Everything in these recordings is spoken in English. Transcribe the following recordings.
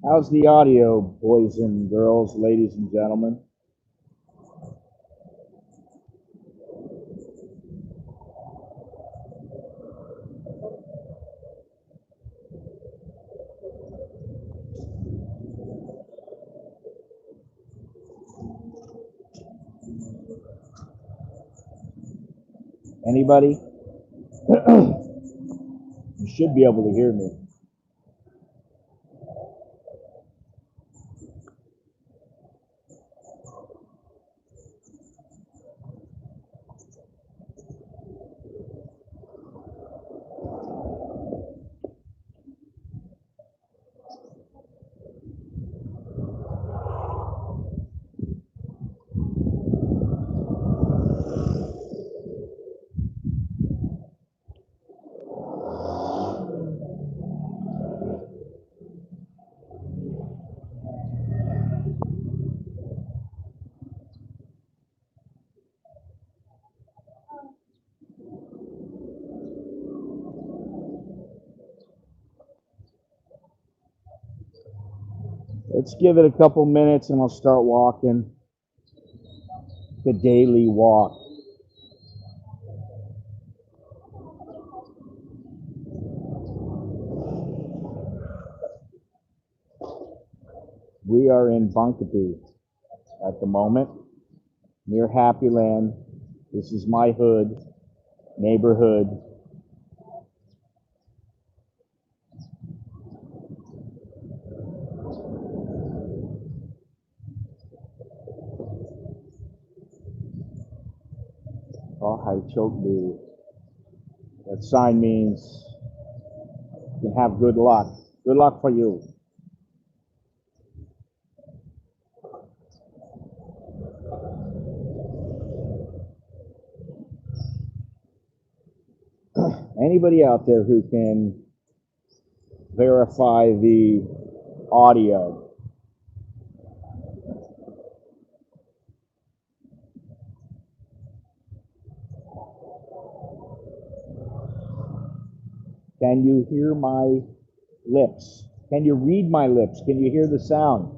How's the audio, boys and girls, ladies and gentlemen? Anybody? You should be able to hear me. Let's give it a couple minutes and I'll start walking the daily walk. We are in Bangkapi at the moment, near Happy Land. This is my hood, neighborhood. Oh, I choked me. That sign means you can have good luck. Good luck for you. Anybody out there who can verify the audio? Can you hear my lips? Can you read my lips? Can you hear the sound?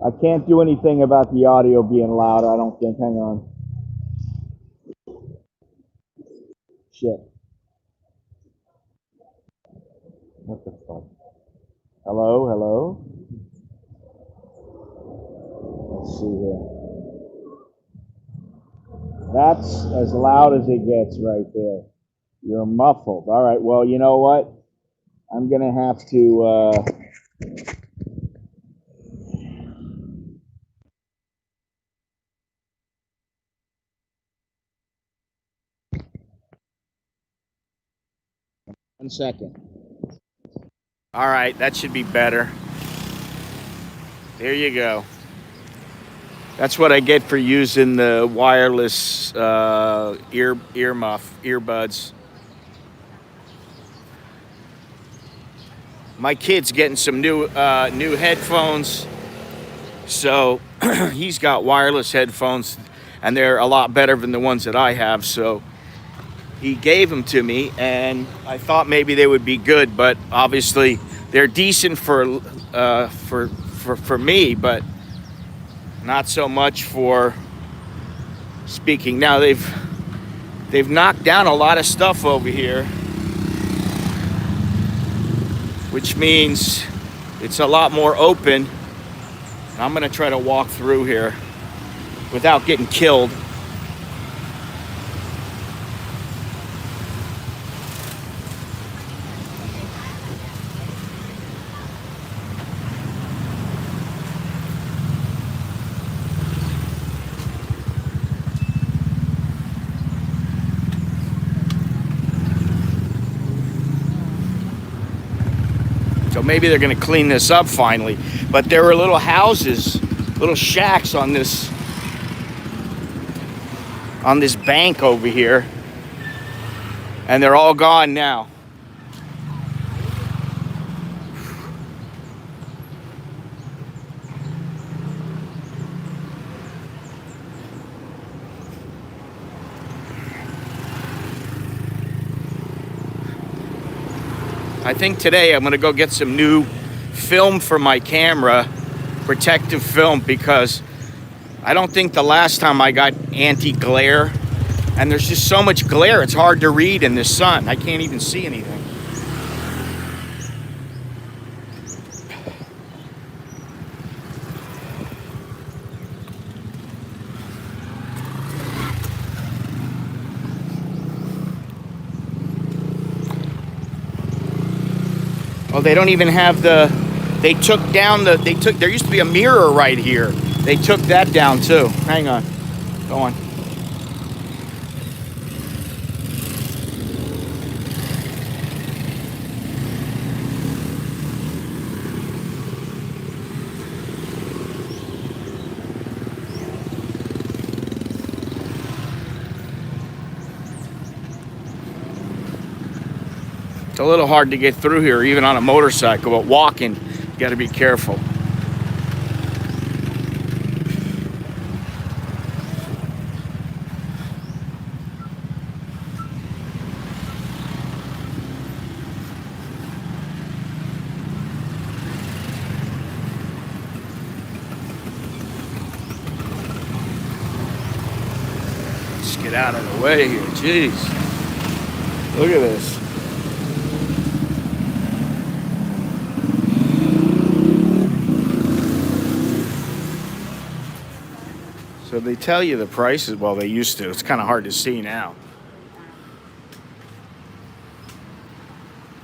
I can't do anything about the audio being loud, I don't think. Hang on. Shit. What the fuck? Hello, hello? Let's see here. That's as loud as it gets right there. You're muffled. All right, well, you know what? I'm going to have to... 1 second. All right, that should be better. There you go. That's what I get for using the wireless earbuds. My kid's getting some new headphones, so he's got wireless headphones, and they're a lot better than the ones that I have. So he gave them to me, and I thought maybe they would be good, but obviously they're decent for me, but not so much for speaking. Now they've They've knocked down a lot of stuff over here, which means it's a lot more open. I'm gonna try to walk through here without getting killed. So maybe they're gonna clean this up finally. But there were little houses, little shacks on this bank over here, and they're all gone now. I think today I'm gonna go get some new film for my camera, protective film, because I don't think the last time I got anti-glare, and there's just so much glare, it's hard to read in the sun. I can't even see anything. Oh, they don't even have they took down there used to be a mirror right here. They took that down too. Hang on. Go on. It's a little hard to get through here, even on a motorcycle, but walking, you gotta be careful. Let's get out of the way here, jeez. Look at this. So they tell you the prices, well, they used to. It's kind of hard to see now.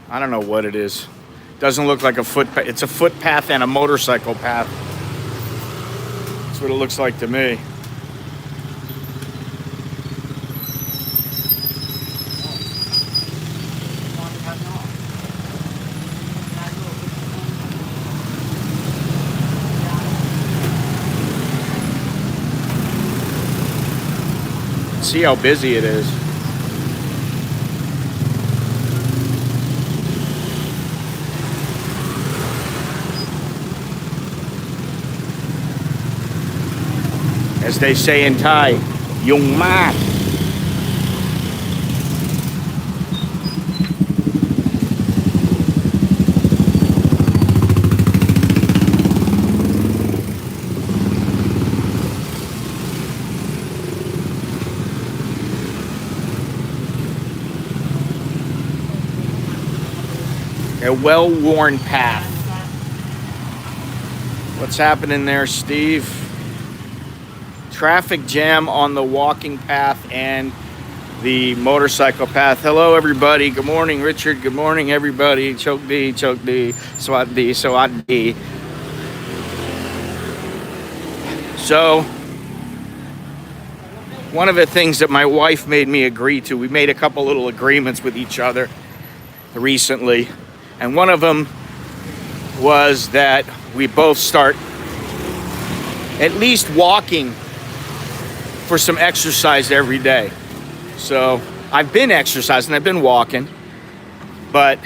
I don't know what it is. Doesn't look like a footpath. It's a footpath and a motorcycle path. That's what it looks like to me. See how busy it is. As they say in Thai, Yung Mart. A well-worn path. What's happening there, Steve? Traffic jam on the walking path and the motorcycle path. Hello, everybody. Good morning, Richard. Good morning, everybody. Chokdi, Swaddi, Swaddi. So, one of the things that my wife made me agree to, we made a couple little agreements with each other recently. And one of them was that we both start at least walking for some exercise every day. So I've been exercising, I've been walking, but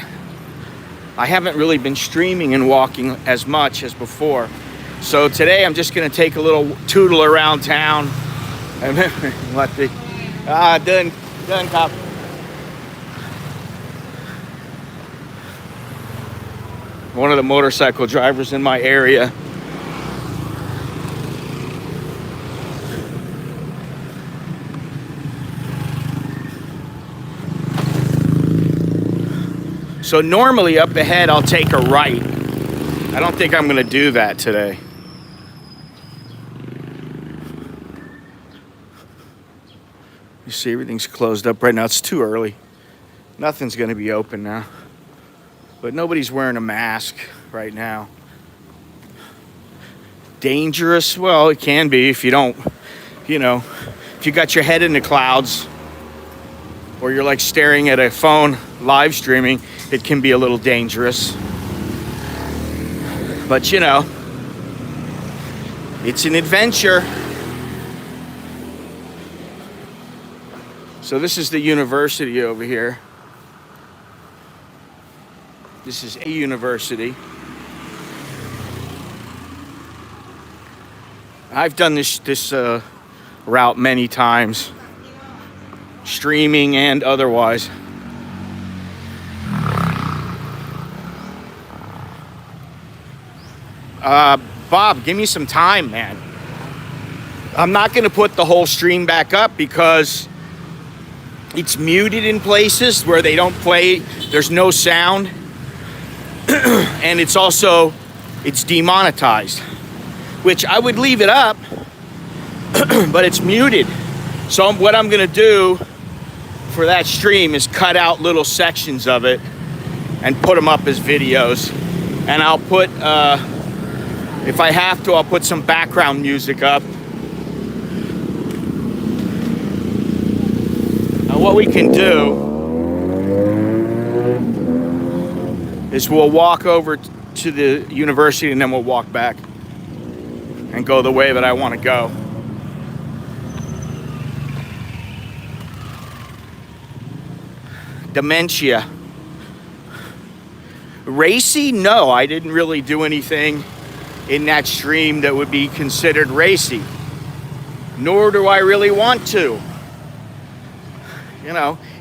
I haven't really been streaming and walking as much as before. So today I'm just gonna take a little tootle around town and let the, done cop. One of the motorcycle drivers in my area. So normally up ahead I'll take a right. I don't think I'm gonna do that today. You see everything's closed up right now. It's too early. Nothing's gonna be open now. But nobody's wearing a mask right now. Dangerous? Well, it can be if you don't, if you got your head in the clouds or you're like staring at a phone live streaming, it can be a little dangerous. But it's an adventure. So this is the university over here. This is a university. I've done this route many times, streaming and otherwise. Bob, give me some time, man. I'm not going to put the whole stream back up because it's muted in places where they don't play. There's no sound. And it's demonetized, which I would leave it up, but it's muted. So what I'm going to do for that stream is cut out little sections of it and put them up as videos. And I'll put, if I have to, I'll put some background music up. Now what we can do is we'll walk over to the university and then we'll walk back and go the way that I want to go. Dementia. Racy? No, I didn't really do anything in that stream that would be considered racy. Nor do I really want to.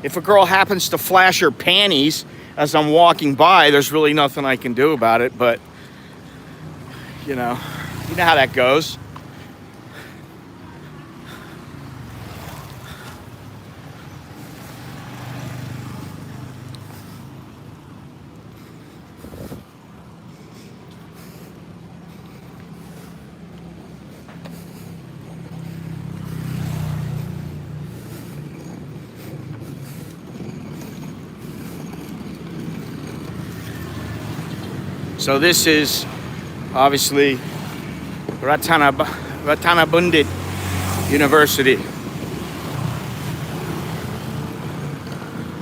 If a girl happens to flash her panties as I'm walking by, there's really nothing I can do about it, but you know how that goes. So this is obviously Rattanabundit University.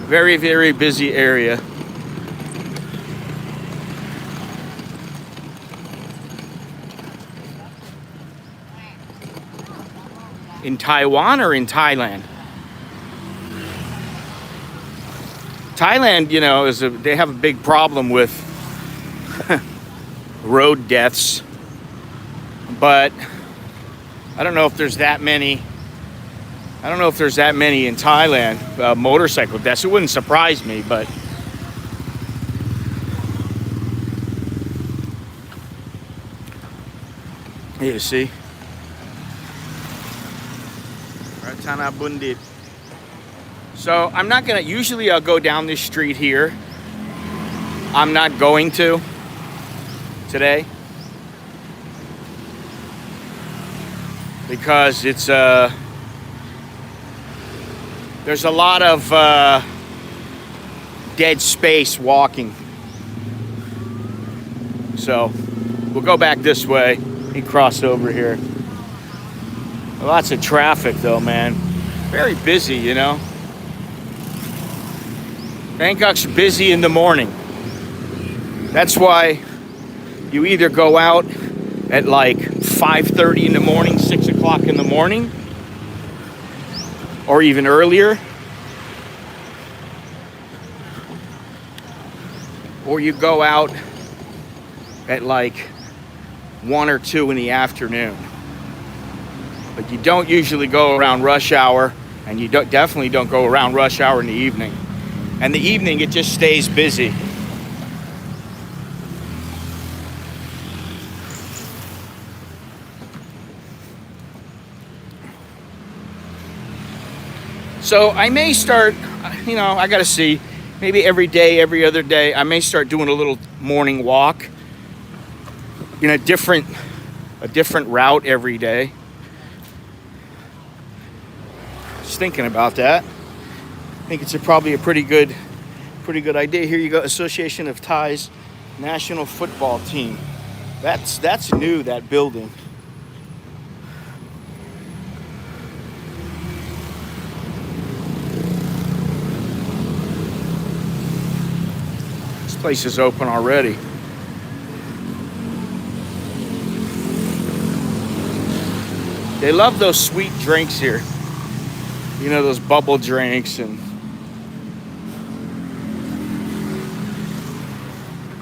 Very, very busy area. In Taiwan or in Thailand? Thailand, they have a big problem with road deaths, but I don't know if there's that many. I don't know if there's that many in Thailand, motorcycle deaths. It wouldn't surprise me, but here you see Rattanabundit. So I'm not gonna. Usually I'll go down this street here. I'm not going to today because it's there's a lot of dead space walking, so we'll go back this way and cross over here. Lots of traffic though, man. Very busy, Bangkok's busy in the morning. That's why you either go out at like 5:30 in the morning, 6 o'clock in the morning, or even earlier, or you go out at like 1 or 2 in the afternoon. But you don't usually go around rush hour, and you definitely don't go around rush hour in the evening. And the evening, it just stays busy. So I may start, I gotta see maybe every day, every other day. I may start doing a little morning walk in a different route every day. Just thinking about that. I think it's probably a pretty good idea. Here you go, Association of Thai's National Football Team. That's new, that building. This place is open already. They love those sweet drinks here. You know, those bubble drinks and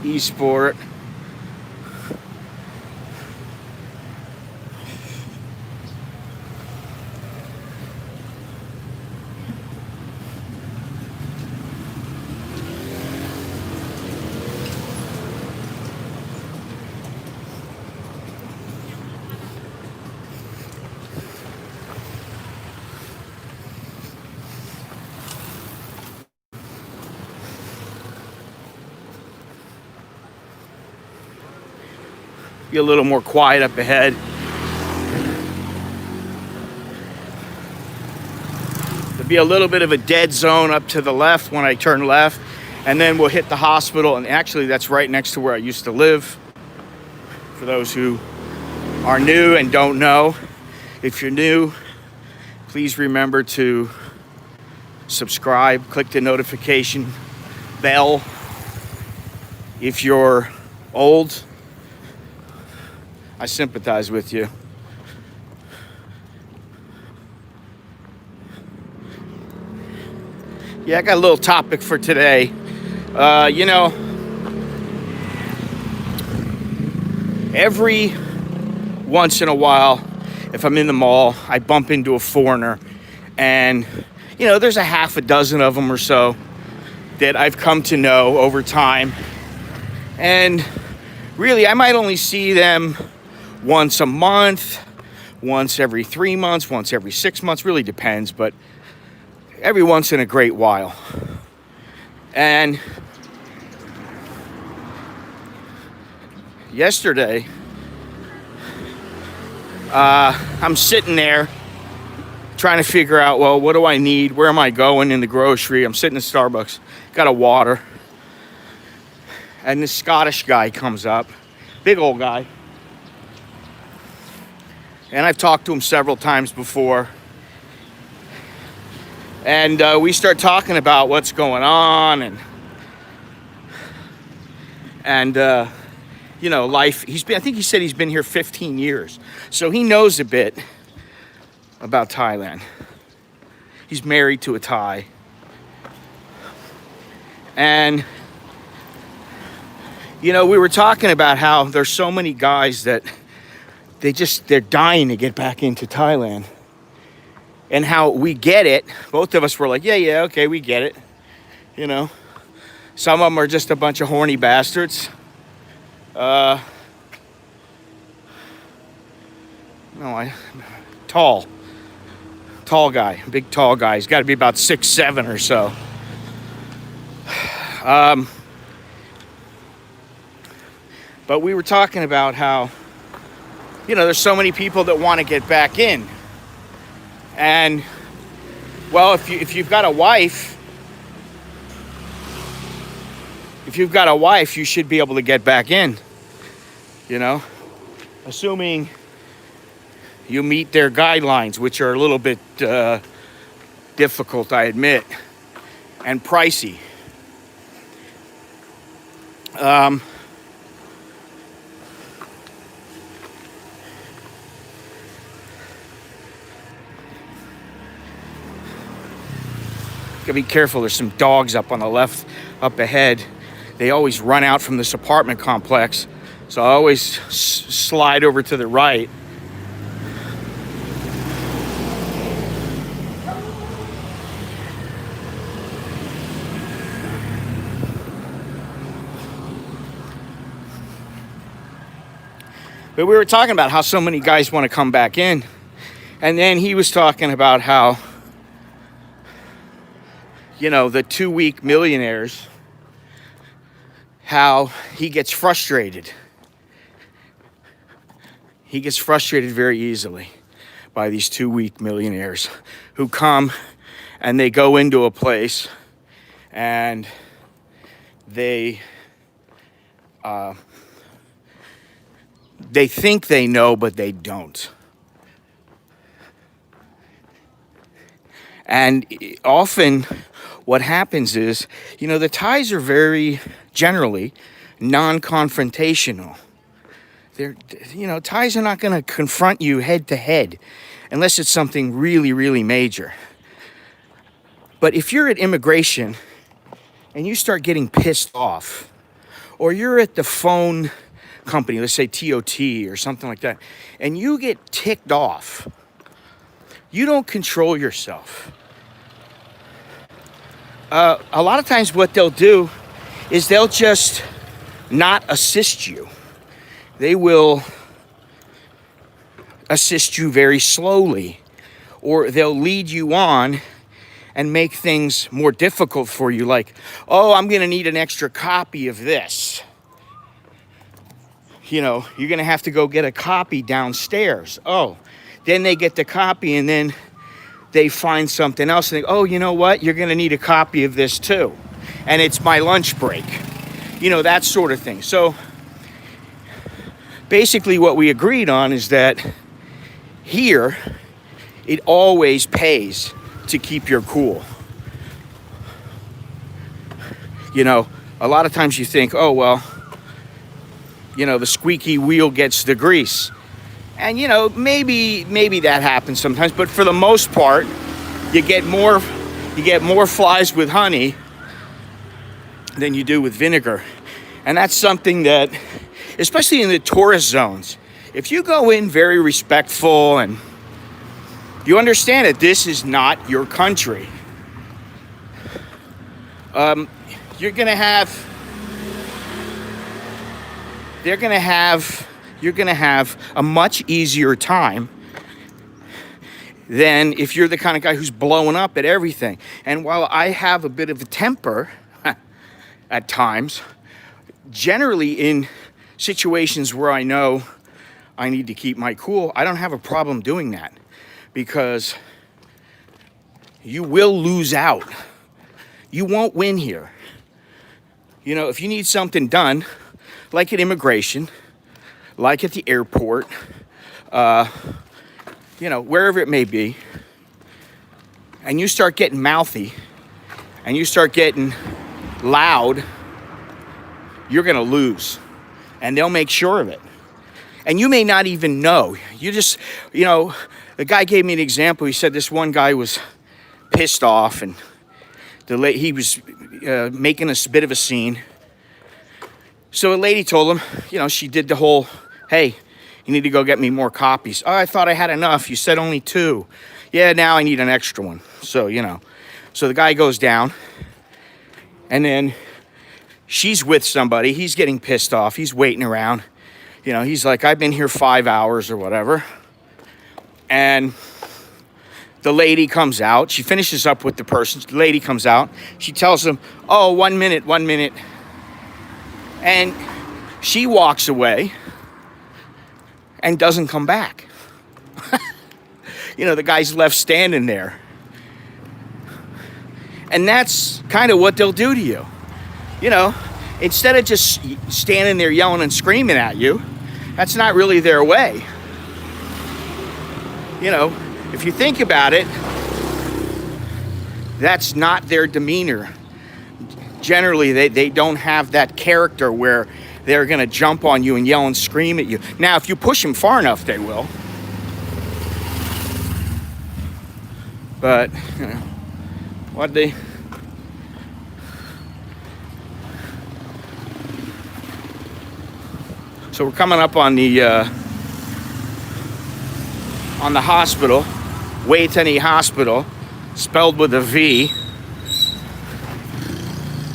e-sport. Be a little more quiet up ahead. There'll be a little bit of a dead zone up to the left when I turn left, and then we'll hit the hospital, and actually that's right next to where I used to live. For those who are new and don't know, if you're new, please remember to subscribe, click the notification bell. If you're old, I sympathize with you. Yeah, I got a little topic for today. You know, every once in a while, if I'm in the mall, I bump into a foreigner, and you know, there's a half a dozen of them or so that I've come to know over time, and really, I might only see them once a month, once every 3 months, once every 6 months, really depends, but every once in a great while. And yesterday, I'm sitting there trying to figure out, well, what do I need? Where am I going in the grocery? I'm sitting in Starbucks, got a water, and this Scottish guy comes up, big old guy. And I've talked to him several times before. And we start talking about what's going on and you know, life. I think he said he's been here 15 years. So he knows a bit about Thailand. He's married to a Thai. And, you know, we were talking about how there's so many guys that they're dying to get back into Thailand, and how we get it. Both of us were like, yeah, okay, we get it. You know, some of them are just a bunch of horny bastards. Tall guy, big tall guy. He's got to be about 6'7" or so. But we were talking about how, you know, there's so many people that want to get back in. And, well, if you've got a wife, you should be able to get back in, you know, assuming you meet their guidelines, which are a little bit difficult, I admit, and pricey. Gotta be careful. There's some dogs up on the left, up ahead. They always run out from this apartment complex, so I always slide over to the right. But we were talking about how so many guys want to come back in, and then he was talking about how you know, the 2-week millionaires, how he gets frustrated. He gets frustrated very easily by these 2-week millionaires who come and they go into a place and they think they know, but they don't. And often what happens is, you know, the Thais are very generally non-confrontational. They're, you know, Thais are not going to confront you head to head unless it's something really, really major. But if you're at immigration and you start getting pissed off, or you're at the phone company, let's say TOT or something like that, and you get ticked off, you don't control yourself. A lot of times what they'll do is they'll just not assist you. They will assist you very slowly, or they'll lead you on and make things more difficult for you, like, oh, I'm gonna need an extra copy of this. You know, you're gonna have to go get a copy downstairs. Oh, then they get the copy and then they find something else and they, oh, you know what? You're gonna need a copy of this too. And it's my lunch break. You know, that sort of thing. So basically what we agreed on is that here, it always pays to keep your cool. You know, a lot of times you think, oh, well, you know, the squeaky wheel gets the grease. And, you know, maybe that happens sometimes, but for the most part, you get more flies with honey than you do with vinegar. And that's something that, especially in the tourist zones, if you go in very respectful and you understand that this is not your country, you're gonna have a much easier time than if you're the kind of guy who's blowing up at everything. And while I have a bit of a temper at times, generally in situations where I know I need to keep my cool, I don't have a problem doing that, because you will lose out. You won't win here. You know, if you need something done, like at immigration, like at the airport, you know, wherever it may be, and you start getting mouthy and you start getting loud, you're gonna lose. And they'll make sure of it. And you may not even know. You just, you know, the guy gave me an example. He said this one guy was pissed off and he was making a bit of a scene. So a lady told him, you know, she did the whole, hey, you need to go get me more copies. Oh, I thought I had enough. You said only 2. Yeah, now I need an extra one. So, you know, so the guy goes down and then she's with somebody. He's getting pissed off. He's waiting around. You know, he's like, I've been here 5 hours or whatever. And the lady comes out. She finishes up with the person. The lady comes out. She tells him, oh, 1 minute, 1 minute. And she walks away and doesn't come back. You know, the guy's left standing there. And that's kind of what they'll do to you. You know, instead of just standing there yelling and screaming at you, that's not really their way. You know, if you think about it, that's not their demeanor. Generally, they don't have that character where they're going to jump on you and yell and scream at you. Now, if you push them far enough, they will. But, you know, what they... So we're coming up on the hospital, Waitani Hospital, spelled with a V.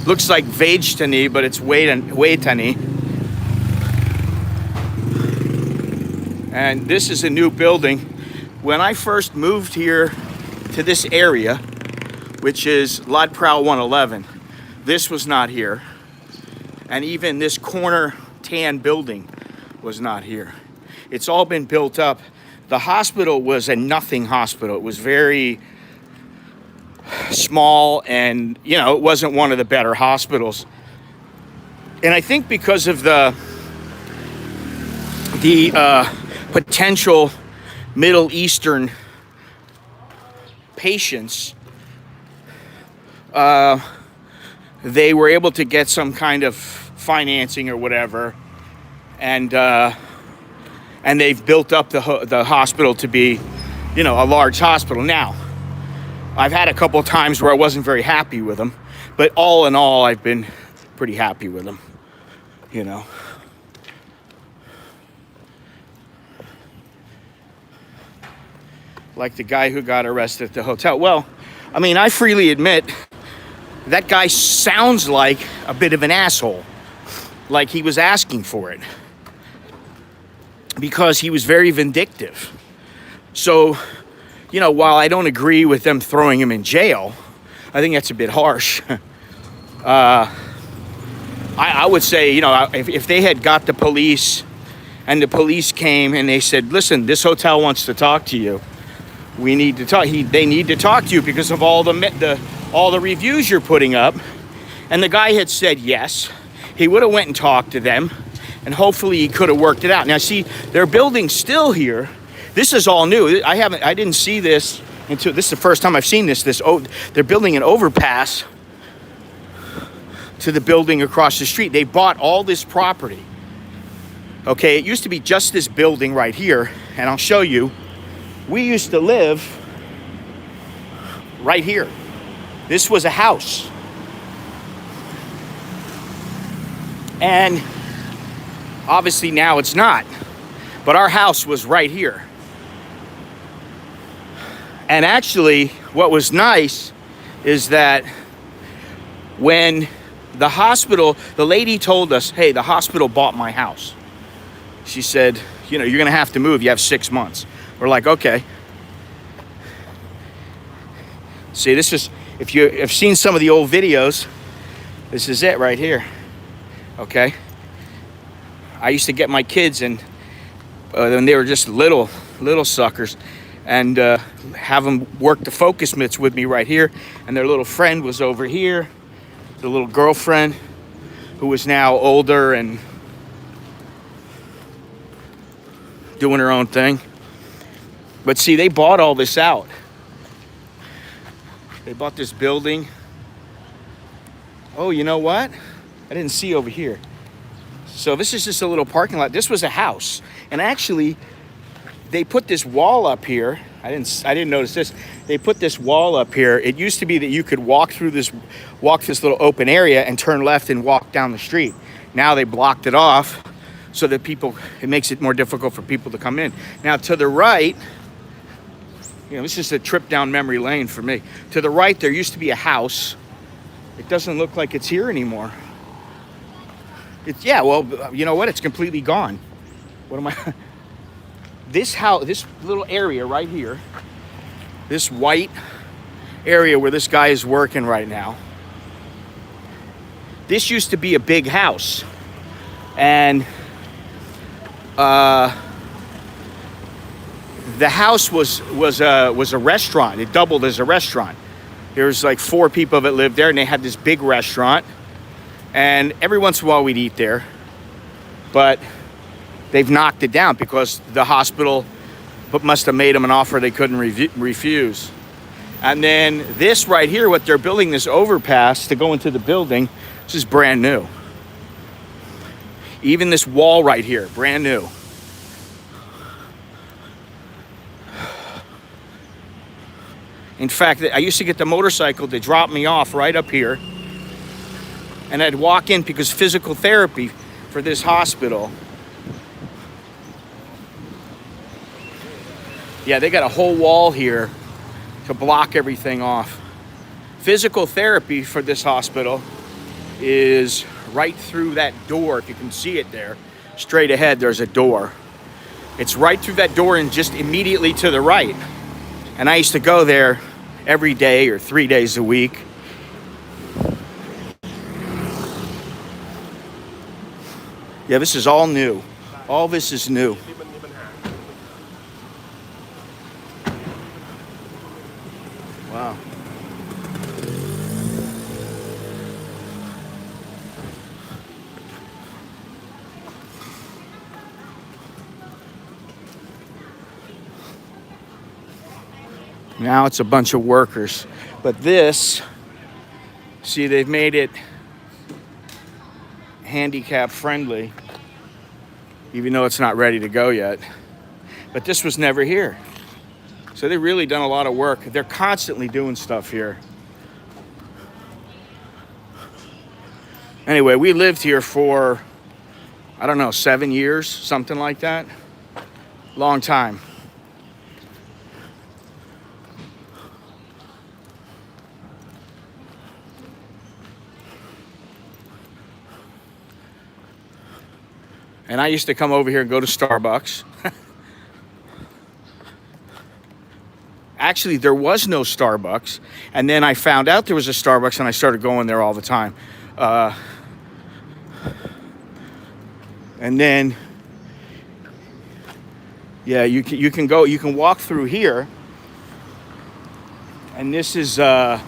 Looks like Vajtani, but it's Waitani. And this is a new building. When I first moved here to this area, which is Ladprao 111. This was not here. And even this corner tan building was not here. It's all been built up. The hospital was a nothing hospital. It was very small, and you know, it wasn't one of the better hospitals. And I think because of the potential Middle Eastern patients, they were able to get some kind of financing or whatever, and they've built up the hospital to be, you know, a large hospital. Now, I've had a couple of times where I wasn't very happy with them, but all in all, I've been pretty happy with them, you know. Like the guy who got arrested at the hotel. Well, I mean, I freely admit that guy sounds like a bit of an asshole, like he was asking for it, because he was very vindictive. So, you know, while I don't agree with them throwing him in jail, I think that's a bit harsh. I would say, you know, if they had got the police, and the police came and they said, listen, this hotel wants to talk to you. We need to talk. They need to talk to you because of all the reviews you're putting up. And the guy had said yes. He would have went and talked to them, and hopefully he could have worked it out. Now, see, their building's still here. This is all new. I didn't see this until this is the first time I've seen this. They're building an overpass to the building across the street. They bought all this property. Okay, it used to be just this building right here, and I'll show you. We used to live right here. This was a house. And obviously now it's not. But our house was right here. And actually, what was nice is that when the hospital, the lady told us, hey, the hospital bought my house. She said, you know, you're going to have to move. You have 6 months. We're like, okay. See, this is, if you have seen some of the old videos, this is it right here. Okay. I used to get my kids, and when they were just little suckers, and have them work the focus mitts with me right here. And their little friend was over here, the little girlfriend, who was now older and doing her own thing. But see, they bought all this out. They bought this building. Oh, you know what? I didn't see over here. So this is just a little parking lot. This was a house. And actually, they put this wall up here. I didn't notice this. They put this wall up here. It used to be that you could walk this little open area and turn left and walk down the street. Now they blocked it off so that it makes it more difficult for people to come in. Now to the right, you know, this is a trip down memory lane for me. To the right, there used to be a house. It doesn't look like it's here anymore. Yeah, well, you know what? It's completely gone. What am I? This house, this little area right here, this white area where this guy is working right now, this used to be a big house. And the house was a restaurant. It doubled as a restaurant. There was like 4 people that lived there, and they had this big restaurant. And every once in a while we'd eat there. But they've knocked it down because the hospital must have made them an offer they couldn't refuse. And then this right here, what they're building, this overpass to go into the building, this is brand new. Even this wall right here, brand new. In fact, I used to get the motorcycle to drop me off right up here. And I'd walk in because physical therapy for this hospital. Yeah, they got a whole wall here to block everything off. Physical therapy for this hospital is right through that door. If you can see it there, straight ahead, there's a door. It's right through that door and just immediately to the right. And I used to go there every day or 3 days a week. Yeah, this is all new. All this is new. Wow. Now it's a bunch of workers. But this, see, they've made it handicap friendly, even though it's not ready to go yet. But this was never here. So they've really done a lot of work. They're constantly doing stuff here. Anyway, we lived here for, I don't know, 7 years, something like that. Long time. And I used to come over here and go to Starbucks. Actually, there was no Starbucks. And then I found out there was a Starbucks and I started going there all the time. And then, yeah, you can walk through here. And this is, right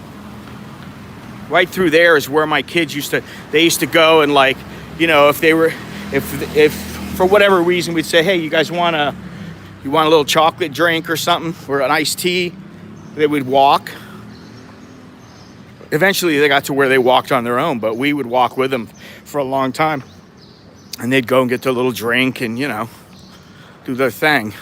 through there is where my kids used to go and, like, you know, if for whatever reason we'd say, hey, you guys want a little chocolate drink or something, or an iced tea, they would walk. Eventually they got to where they walked on their own, but we would walk with them for a long time. And they'd go and get their little drink and, you know, do their thing.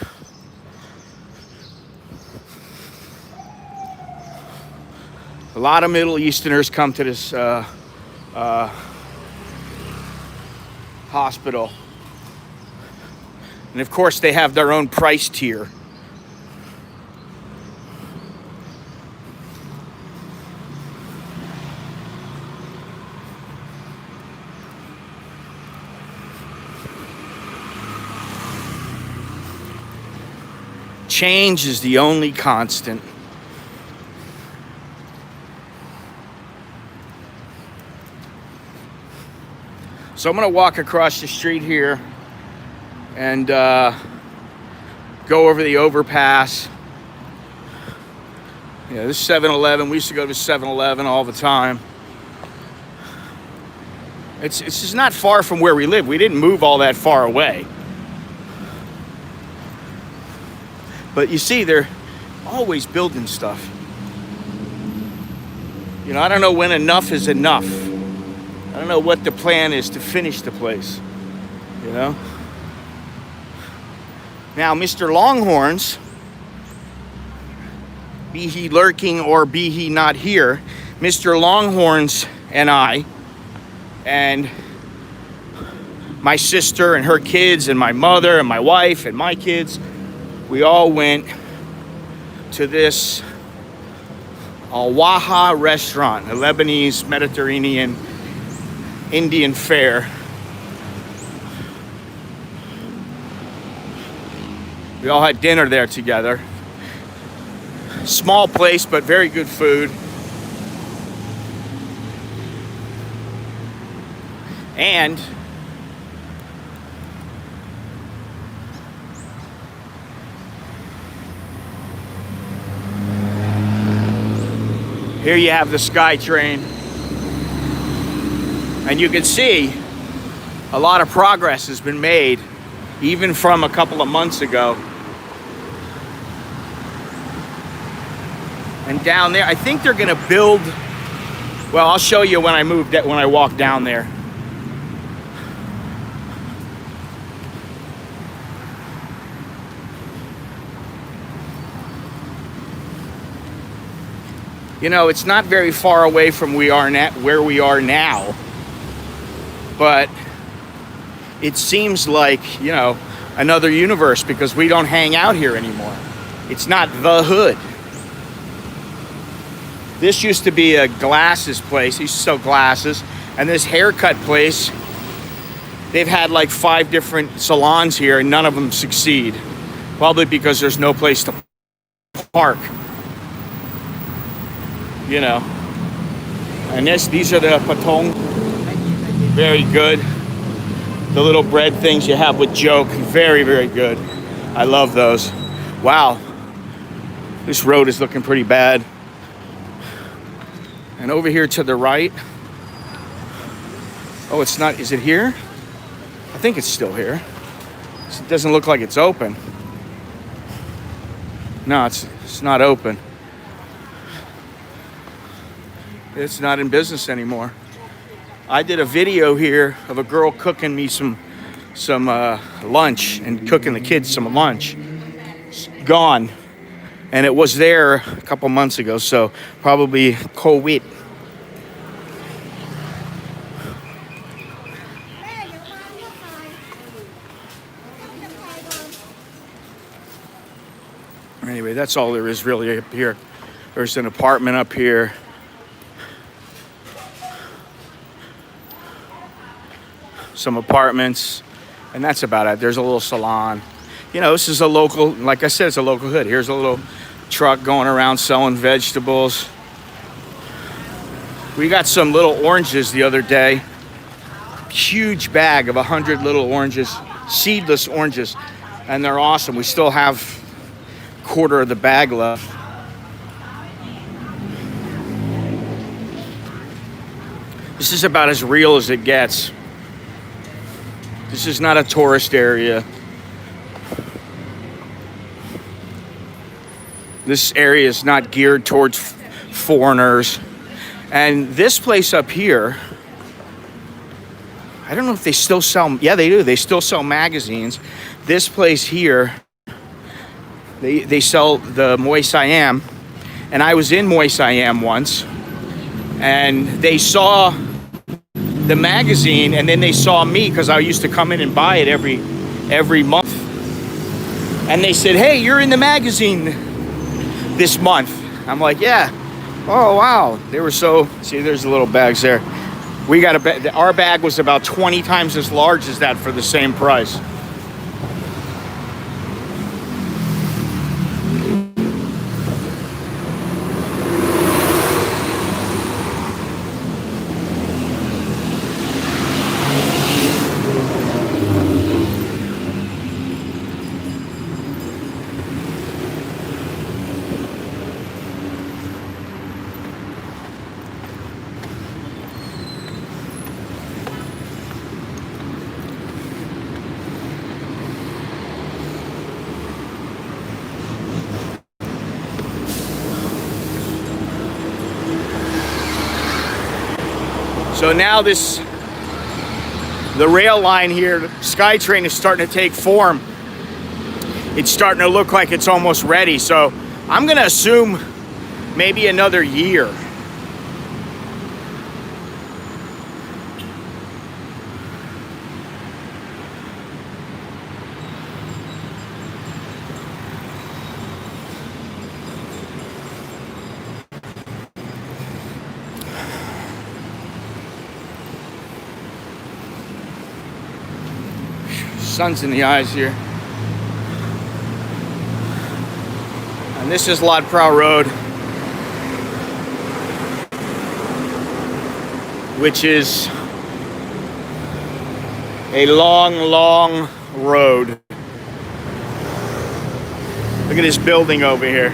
A lot of Middle Easterners come to this hospital. And of course they have their own price tier. Change is the only constant. So I'm gonna walk across the street here and go over the overpass. Yeah, this is 7-Eleven. We used to go to 7-Eleven all the time. It's just not far from where we live. We didn't move all that far away. But you see, they're always building stuff. You know, I don't know when enough is enough. I don't know what the plan is to finish the place, you know? Now, Mr. Longhorns, be he lurking or be he not here, Mr. Longhorns and I, and my sister and her kids and my mother and my wife and my kids, we all went to this Al-Waha restaurant, a Lebanese, Mediterranean, Indian fare. We all had dinner there together. Small place, but very good food. And here you have the SkyTrain. And you can see a lot of progress has been made, even from a couple of months ago. And down there, I think they're gonna build, well, I'll show you when I walk down there. You know, it's not very far away from where we are now, but it seems like, you know, another universe because we don't hang out here anymore. It's not the hood. This used to be a glasses place. They used to sell glasses. And this haircut place, they've had like 5 different salons here and none of them succeed. Probably because there's no place to park. you know. And these are the patong. Very good. The little bread things you have with joke. Very, very good. I love those. Wow. This road is looking pretty bad. And over here to the right. Oh, it's not. Is it here? I think it's still here. It doesn't look like it's open. No, it's not open. It's not in business anymore. I did a video here of a girl cooking me some lunch and cooking the kids some lunch. It's gone. And it was there a couple months ago, so probably COVID. Anyway, that's all there is really up here. There's an apartment up here. Some apartments, and that's about it. There's a little salon. You know, this is a local, like I said, it's a local hood. Here's a little truck going around selling vegetables. We got some little oranges the other day. Huge bag of 100 little oranges, seedless oranges, and they're awesome. We still have a quarter of the bag left. This is about as real as it gets. This is not a tourist area. This area is not geared towards foreigners. And this place up here, I don't know if they still sell, yeah, they do. They still sell magazines. This place here, they sell the Muay Siam. And I was in Muay Siam once, and they saw the magazine, and then they saw me because I used to come in and buy it every month. And they said, "Hey, you're in the magazine this month." I'm like, "Yeah." Oh wow, they were so. See, there's the little bags there. We got our bag was about 20 times as large as that for the same price. So now the rail line here, the SkyTrain is starting to take form. It's starting to look like it's almost ready. So I'm gonna assume maybe another year. Sun's in the eyes here. And this is Ladprao Road, which is a long, long road. Look at this building over here.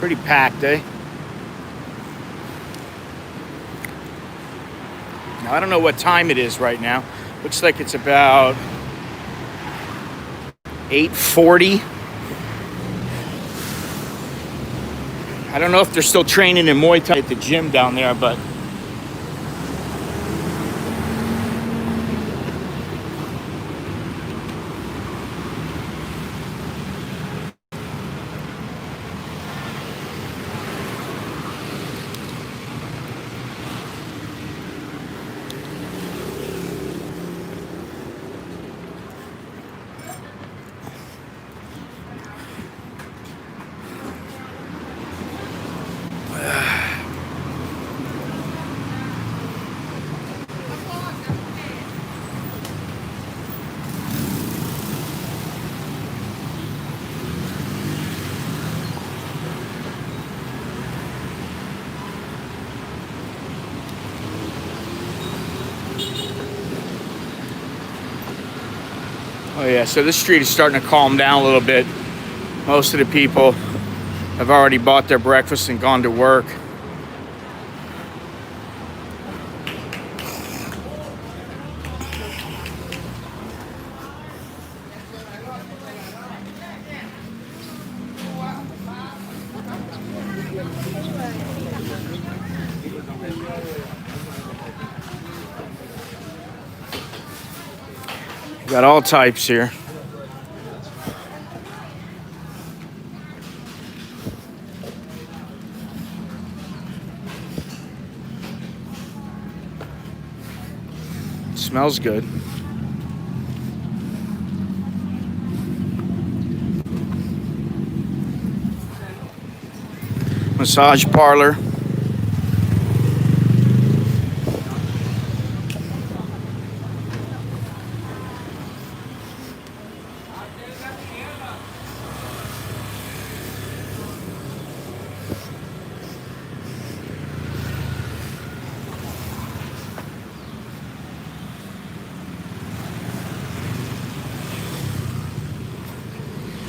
Pretty packed, eh? Now, I don't know what time it is right now. Looks like it's about 8:40. I don't know if they're still training in Muay Thai at the gym down there, but Oh yeah, so this street is starting to calm down a little bit. Most of the people have already bought their breakfast and gone to work. Got all types here. Smells good. Massage parlor.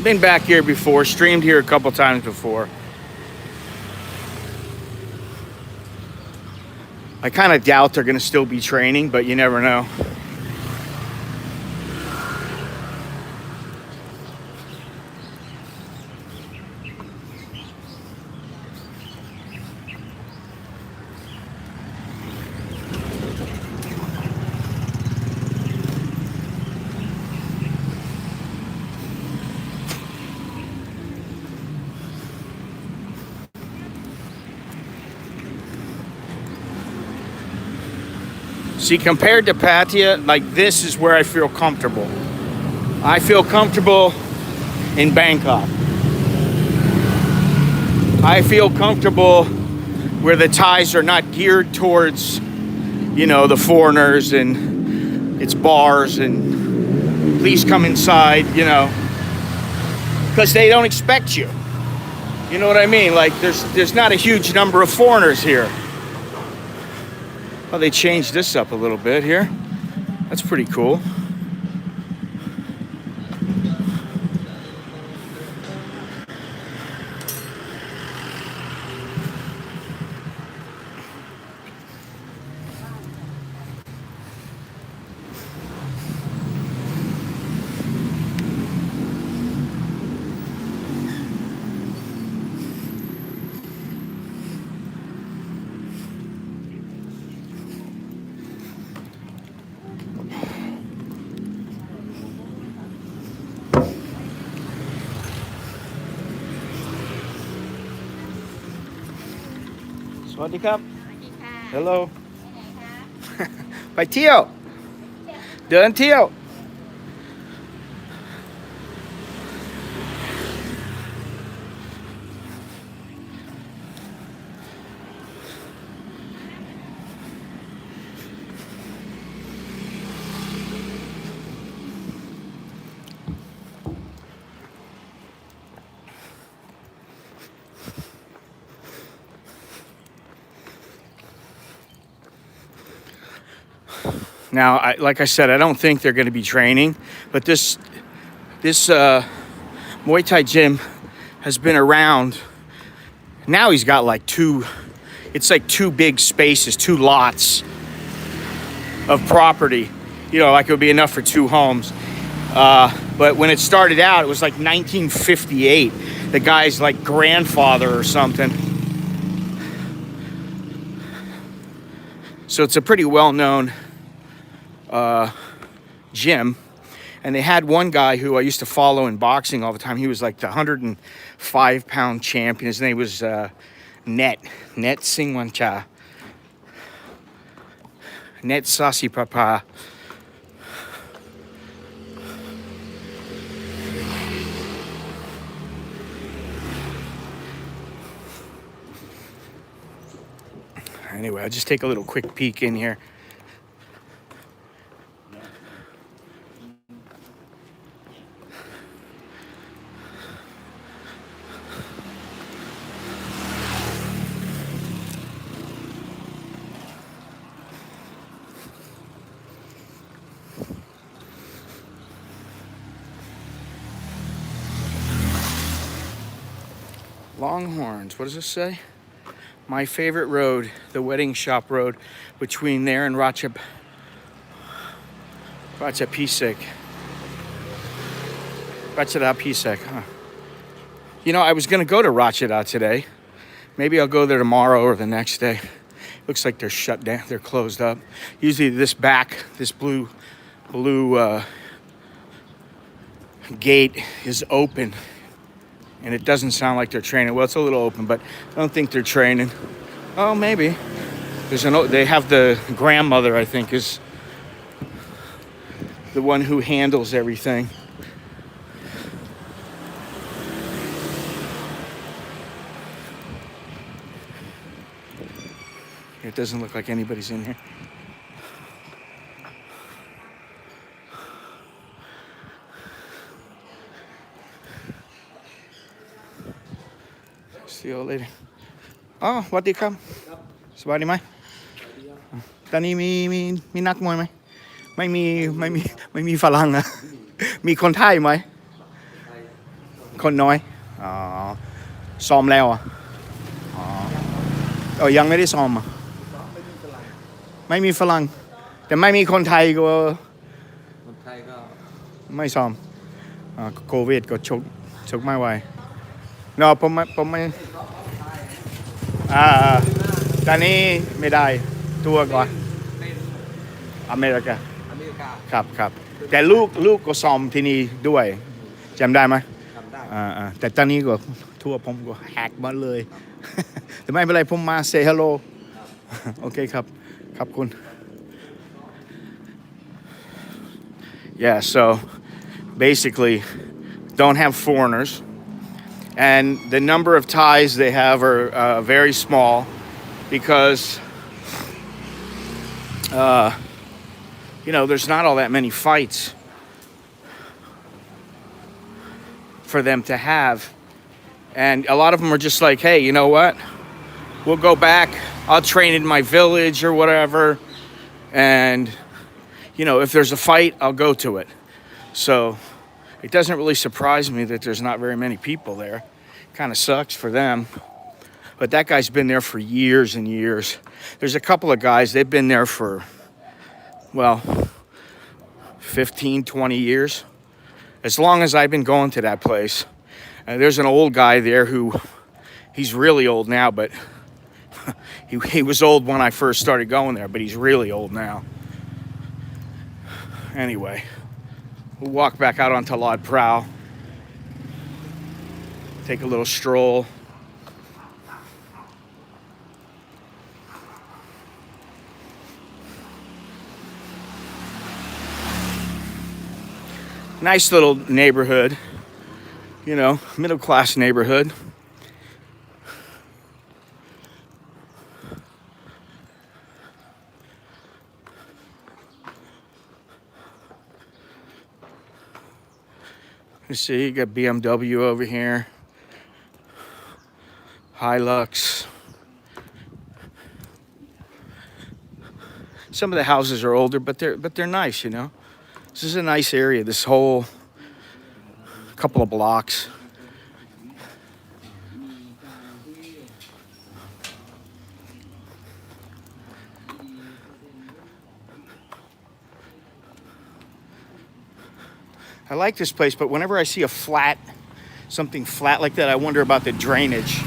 Been back here before, streamed here a couple times before. I kind of doubt they're going to still be training, but you never know. See, compared to Pattaya, like this is where I feel comfortable. I feel comfortable in Bangkok. I feel comfortable where the Thais are not geared towards, you know, the foreigners and it's bars and please come inside, you know, because they don't expect you. You know what I mean? Like there's not a huge number of foreigners here. Well, they changed this up a little bit here. That's pretty cool. Sawasdee krap. Hello. ไปเที่ยว เดินเที่ยว Now, like I said, I don't think they're going to be training, but this Muay Thai gym has been around. Now he's got like it's like two big spaces, two lots of property. You know, like it would be enough for two homes. But when it started out, it was like 1958. The guy's like grandfather or something. So it's a pretty well-known gym, and they had one guy who I used to follow in boxing all the time. He was like the 105-pound champion. His name was Net Singwancha, Net Sasi Papa. Anyway, I'll just take a little quick peek in here. Longhorns. What does this say? My favorite road, the wedding shop road between there and Ratchapisek. Ratchadapisek, huh? You know, I was going to go to Ratchada today. Maybe I'll go there tomorrow or the next day. Looks like they're shut down. They're closed up. Usually this blue gate is open. And it doesn't sound like they're training. Well, it's a little open, but I don't think they're training. Oh, maybe. They have the grandmother, I think, is the one who handles everything. It doesn't look like anybody's in here. See you later. Oh, สวัสดีครับสบายดีไหมตอนนี้มีนักมวยไหมไม่มีฝรั่งนะมีคนไทยไหมคนน้อยอ๋อซ้อมแล้วอ่ะอ๋อยังไม่ได้ซ้อมอ่ะไม่มีฝรั่งแต่ไม่มีคนไทยก็คนไทยก็ไม่ซ้อมโควิดก็ชกไม่ไหวเนาะผมไม่ตอนนี้ไม่ได้ตัวก่อนอเมริกาครับแต่ลูกก็ซ้อมที่นี่ด้วยจำได้ไหมจำได้แต่ตอนนี้ก็ทั่วผมก็แฮกมาเลย แต่ไม่เป็นไรผมมา say hello โอเคครับขอบคุณ Yeah, so basically don't have foreigners. And the number of Thais they have are very small because, there's not all that many fights for them to have. And a lot of them are just like, hey, you know what? We'll go back. I'll train in my village or whatever. And, if there's a fight, I'll go to it. So it doesn't really surprise me that there's not very many people there. Kind of sucks for them. But that guy's been there for years and years. There's a couple of guys, they've been there for, 15, 20 years. As long as I've been going to that place. There's an old guy there he's really old now, but he was old when I first started going there, but he's really old now. Anyway, we'll walk back out onto Ladprao. Take a little stroll. Nice little neighborhood, middle class neighborhood. You see, you got BMW over here. Hilux. Some of the houses are older, but they're nice, This is a nice area, this whole couple of blocks. I like this place, but whenever I see something flat like that, I wonder about the drainage.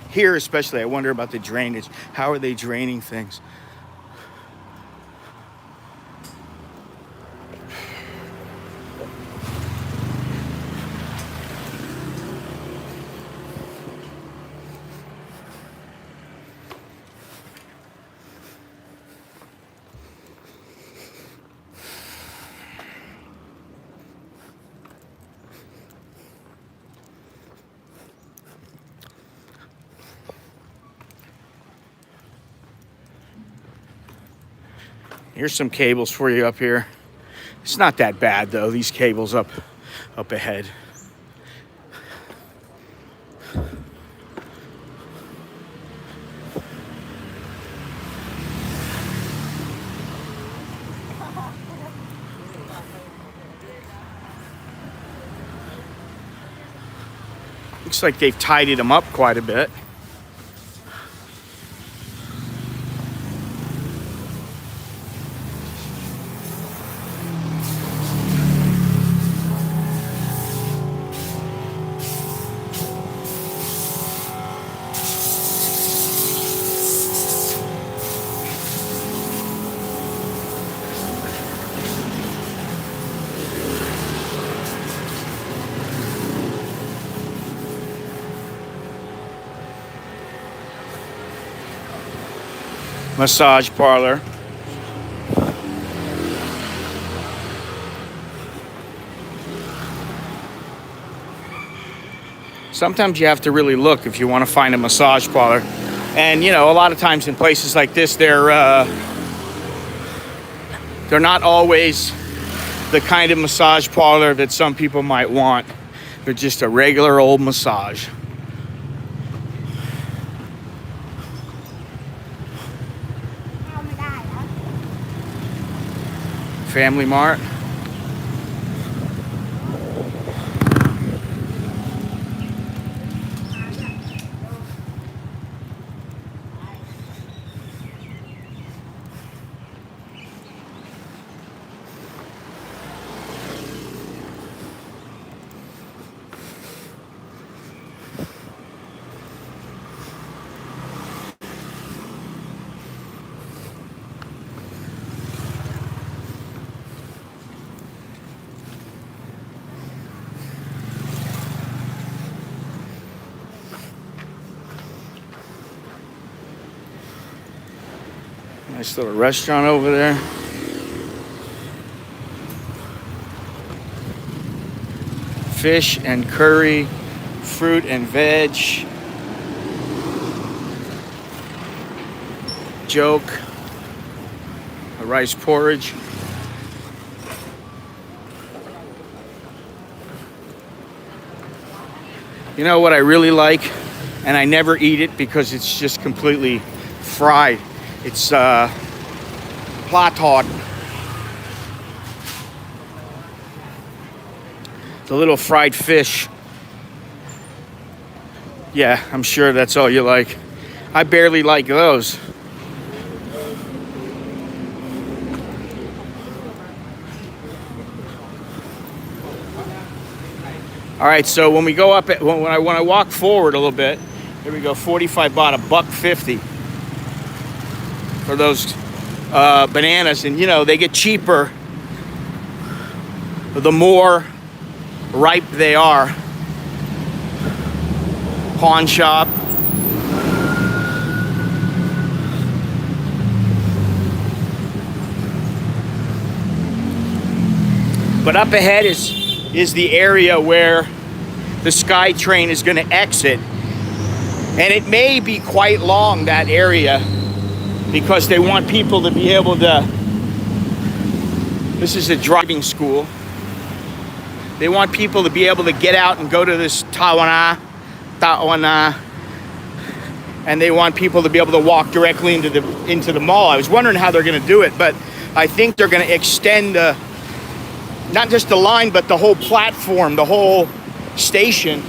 Here especially, I wonder about the drainage. How are they draining things? Here's some cables for you up here. It's not that bad though, these cables up ahead. Looks like they've tidied them up quite a bit. Massage parlor. Sometimes you have to really look if you want to find a massage parlor. And you know, a lot of times in places like this, they're not always the kind of massage parlor that some people might want. They're just a regular old massage. Family Mart. Nice little restaurant over there. Fish and curry, fruit and veg. Joke. A rice porridge. You know what I really like? And I never eat it because it's just completely fried. It's platod. The little fried fish. Yeah, I'm sure that's all you like. I barely like those. All right, so when we go up, when I walk forward a little bit, here we go. 45 baht, $1.50 for those bananas, and you know they get cheaper the more ripe they are. Pawn shop. But up ahead is the area where the Sky Train is going to exit, and it may be quite long, that area, because they want people to be able to, this is a driving school, they want people to be able to get out and go to this Tawana, and they want people to be able to walk directly into the mall. I was wondering how they're going to do it, but I think they're going to extend the, not just the line, but the whole platform, the whole station.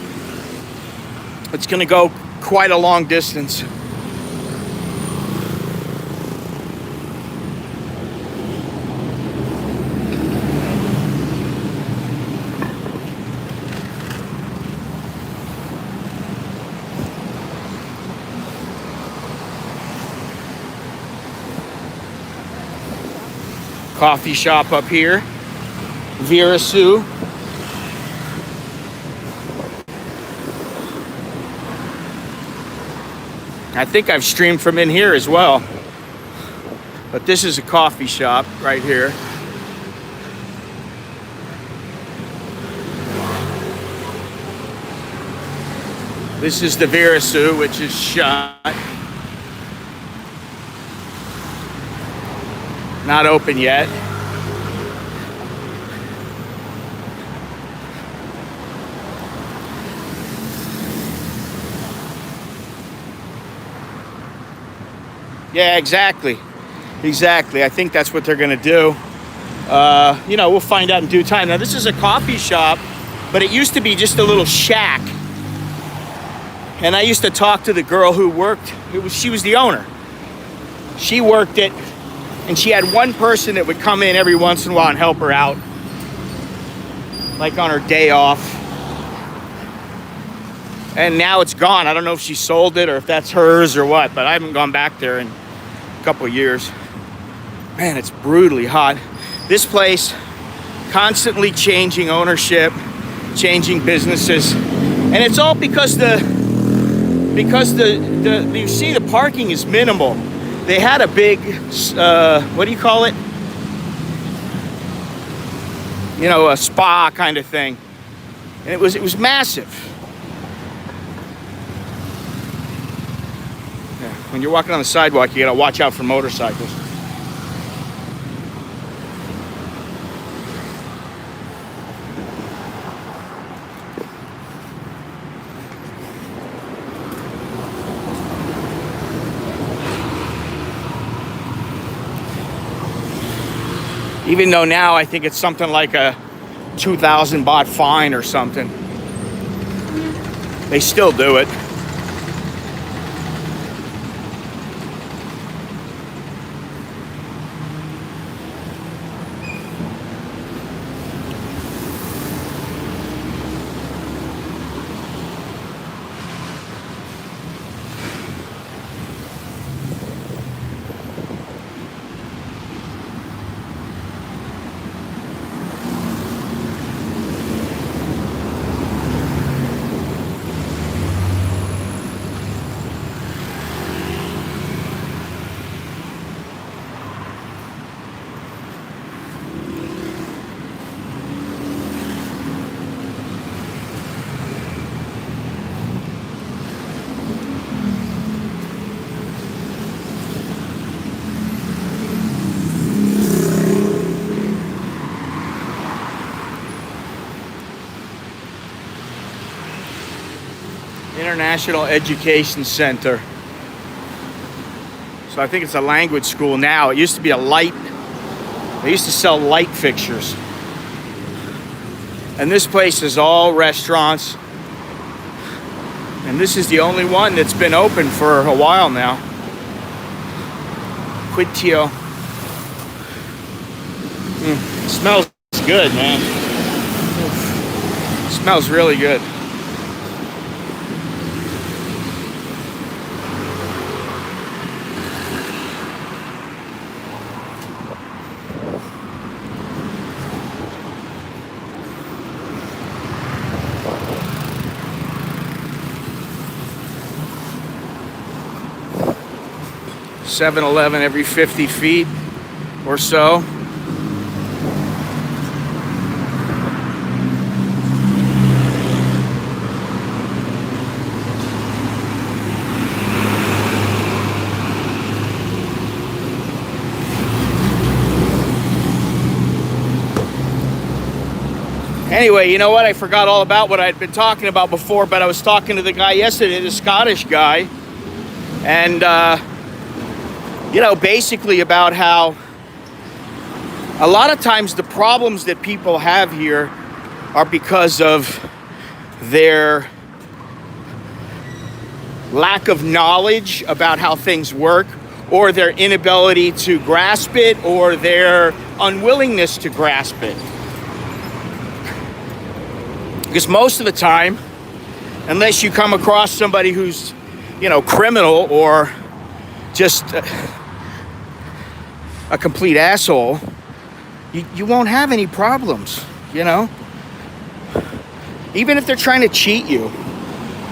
It's going to go quite a long distance. Coffee shop up here, Virasu. I think I've streamed from in here as well. But this is a coffee shop right here. This is the Virasu, which is shut. Not open yet. Yeah, exactly. Exactly. I think that's what they're going to do. You know, we'll find out in due time. Now, this is a coffee shop, but it used to be just a little shack. And I used to talk to the girl who worked. She was the owner. She worked it, and she had one person that would come in every once in a while and help her out, like on her day off. And now it's gone. I don't know if she sold it or if that's hers or what, but I haven't gone back there in a couple of years. Man, it's brutally hot. This place, constantly changing ownership, changing businesses, and it's all because you see the parking is minimal. They had a big what do you call it? You know, a spa kind of thing, and it was massive. Yeah. When you're walking on the sidewalk, you gotta watch out for motorcycles. Even though now I think it's something like a 2,000 baht fine or something. They still do it. International Education Center. So I think it's a language school now. It used to be a light. They used to sell light fixtures. And this place is all restaurants. And this is the only one that's been open for a while now. Quidtio. Smells good, man. Smells really good. .7-Eleven every 50 feet or so. Anyway, you know what? I forgot all about what I'd been talking about before, but I was talking to the guy yesterday, the Scottish guy, and you know, basically about how a lot of times the problems that people have here are because of their lack of knowledge about how things work, or their inability to grasp it, or their unwillingness to grasp it. Because most of the time, unless you come across somebody who's, you know, criminal or just a complete asshole, you won't have any problems, you know? Even if they're trying to cheat you,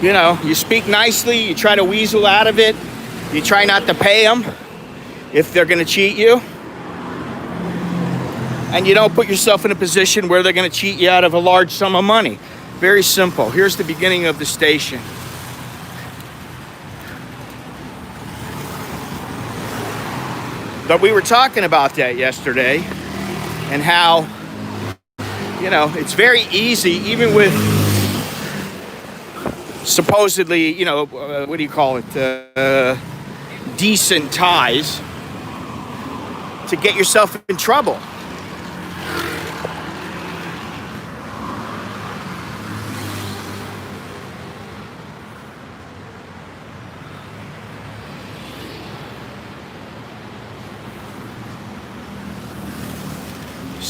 you know, you speak nicely, you try to weasel out of it, you try not to pay them if they're gonna cheat you, and you don't put yourself in a position where they're gonna cheat you out of a large sum of money. Very simple. Here's the beginning of the station. But we were talking about that yesterday, and how, you know, it's very easy, even with supposedly, you know, what do you call it, decent ties, to get yourself in trouble.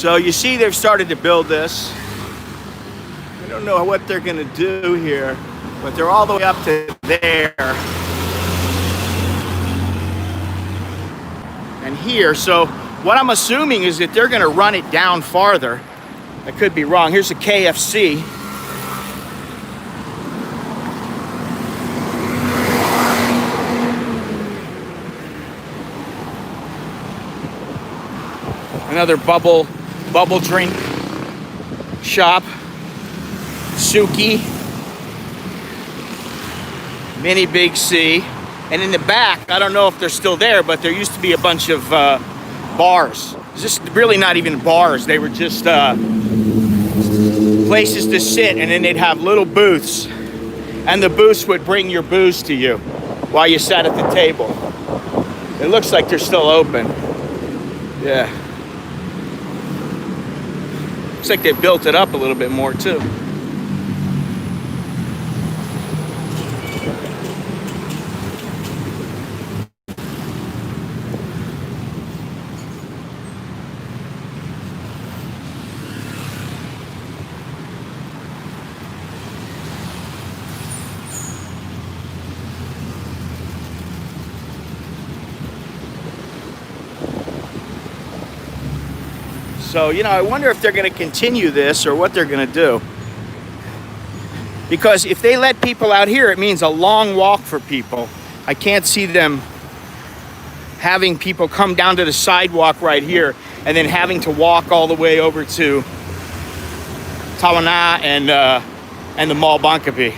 So you see they've started to build this. I don't know what they're gonna do here, but they're all the way up to there. And here, so what I'm assuming is that they're gonna run it down farther. I could be wrong. Here's a KFC. Another bubble drink shop. Suki. Mini Big C. And in the back, I don't know if they're still there, but there used to be a bunch of bars. It's just really not even bars. They were just places to sit, and then they'd have little booths. And the booths would bring your booze to you while you sat at the table. It looks like they're still open. Yeah. Looks like they built it up a little bit more too. So, you know, I wonder if they're going to continue this or what they're going to do. Because if they let people out here, it means a long walk for people. I can't see them having people come down to the sidewalk right here and then having to walk all the way over to Tawana and the Mall Bangkapi,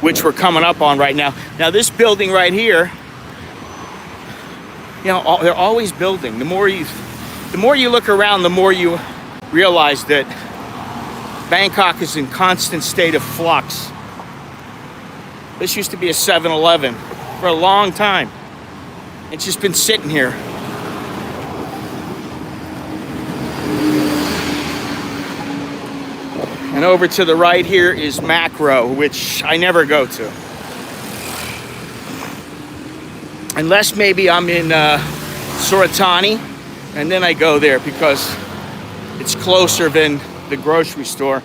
which we're coming up on right now. Now, this building right here, you know, they're always building. The more you look around, the more you realize that Bangkok is in constant state of flux. This used to be a 7-Eleven for a long time. It's just been sitting here. And over to the right here is Macro, which I never go to. Unless maybe I'm in Suratani, and then I go there because it's closer than the grocery store.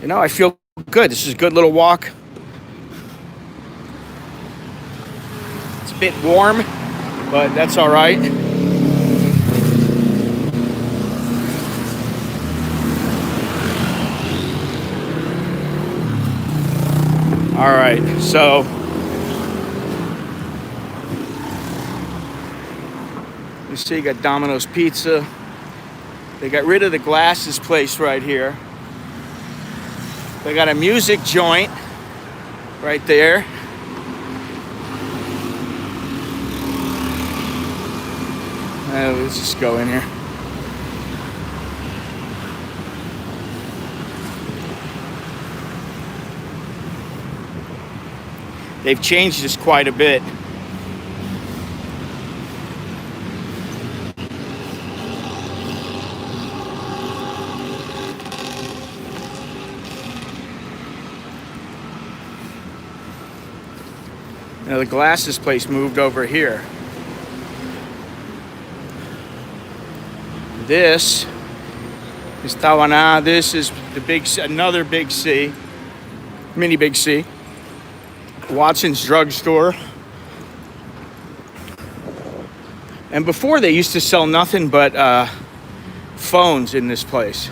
You know, I feel good. This is a good little walk. It's a bit warm, but that's all right. All right, so you see, you got Domino's Pizza. They got rid of the glasses place right here. They got a music joint right there. Let's just go in here. They've changed this quite a bit. Now the glasses place moved over here. This is Tawana. This is the another Big C, Mini Big C. Watson's drugstore. And before they used to sell nothing but phones in this place.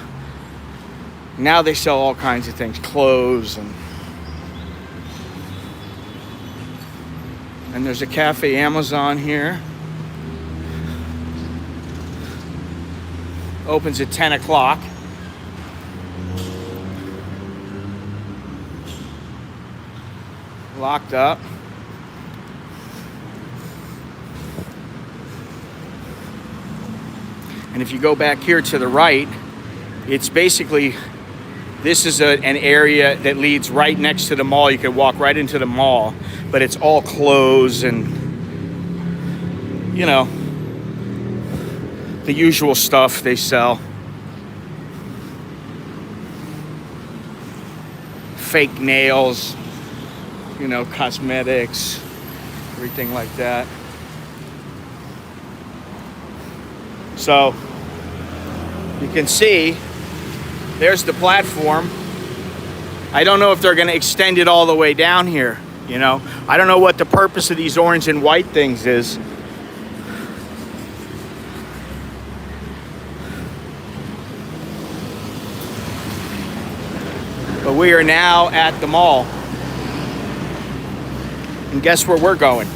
Now they sell all kinds of things, clothes and there's a Cafe Amazon here. Opens at 10 o'clock. Locked up. And if you go back here to the right, it's basically, this is an area that leads right next to the mall. You could walk right into the mall, but it's all clothes and, you know, the usual stuff they sell. Fake nails, you know, cosmetics, everything like that. So you can see there's the platform. I don't know if they're going to extend it all the way down here, you know. I don't know what the purpose of these orange and white things is. But we are now at the mall. And guess where we're going?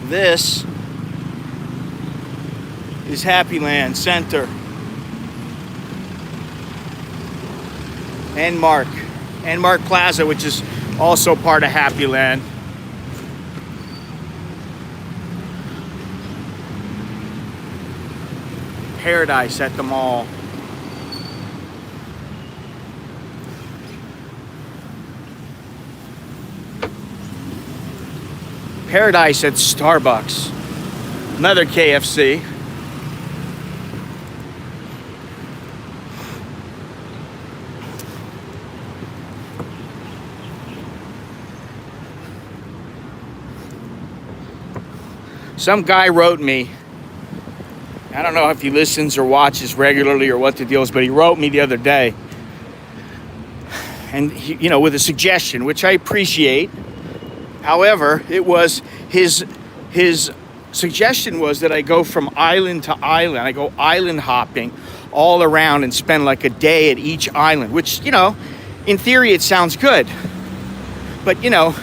This is Happy Land Center. And Mart Plaza, which is also part of Happy Land. Paradise at the mall. Paradise at Starbucks. Another KFC. Some guy wrote me, I don't know if he listens or watches regularly or what the deal is, but he wrote me the other day, and he, you know, with a suggestion, which I appreciate. However, it was his suggestion was that I go from island to island. I go island hopping all around and spend like a day at each island, which, you know, in theory it sounds good. But, you know,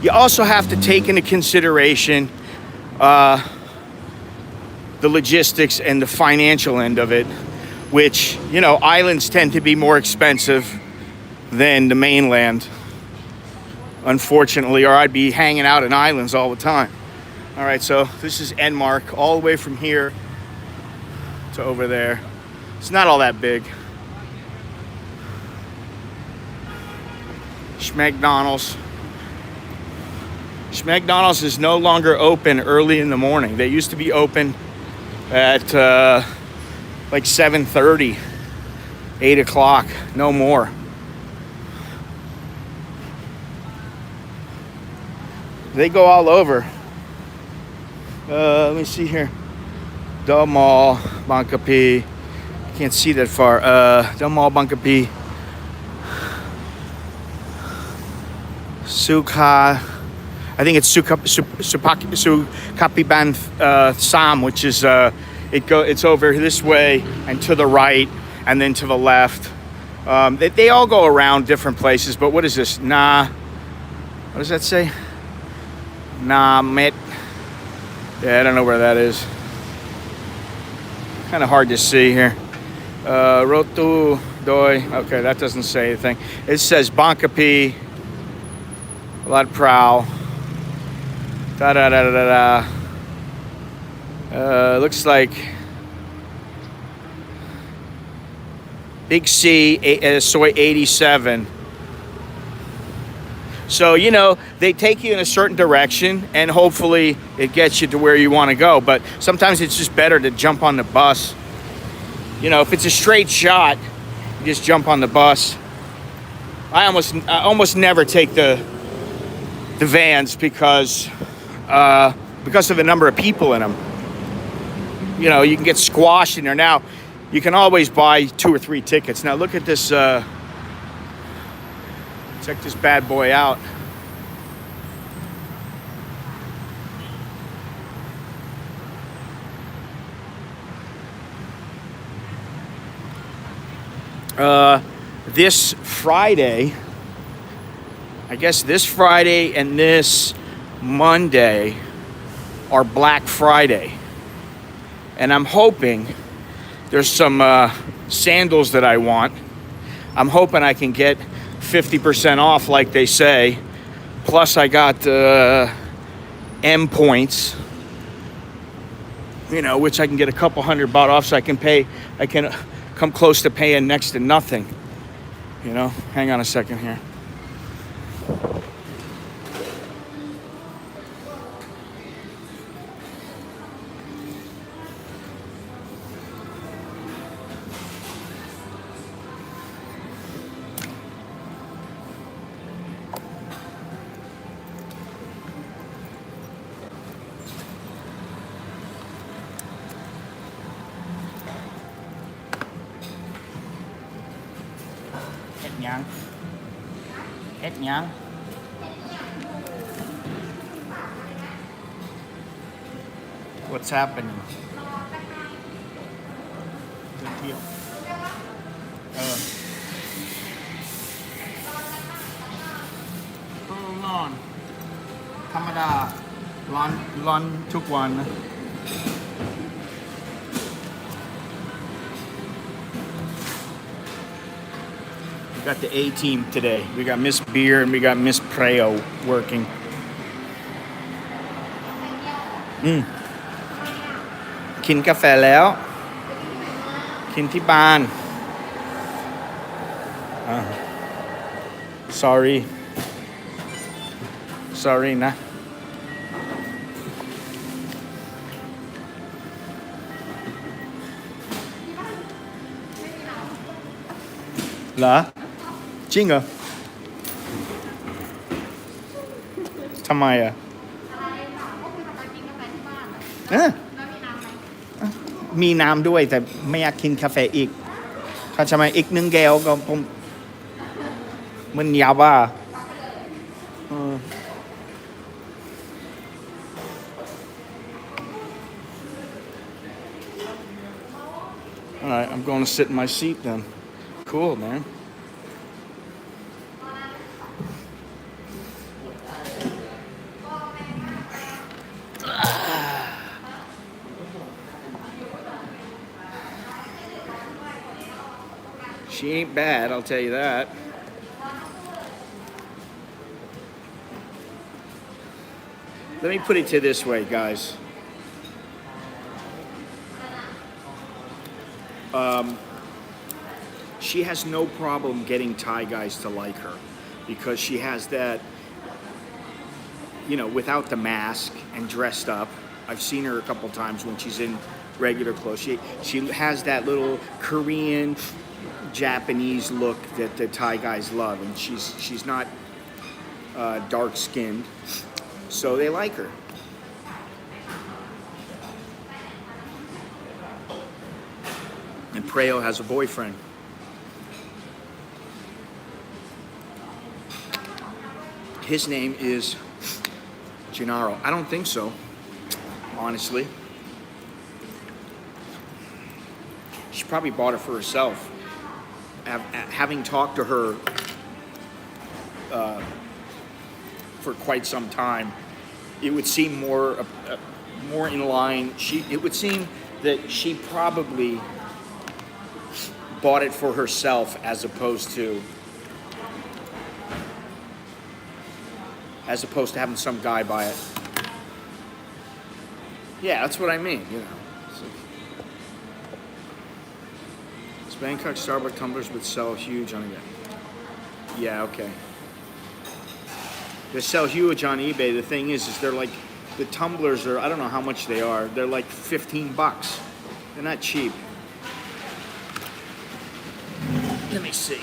you also have to take into consideration the logistics and the financial end of it, which, you know, islands tend to be more expensive than the mainland, unfortunately, or I'd be hanging out in islands all the time. All right, so this is Enmark, all the way from here to over there. It's not all that big. Schmegdonald's. Schmegdonald's is no longer open early in the morning. They used to be open at like 7:30, 8 o'clock, no more. They go all over. Let me see here. Del Mall, Bangkapi. Can't see that far. Del Mall, Bangkapi. Sukha. I think it's Sukapiban Sam, which is it's over this way and to the right and then to the left. They all go around different places, but what is this? What does that say? Met. Yeah, I don't know where that is. Kind of hard to see here. Rotu Doi. Okay, that doesn't say anything. It says Bangkapi, Ladprao. Looks like Big C, Soy 87. So, you know, they take you in a certain direction and hopefully it gets you to where you want to go. But sometimes it's just better to jump on the bus. You know, if it's a straight shot, you just jump on the bus. I almost never take the vans because of the number of people in them. You know, you can get squashed in there. Now, you can always buy 2 or 3 tickets. Now, look at this. Check this bad boy out. This Friday, I guess this Friday and this Monday are Black Friday. And I'm hoping there's some sandals that I want. I'm hoping I can get 50% off like they say Plus I got M points, you know, which I can get a couple $100 off, so I can come close to paying next to nothing, you know. Hang on a second here. Hết nhang. What's happening?ร้อนธรรมดาร้อนทุกวันนะ We got the A team today. We got Miss Beer and we got Miss Preo working. กินกาแฟแล้วกินที่บ้าน sorry นะเหรอจริงเหรอทำไมอ่ะมีน้ำด้วยแต่ไม่อยากกินกาแฟอีกถ้าจะมาอีก1 แก้วก็ผมมันยาบ้าAll right, I'm going to sit in my seat then. Cool, man. She ain't bad, I'll tell you that. Let me put it to this way, guys. She has no problem getting Thai guys to like her because she has that, you know, without the mask and dressed up. I've seen her a couple times when she's in regular clothes. She has that little Korean, Japanese look that the Thai guys love, and she's not dark skinned, so they like her. And Preo has a boyfriend. His name is Gennaro. I don't think so, honestly. She probably bought it for herself. Having talked to her for quite some time, it would seem more in line. It would seem that she probably bought it for herself as opposed to having some guy buy it. Yeah, that's what I mean, you know. It's Bangkok Starbucks tumblers would sell huge on eBay. Yeah, okay. They sell huge on eBay. The thing is they're like, the tumblers are, I don't know how much they are. They're like $15. They're not cheap. Let me see.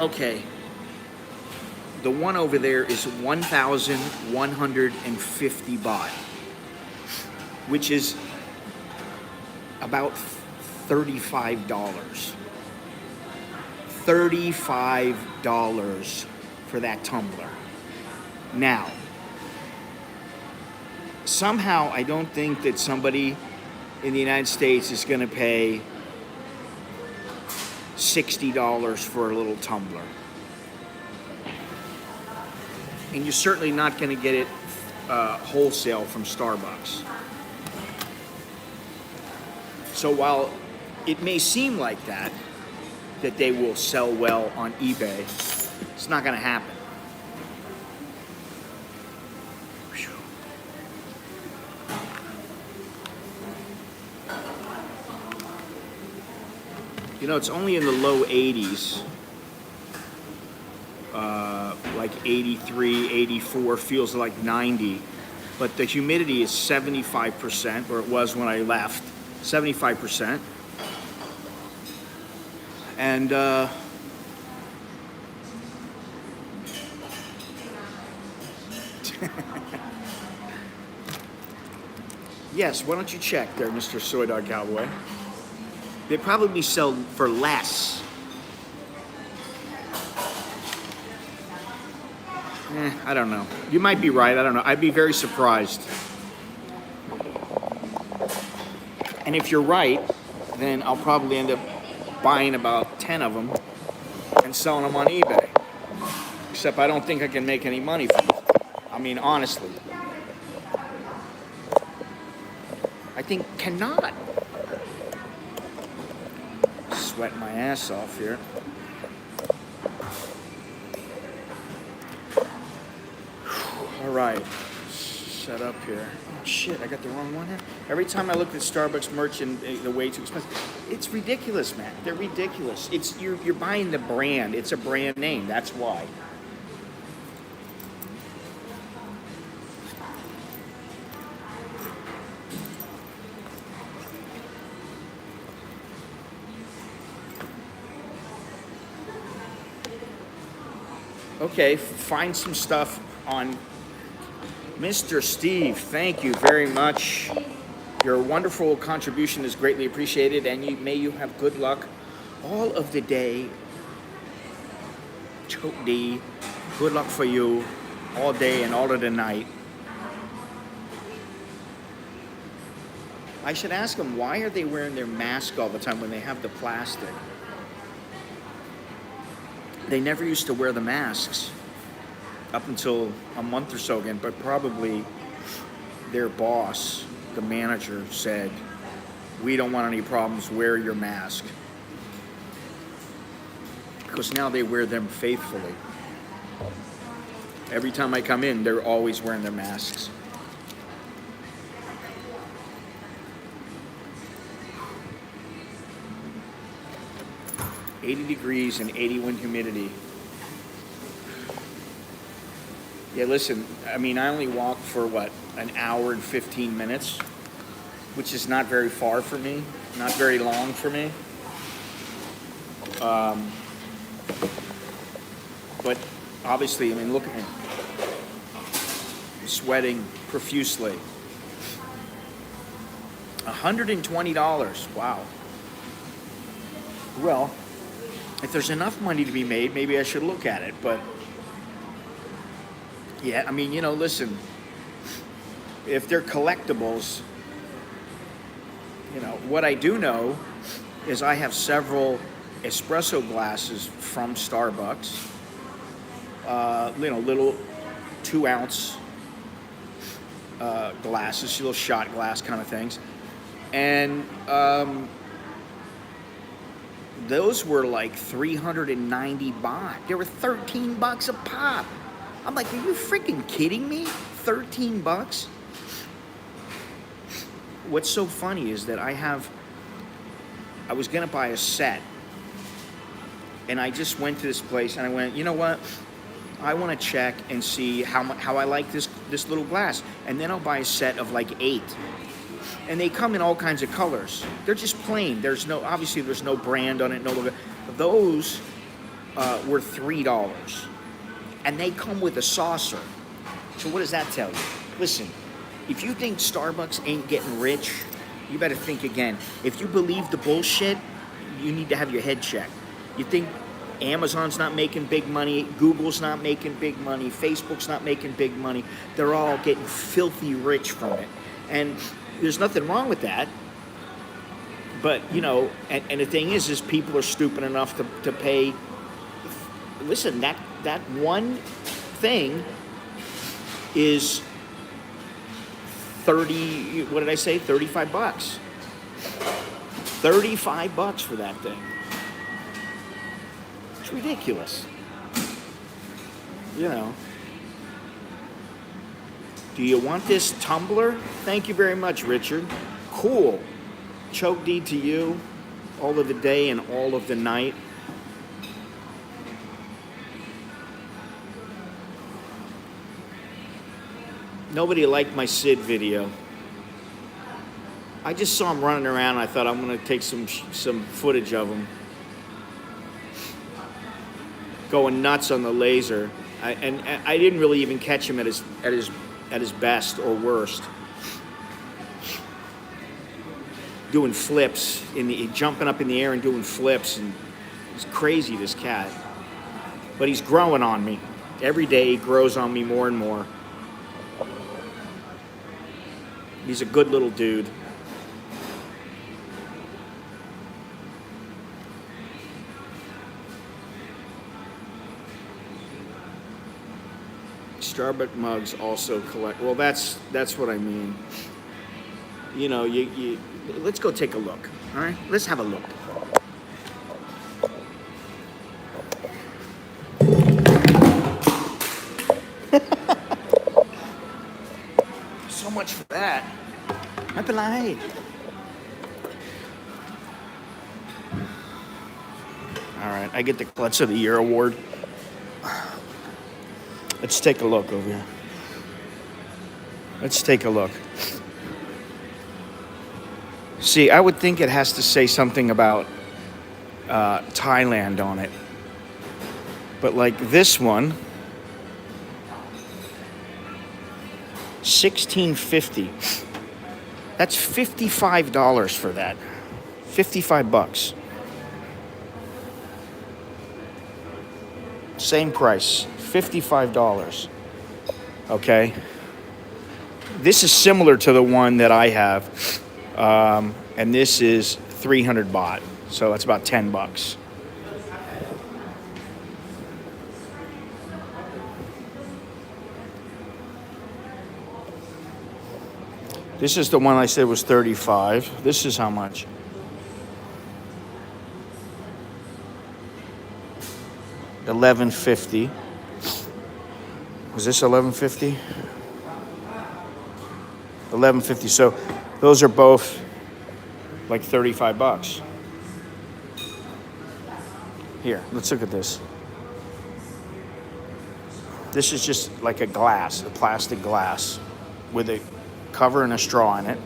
Okay, the one over there is 1,150 baht, which is about $35. $35 for that tumbler. Now, somehow I don't think that somebody in the United States is going to pay $60 for a little tumbler. And you're certainly not going to get it wholesale from Starbucks. So while it may seem like that they will sell well on eBay, it's not going to happen. You know, it's only in the low 80s, like 83, 84, feels like 90, but the humidity is 75%, or it was when I left, 75%. And yes, why don't you check there, Mr. Soy Dog Cowboy? They probably sell for less. I don't know. You might be right. I don't know. I'd be very surprised. And if you're right, then I'll probably end up buying about 10 of them and selling them on eBay. Except I don't think I can make any money from it. I mean, honestly. I think cannot. Sweating my ass off here. All right, set up here. Oh shit, I got the wrong one here. Every time I look at Starbucks merch and the way too expensive, it's ridiculous, man. They're ridiculous. It's you're buying the brand. It's a brand name. That's why. Okay, find some stuff on Mr. Steve. Thank you very much. Your wonderful contribution is greatly appreciated, and may you have good luck all of the day. Chok di. Good luck for you all day and all of the night. I should ask them, why are they wearing their mask all the time when they have the plastic? They never used to wear the masks up until a month or so again, but probably their boss, the manager, said, we don't want any problems, wear your mask. Because now they wear them faithfully. Every time I come in, they're always wearing their masks. $80 degrees and 81 humidity. Yeah, listen, I mean, I only walked for what, an hour and 15 minutes, which is not very far for me, not very long for me. But obviously, I mean, look at me. I'm sweating profusely. $120, wow. Well, if there's enough money to be made, maybe I should look at it, but yeah, I mean, you know, listen, if they're collectibles, you know, what I do know is I have several espresso glasses from Starbucks, you know, little 2-ounce glasses, little shot glass kind of things, and those were like 390 baht. They were 13 bucks a pop. I'm like, are you freaking kidding me? 13 bucks? What's so funny is that I was gonna buy a set, and I just went to this place and I went, you know what? I want to check and see how I like this little glass, and then I'll buy a set of like 8. And they come in all kinds of colors. They're just plain. Obviously there's no brand on it, no logo. Those were $3. And they come with a saucer. So what does that tell you? Listen, if you think Starbucks ain't getting rich, you better think again. If you believe the bullshit, you need to have your head checked. You think Amazon's not making big money, Google's not making big money, Facebook's not making big money. They're all getting filthy rich from it. And there's nothing wrong with that, but you know, and the thing is people are stupid enough to pay. Listen, that one thing is 30, what did I say? 35 bucks. 35 bucks for that thing. It's ridiculous. You know. Do you want this tumbler? Thank you very much, Richard. Cool. Choke deed to you. All of the day and all of the night. Nobody liked my Sid video. I just saw him running around. I thought I'm going to take some footage of him going nuts on the laser. And I didn't really even catch him at his best or worst. Doing flips jumping up in the air and doing flips, and he's crazy, this cat. But he's growing on me. Every day he grows on me more and more. He's a good little dude. Starbucks mugs also collect. Well, that's what I mean. You know, you let's go take a look. All right, let's have a look. So much for that. Not the lie. All right, I get the Klutz of the Year award. Let's take a look over here. Let's take a look. See, I would think it has to say something about Thailand on it. But like this one, $16.50. That's $55 for that. 55 bucks. Same price, $55. Okay. This is similar to the one that I have. And this is 300 baht. So that's about 10 bucks. This is the one I said was 35. This is how much? $11.50. Was this $11.50? $11.50. So those are both like 35 bucks. Here, let's look at this. This is just like a glass, a plastic glass with a cover and a straw in it.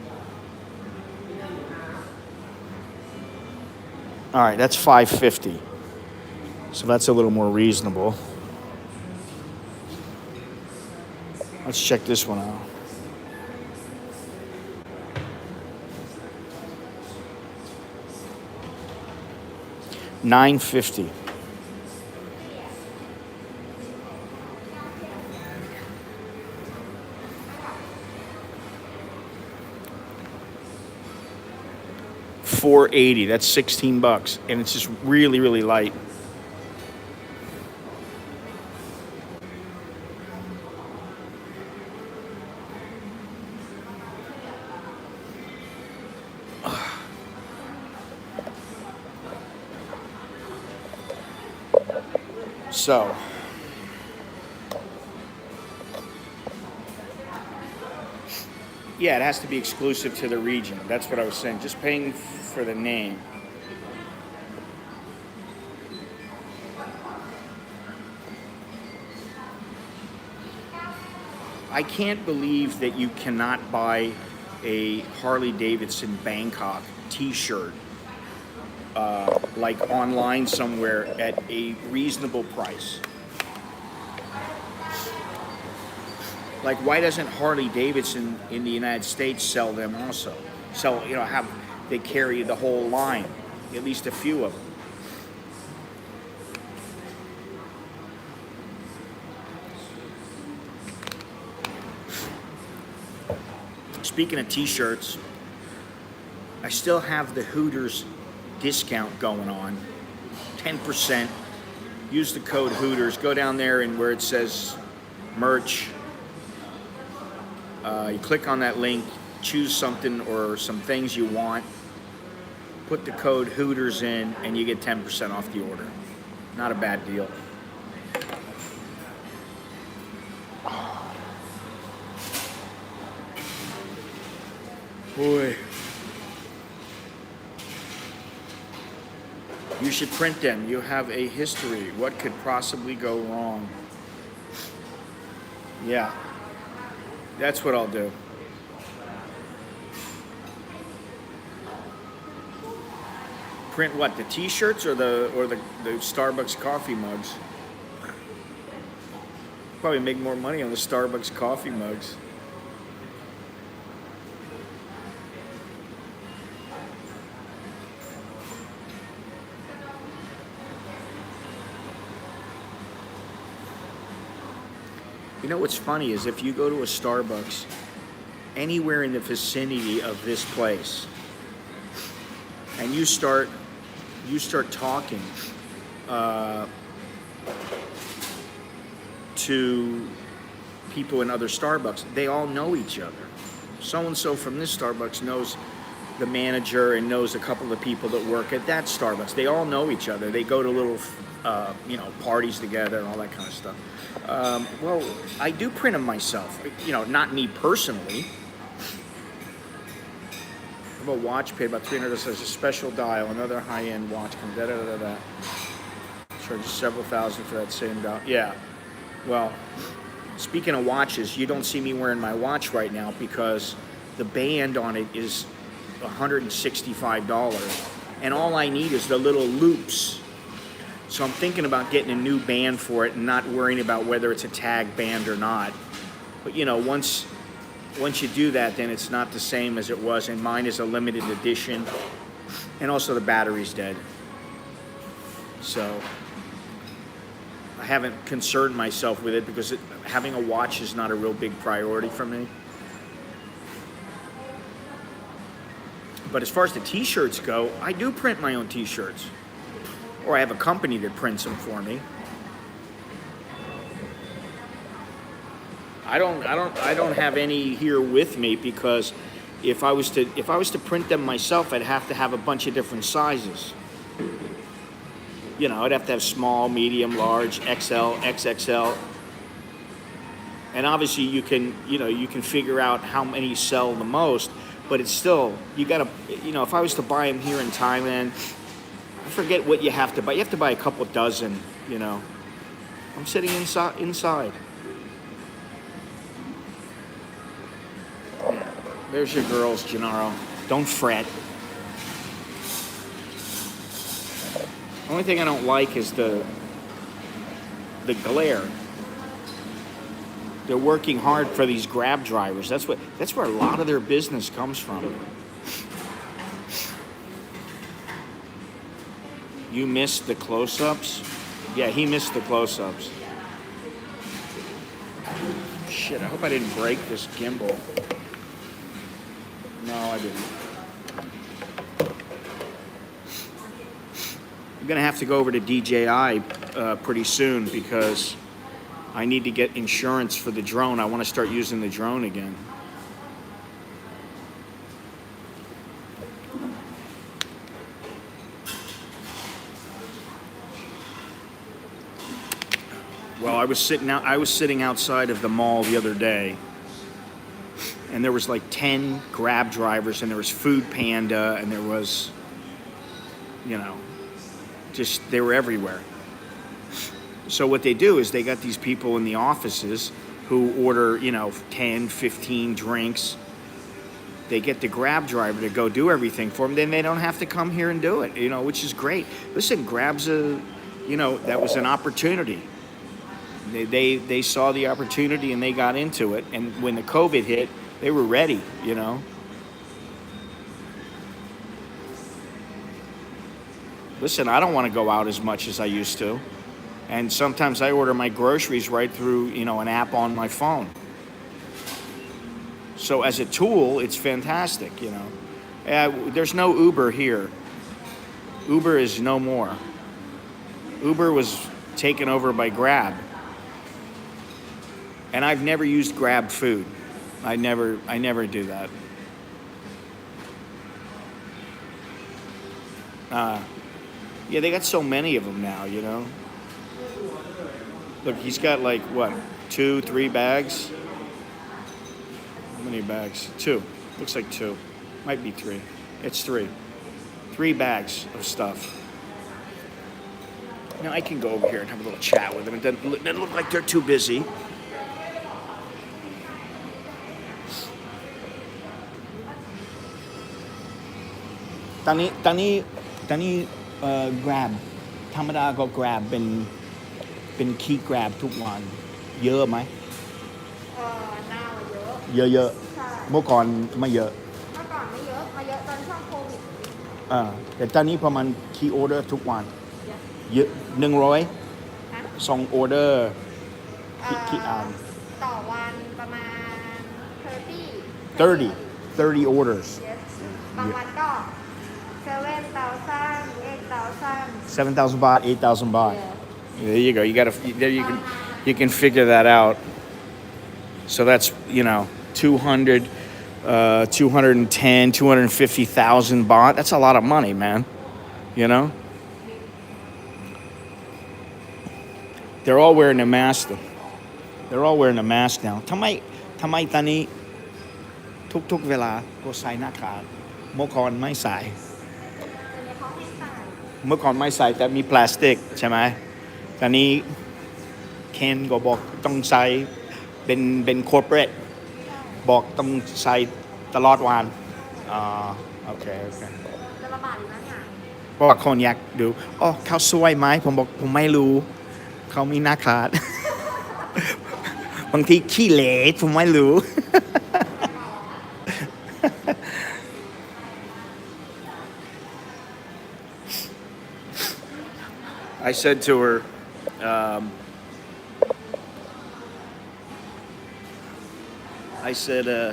All right, that's $5.50. So that's a little more reasonable. Let's check this one out. $9.50. $4.80. That's 16 bucks, and it's just really, really light. So, yeah, it has to be exclusive to the region. That's what I was saying. Just paying for the name. I can't believe that you cannot buy a Harley Davidson Bangkok t-shirt like online somewhere at a reasonable price. Like, why doesn't Harley Davidson in the United States sell them also? They carry the whole line, at least a few of them. Speaking of t-shirts, I still have the Hooters discount going on, 10%. Use the code Hooters. Go down there and where it says merch, You click on that link, choose something or some things you want, put the code Hooters in, and you get 10% off the order. Not a bad deal. Boy. You should print them. You have a history. What could possibly go wrong? Yeah. That's what I'll do. Print what? The t-shirts or the Starbucks coffee mugs? Probably make more money on the Starbucks coffee mugs. You know what's funny is if you go to a Starbucks anywhere in the vicinity of this place and you start talking to people in other Starbucks, they all know each other. So-and-so from this Starbucks knows the manager and knows a couple of people that work at that Starbucks. They all know each other. They go to little parties together and all that kind of stuff. Well, I do print them myself. Not me personally. I have a watch, paid about $300. There's a special dial, another high-end watch. Charges several thousand for that same dial. Yeah. Well, speaking of watches, you don't see me wearing my watch right now because the band on it is $165, and all I need is the little loops. So I'm thinking about getting a new band for it and not worrying about whether it's a tag band or not. But once you do that, then it's not the same as it was, and mine is a limited edition, and also the battery's dead. So I haven't concerned myself with it because having a watch is not a real big priority for me. But as far as the t-shirts go, I do print my own t-shirts. Or I have a company that prints them for me. I don't have any here with me because if I was to print them myself, I'd have to have a bunch of different sizes. I'd have to have small, medium, large, XL, XXL. And obviously you can figure out how many sell the most, but it's still, you gotta, if I was to buy them here in Thailand, I forget what you have to buy. You have to buy a couple dozen, I'm sitting inside. There's your girls, Gennaro. Don't fret. Only thing I don't like is the glare. They're working hard for these Grab drivers. That's where a lot of their business comes from. You missed the close-ups? Yeah, he missed the close-ups. Shit, I hope I didn't break this gimbal. No, I didn't. I'm gonna have to go over to DJI pretty soon because I need to get insurance for the drone. I want to start using the drone again. Well, I was sitting outside of the mall the other day, and there was like 10 Grab drivers, and there was Food Panda, and there was, they were everywhere. So what they do is they got these people in the offices who order, 10, 15 drinks. They get the Grab driver to go do everything for them. Then they don't have to come here and do it, which is great. Listen, Grab's that was an opportunity. They saw the opportunity and they got into it. And when the COVID hit, they were ready, Listen, I don't want to go out as much as I used to. And sometimes I order my groceries right through, an app on my phone. So as a tool, it's fantastic, There's no Uber here. Uber is no more. Uber was taken over by Grab. And I've never used Grab food. I never do that. Yeah, they got so many of them now, you know. Look, he's got like what, 2, 3 bags? How many bags? Two. Looks like two. Might be three. It's three. 3 bags of stuff. Now I can go over here and have a little chat with them. It doesn't look like they're too busy. Tani grab ธรรมดาก็ grab เป็นคีย์ grab ทุกวันเยอะไหมน่าเยอะเยอะใช่เมื่อก่อนไม่เยอะเมื่อก่อนไม่เยอะมาเยอะตอนช่วงโควิดแต่ตอนนี้ประมาณคีย์ออเดอร์ทุกวันเยอะ100ส่งออเดอร์กี่อันต่อวันประมาณ30 orders บางวันก็7,000 baht 8,000 baht there you go you can figure that out so that's 200 210 250,000 baht that's a lot of money man you know they're all wearing a mask they're all wearing a mask now ทำไมตอนนี้ทุกเวลาก็ใส่หน้ากากเมื่อก่อนไม่ใส่เมื่อก่อนไม่ใส่แต่มีพลาสติกใช่ไหมตอนนี้เคนก็บอกต้องใส่เป็นคอร์ปอเรทบอกต้องใส่ตลอดวันโอเคจะระบาดอยู่แล้วเนี่ยเพราะว่าคนอยากดูเขาสวยไหมผมบอกผมไม่รู้เขามีหน้าขาด บางทีขี้เหร่ผมไม่รู้ I said to her, I said, I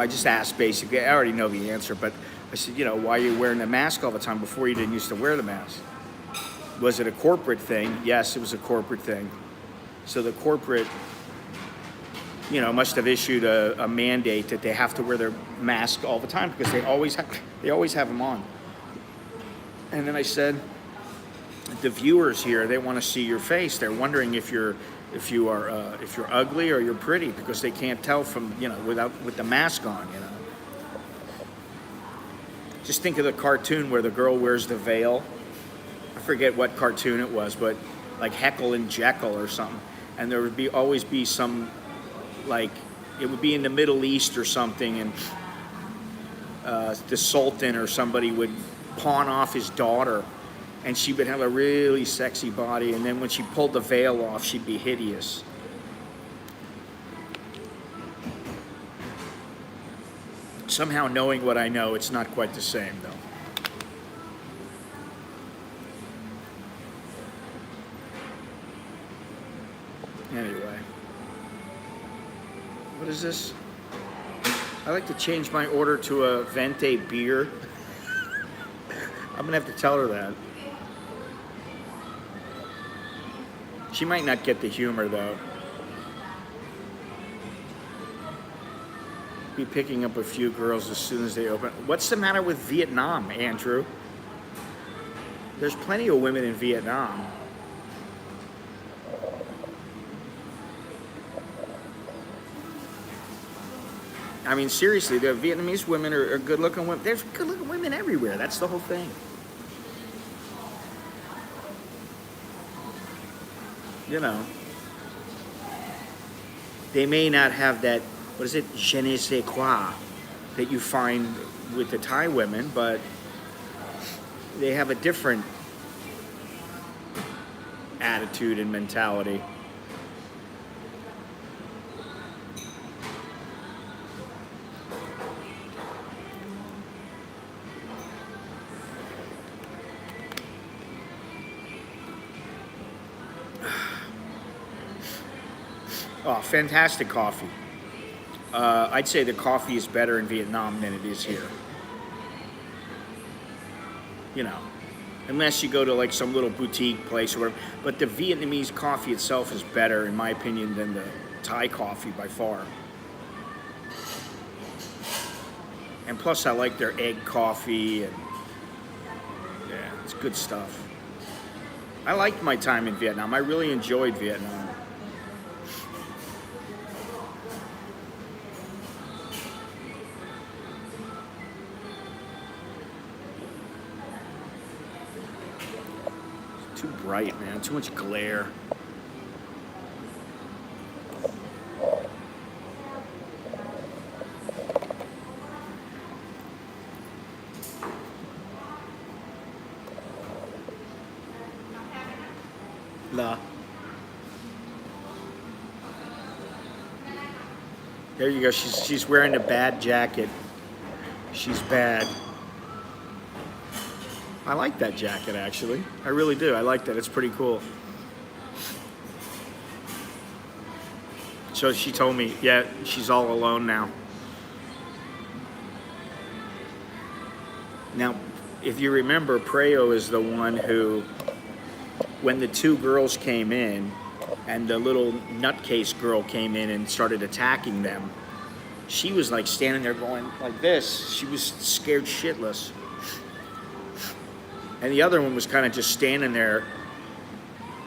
just asked basically, I already know the answer, but I said, why are you wearing a mask all the time? Before you didn't used to wear the mask. Was it a corporate thing? Yes, it was a corporate thing. So the corporate, must have issued a mandate that they have to wear their mask all the time because they always have them on. And then I said, the viewers here, they want to see your face. They're wondering if you're ugly or you're pretty because they can't tell from with the mask on. Just think of the cartoon where the girl wears the veil. I forget what cartoon it was, but like Heckle and Jekyll or something. And there would always be some, like, it would be in the Middle East or something, and the Sultan or somebody would pawn off his daughter. And she would have a really sexy body, and then when she pulled the veil off, she'd be hideous. Somehow knowing what I know, it's not quite the same, though. Anyway. What is this? I like to change my order to a Venti beer. I'm going to have to tell her that. She might not get the humor, though. Be picking up a few girls as soon as they open. What's the matter with Vietnam, Andrew? There's plenty of women in Vietnam. I mean, seriously, the Vietnamese women are good-looking women. There's good-looking women everywhere. That's the whole thing. They may not have that, what is it, je ne sais quoi, that you find with the Thai women, but they have a different attitude and mentality. Oh, fantastic coffee. I'd say the coffee is better in Vietnam than it is here. Unless you go to like some little boutique place or whatever. But the Vietnamese coffee itself is better, in my opinion, than the Thai coffee by far. And plus, I like their egg coffee, and yeah, it's good stuff. I liked my time in Vietnam. I really enjoyed Vietnam. It's too bright, man. Too much glare. La. There you go. She's wearing a bad jacket. She's bad. I like that jacket, actually. I really do. I like that. It's pretty cool. So she told me, yeah, she's all alone now. Now, if you remember, Preo is the one who, when the two girls came in and the little nutcase girl came in and started attacking them, she was like standing there going like this. She was scared shitless. And the other one was kind of just standing there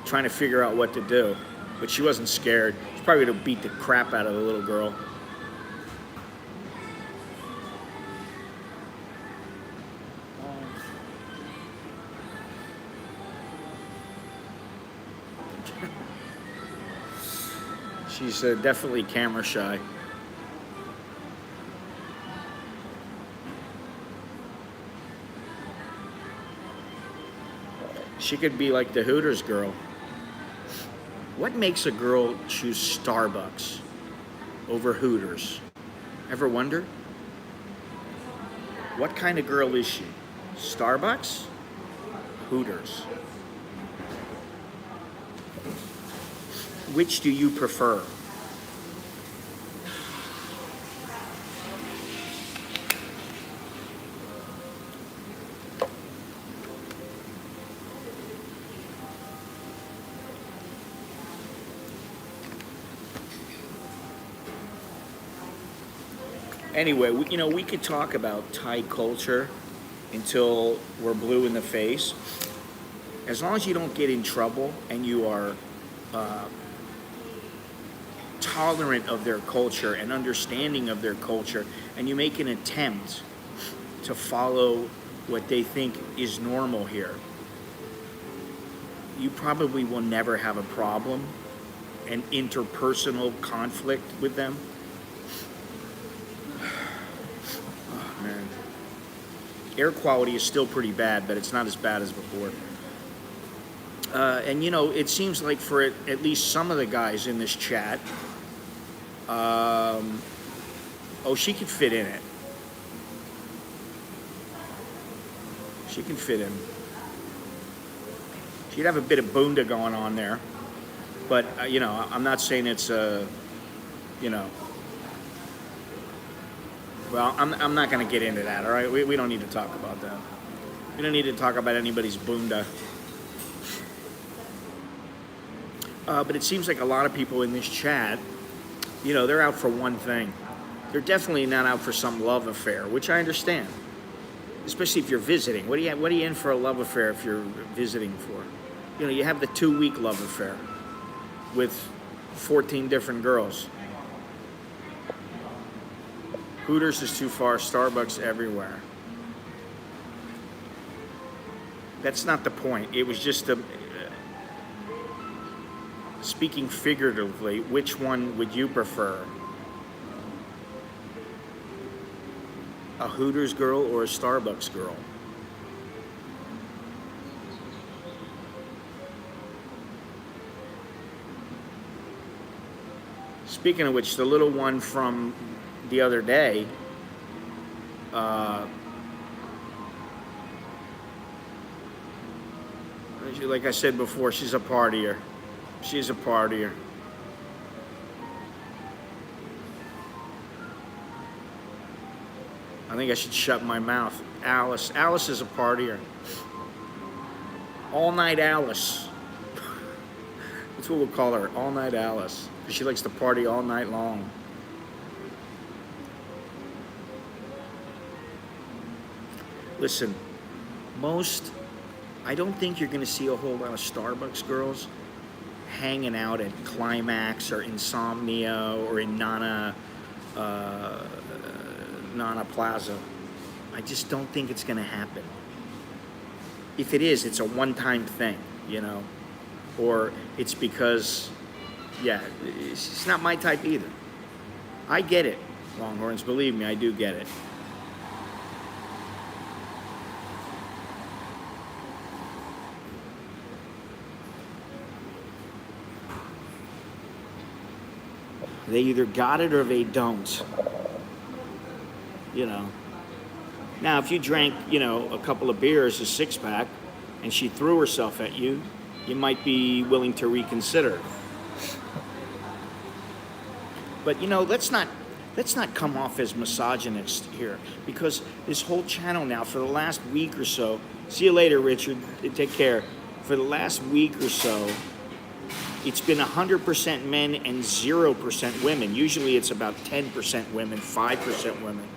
trying to figure out what to do. But she wasn't scared. She's probably going to beat the crap out of the little girl. She's definitely camera shy. She could be like the Hooters girl. What makes a girl choose Starbucks over Hooters? Ever wonder? What kind of girl is she? Starbucks? Hooters? Which do you prefer? Anyway, we could talk about Thai culture until we're blue in the face. As long as you don't get in trouble and you are tolerant of their culture and understanding of their culture, and you make an attempt to follow what they think is normal here, you probably will never have a problem and interpersonal conflict with them. Oh, man. Air quality is still pretty bad, but it's not as bad as before. And it seems like for at least some of the guys in this chat, she could fit in it. She can fit in. She'd have a bit of bunda going on there. But, I'm not saying it's, well, I'm not going to get into that, all right? We don't need to talk about that. We don't need to talk about anybody's bunda. But it seems like a lot of people in this chat, they're out for one thing. They're definitely not out for some love affair, which I understand. Especially if you're visiting. What are you in for a love affair if you're visiting for? You have the 2-week love affair with 14 different girls. Hooters is too far, Starbucks everywhere. That's not the point. It was just speaking figuratively, which one would you prefer? A Hooters girl or a Starbucks girl? Speaking of which, the little one from the other day, like I said before, she's a partier. She's a partier. I think I should shut my mouth. Alice. Alice is a partier. All Night Alice. That's what we'll call her. All Night Alice. Because she likes to party all night long. Listen, I don't think you're going to see a whole lot of Starbucks girls hanging out at Climax or Insomnia or in Nana Plaza. I just don't think it's going to happen. If it is, it's a one-time thing, you know, or it's because, yeah, it's not my type either. I get it, Longhorns. Believe me, I do get it. They either got it or they don't, you know. Now, if you drank, you know, a couple of beers, a six-pack, and she threw herself at you, you might be willing to reconsider. But, you know, let's not come off as misogynist here, because this whole channel now, for the last week or so, see you later, Richard, take care. For the last week or so, it's been 100% men and 0% women. Usually it's about 10% women, 5% women.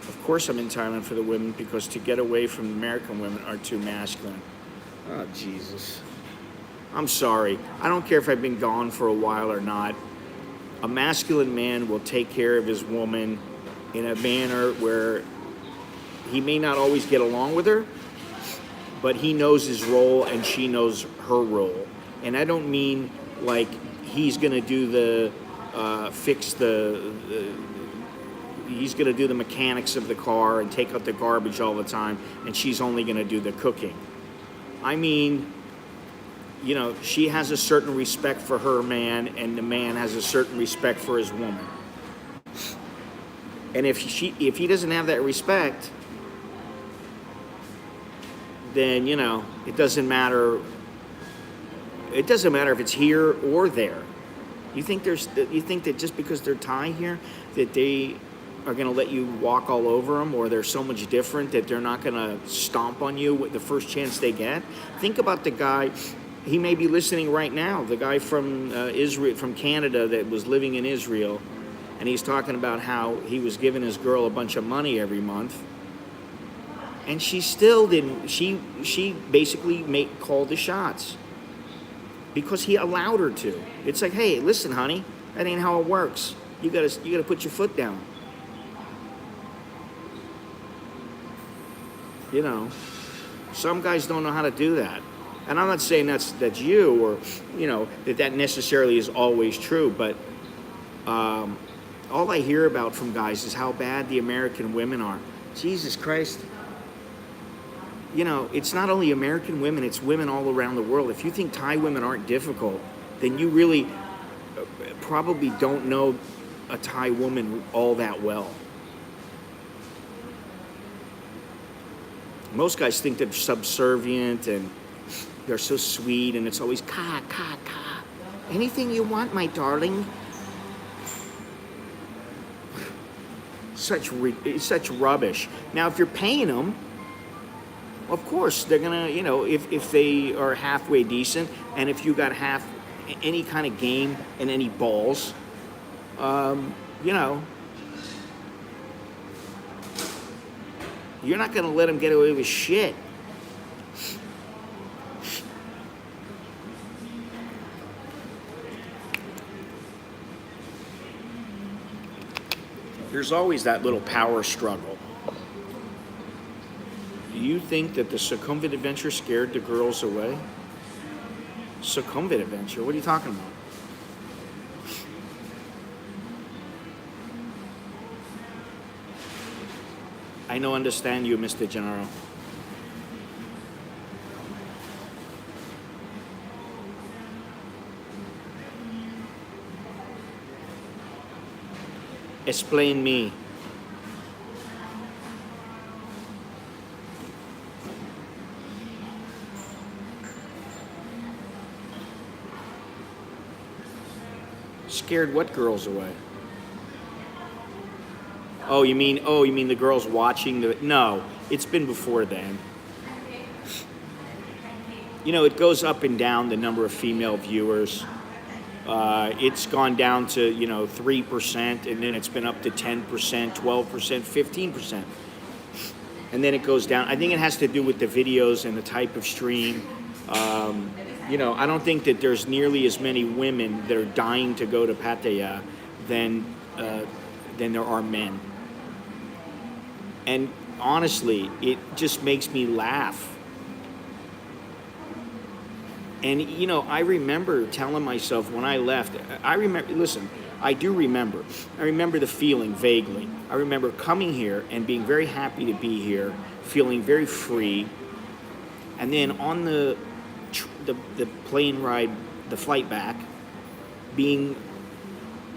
Of course I'm in Thailand for the women, because to get away from American women are too masculine. Oh, Jesus. I'm sorry. I don't care if I've been gone for a while or not. A masculine man will take care of his woman in a manner where he may not always get along with her, but he knows his role and she knows her role. And I don't mean like he's going to do the, he's going to do the mechanics of the car and take out the garbage all the time, and she's only going to do the cooking. I mean, you know, she has a certain respect for her man, and the man has a certain respect for his woman. And if he doesn't have that respect, then, you know, it doesn't matter. It doesn't matter if it's here or there. You think that just because they're Thai here, that they are going to let you walk all over them, or they're so much different that they're not going to stomp on you with the first chance they get? Think about the guy. He may be listening right now. The guy from Israel, from Canada, that was living in Israel, and he's talking about how he was giving his girl a bunch of money every month, and she still didn't. She basically called the shots because he allowed her to. It's like, hey, listen, honey, that ain't how it works. You gotta put your foot down. You know, some guys don't know how to do that. And I'm not saying that's you, or, you know, that necessarily is always true, but all I hear about from guys is how bad the American women are. Jesus Christ. You know, it's not only American women, it's women all around the world. If you think Thai women aren't difficult, then you really probably don't know a Thai woman all that well. Most guys think they're subservient and they're so sweet, and it's always ka, ka, ka. Anything you want, my darling. Such rubbish. Now, if you're paying them, of course, they're gonna, you know, if they are halfway decent, and if you got any kind of game and any balls, you know, you're not gonna let them get away with shit. There's always that little power struggle. Do you think that the Sukhumvit adventure scared the girls away? Sukhumvit adventure? What are you talking about? I no understand you, Mr. General. Explain me. Scared what girls away? Oh, you mean the girls watching the... No, it's been before then. You know, it goes up and down, the number of female viewers. It's gone down to, 3%, and then it's been up to 10%, 12%, 15%. and then it goes down. I think it has to do with the videos and the type of stream. You know, I don't think that there's nearly as many women that are dying to go to Pattaya than there are men. And honestly, it just makes me laugh. And, you know, I remember telling myself when I left, listen, I do remember. I remember the feeling vaguely. I remember coming here and being very happy to be here, feeling very free. And then on the plane ride, the flight back, being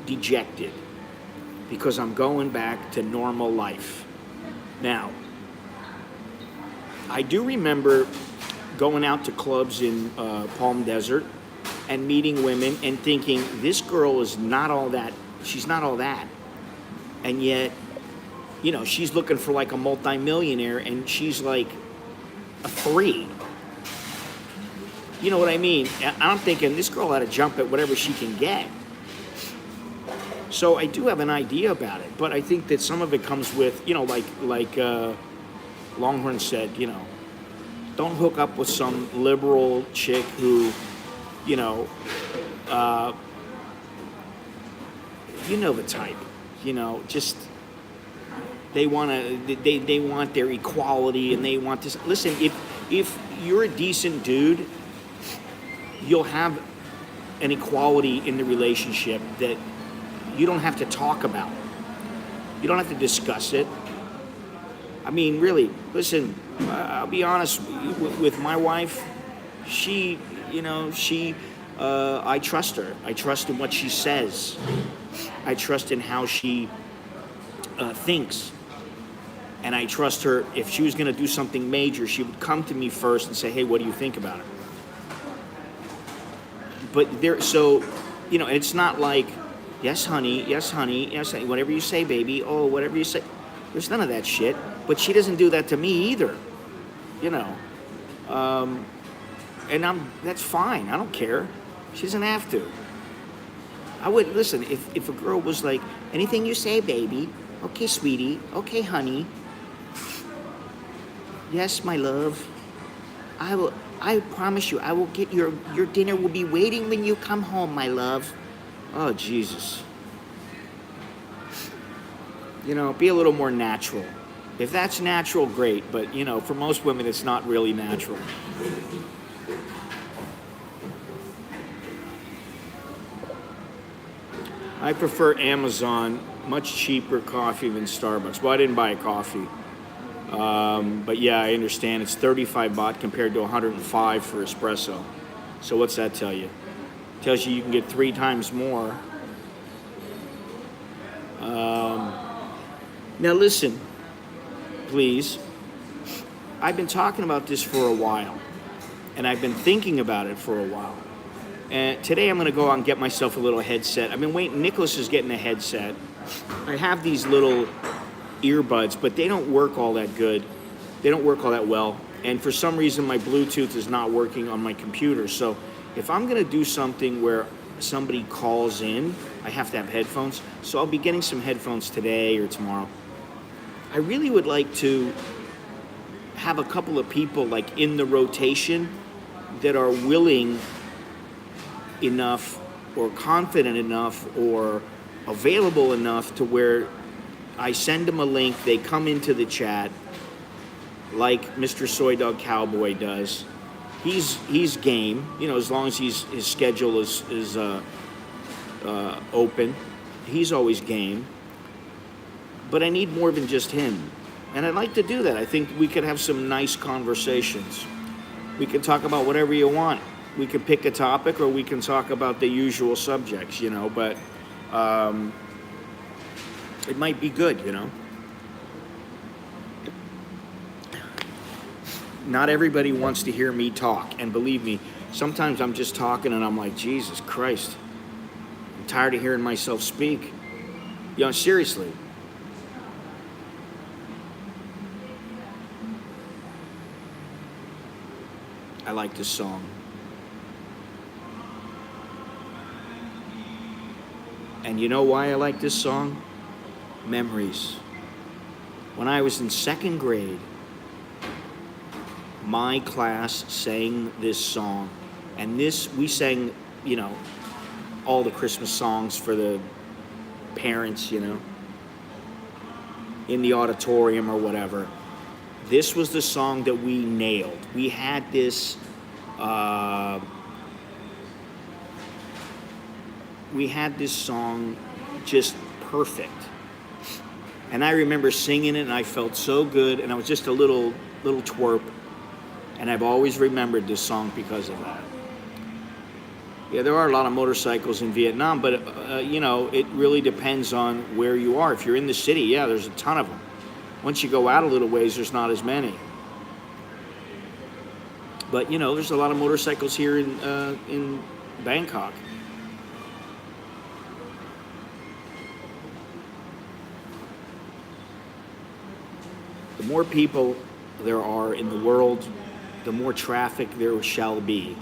dejected because I'm going back to normal life. Now, I do remember going out to clubs in Palm Desert and meeting women and thinking, this girl is not all that. She's not all that. And yet, you know, she's looking for like a multimillionaire and she's like a 3. You know what I mean? I'm thinking this girl ought to jump at whatever she can get. So I do have an idea about it, but I think that some of it comes with, you know, like Longhorn said, you know, don't hook up with some liberal chick who, you know, you know the type, you know, just they want their equality and they want this. Listen, if you're a decent dude, you'll have an equality in the relationship that you don't have to talk about. You don't have to discuss it. I mean, really, listen, I'll be honest with my wife. She, you know, I trust her. I trust in what she says. I trust in how she thinks. And I trust her, if she was going to do something major, she would come to me first and say, hey, what do you think about it? But so, you know, it's not like, yes, honey, yes, honey, yes, honey, whatever you say, baby, oh, whatever you say. There's none of that shit. But she doesn't do that to me either, you know. And that's fine. I don't care. She doesn't have to. I would, listen, if a girl was like, anything you say, baby, okay, sweetie, okay, honey, yes, my love, I promise you, I will get your dinner will be waiting when you come home, my love. Oh, Jesus. You know, be a little more natural. If that's natural, great. But, you know, for most women, it's not really natural. I prefer Amazon, much cheaper coffee than Starbucks. Well, I didn't buy a coffee. But yeah, I understand. It's 35 baht compared to 105 for espresso. So what's that tell you? It tells you can get 3 times more. Now listen, please. I've been talking about this for a while. And I've been thinking about it for a while. And today I'm going to go out and get myself a little headset. I've been waiting. Nicholas is getting a headset. I have these little earbuds, but they don't work all that good. They don't work all that well. And for some reason, my Bluetooth is not working on my computer. So if I'm going to do something where somebody calls in, I have to have headphones. So I'll be getting some headphones today or tomorrow. I really would like to have a couple of people like in the rotation that are willing enough or confident enough or available enough to where I send them a link, they come into the chat like Mr. Soy Dog Cowboy does. He's game, you know, as long as his schedule is open. He's always game. But I need more than just him. And I'd like to do that. I think we could have some nice conversations. We can talk about whatever you want. We could pick a topic or we can talk about the usual subjects, you know, but it might be good, you know. Not everybody wants to hear me talk. And believe me, sometimes I'm just talking and I'm like, Jesus Christ. I'm tired of hearing myself speak. You know, seriously. I like this song. And you know why I like this song? Memories. When I was in 2nd grade, my class sang this song, and we sang, you know, all the Christmas songs for the parents, you know, in the auditorium or whatever. This was the song that we nailed. We had this, song just perfect. And I remember singing it, and I felt so good, and I was just a little twerp. And I've always remembered this song because of that. Yeah, there are a lot of motorcycles in Vietnam, but, you know, it really depends on where you are. If you're in the city, yeah, there's a ton of them. Once you go out a little ways, there's not as many. But, you know, there's a lot of motorcycles here in Bangkok. The more people there are in the world, the more traffic there shall be.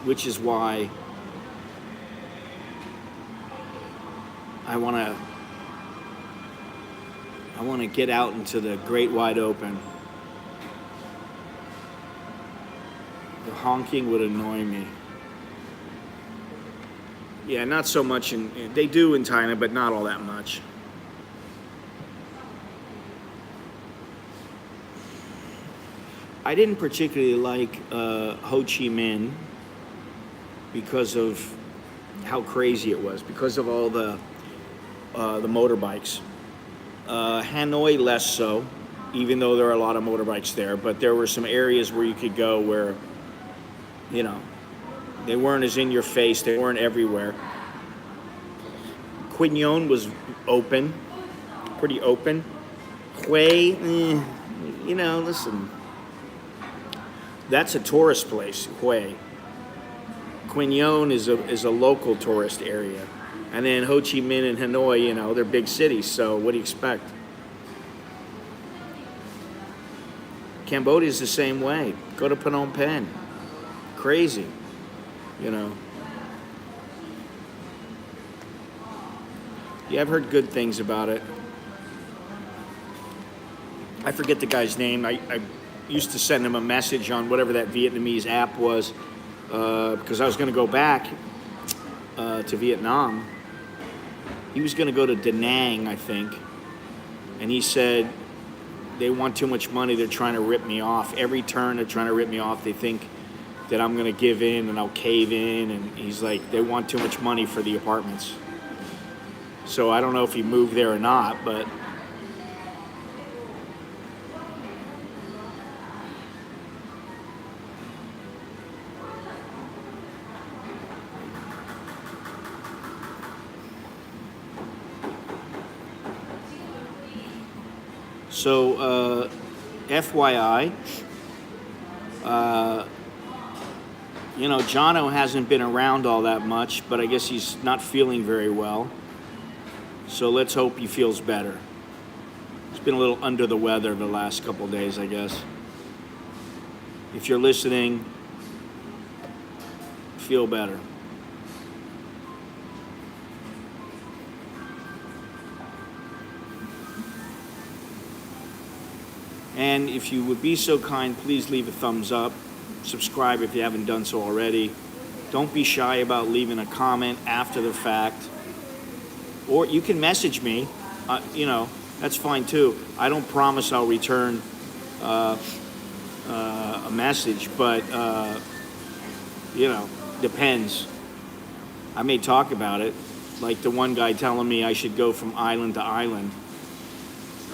Which is why I want to get out into the great wide open. The honking would annoy me. Yeah, not so much they do in Thailand, but not all that much. I didn't particularly like Ho Chi Minh because of how crazy it was, because of all the motorbikes. Hanoi less so, even though there are a lot of motorbikes there, but there were some areas where you could go where, you know, they weren't as in your face, they weren't everywhere. Quy Nhon was open, pretty open. Hue, you know, listen, that's a tourist place, Hue. Quy Nhon is a local tourist area. And then Ho Chi Minh and Hanoi, you know, they're big cities, so what do you expect? Cambodia's the same way. Go to Phnom Penh. Crazy, you know. Yeah, I've heard good things about it. I forget the guy's name. I used to send him a message on whatever that Vietnamese app was, because I was going to go back to Vietnam. He was going to go to Da Nang, I think, and he said they want too much money. They're trying to rip me off. Every turn they're trying to rip me off. They think that I'm going to give in and I'll cave in, and he's like, they want too much money for the apartments. So I don't know if he moved there or not, but so FYI, you know, Jono hasn't been around all that much, but I guess he's not feeling very well. So let's hope he feels better. He's been a little under the weather the last couple of days, I guess. If you're listening, feel better. And if you would be so kind, please leave a thumbs up. Subscribe if you haven't done so already. Don't be shy about leaving a comment after the fact. Or you can message me, you know, that's fine too. I don't promise I'll return a message, but, you know, depends. I may talk about it, like the one guy telling me I should go from island to island.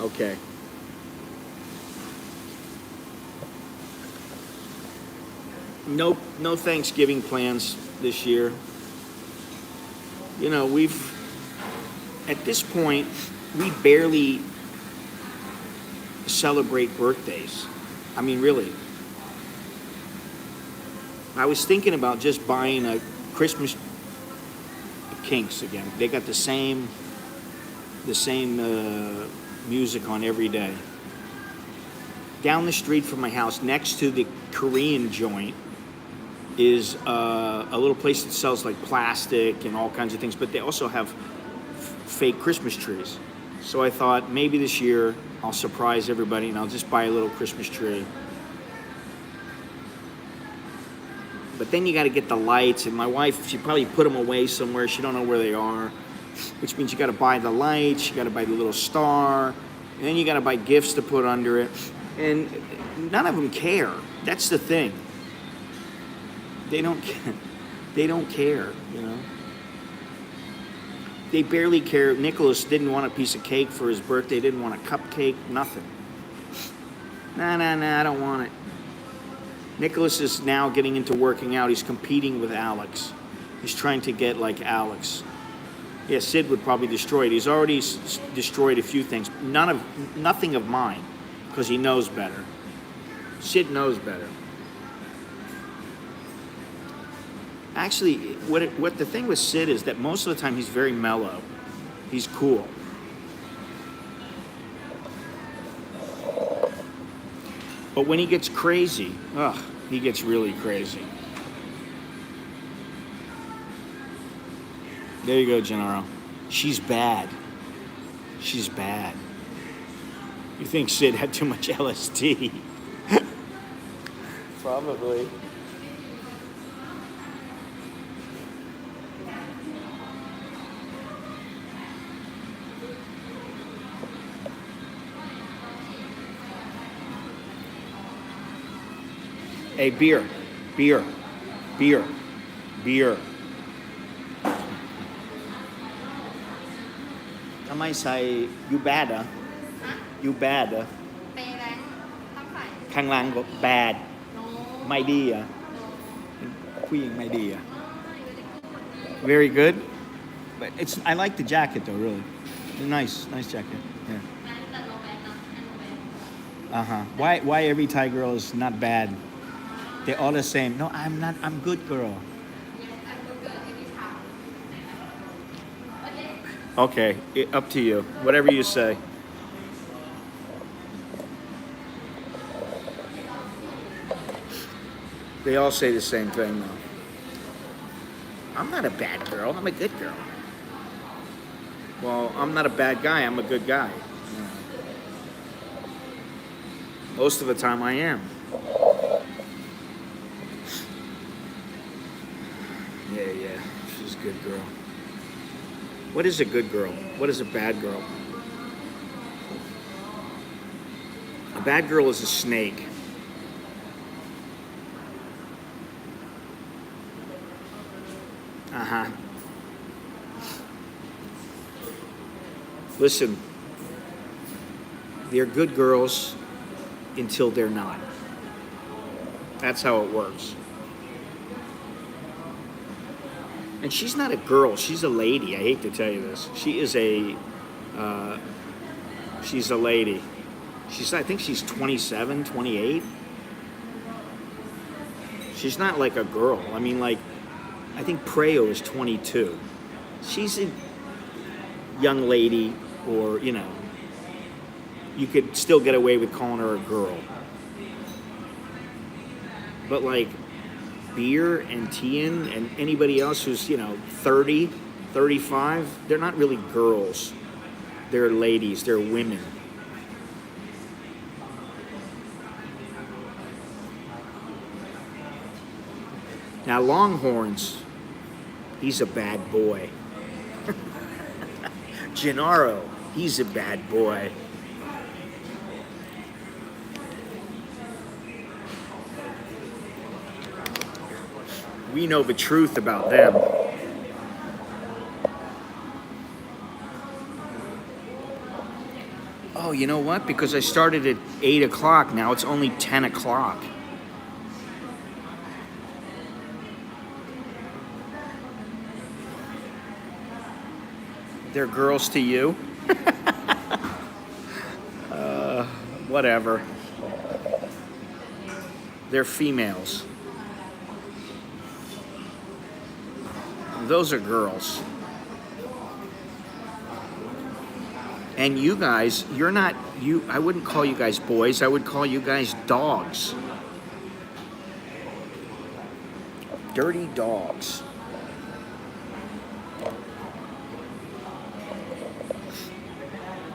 Okay. No Thanksgiving plans this year. You know, at this point, we barely celebrate birthdays. I mean, really. I was thinking about just buying a Christmas Kinks again. They got the same music on every day. Down the street from my house, next to the Korean joint, is a little place that sells like plastic and all kinds of things, but they also have fake Christmas trees. So I thought maybe this year I'll surprise everybody and I'll just buy a little Christmas tree. But then you got to get the lights, and my wife, she probably put them away somewhere. She don't know where they are, which means you got to buy the lights, you got to buy the little star, and then you got to buy gifts to put under it. And none of them care. That's the thing. They don't care, you know. They barely care. Nicholas didn't want a piece of cake for his birthday, didn't want a cupcake, nothing. Nah, I don't want it. Nicholas is now getting into working out. He's competing with Alex. He's trying to get like Alex. Yeah, Sid would probably destroy it. He's already destroyed a few things. Nothing of mine, because he knows better. Sid knows better. Actually, what the thing with Sid is that most of the time he's very mellow. He's cool. But when he gets crazy, he gets really crazy. There you go, Gennaro. She's bad. She's bad. You think Sid had too much LSD? Probably. Hey, beer. Am I say you bad? You bad? เปย์แบงค์ต้องใส่ ข้างล่างก็ bad โน้ ไม่ดีผู้หญิงไม่ดี Very good. But I like the jacket though, really. Nice jacket. Yeah. แต่โนแบงค์นะโนแบงค์ Why every Thai girl is not bad? They're all the same. No, I'm not. I'm good girl. Okay, up to you. Whatever you say. They all say the same thing, though. I'm not a bad girl. I'm a good girl. Well, I'm not a bad guy. I'm a good guy. Most of the time, I am. Yeah. She's a good girl. What is a good girl? What is a bad girl? A bad girl is a snake. Listen, they're good girls until they're not. That's how it works. And she's not a girl, she's a lady. I hate to tell you this. She's a lady. I think she's 27, 28. She's not like a girl. I mean, like, I think Preo is 22. She's a young lady, or, you know, you could still get away with calling her a girl. But, like, Beer and Tian and anybody else who's, you know, 30, 35, they're not really girls. They're ladies, they're women. Now, Longhorns, he's a bad boy. Gennaro, he's a bad boy. We know the truth about them. Oh, you know what? Because I started at 8 o'clock, now it's only 10 o'clock. They're girls to you? Whatever. They're females. Those are girls. And you guys, you're not, I wouldn't call you guys boys, I would call you guys dogs. Dirty dogs.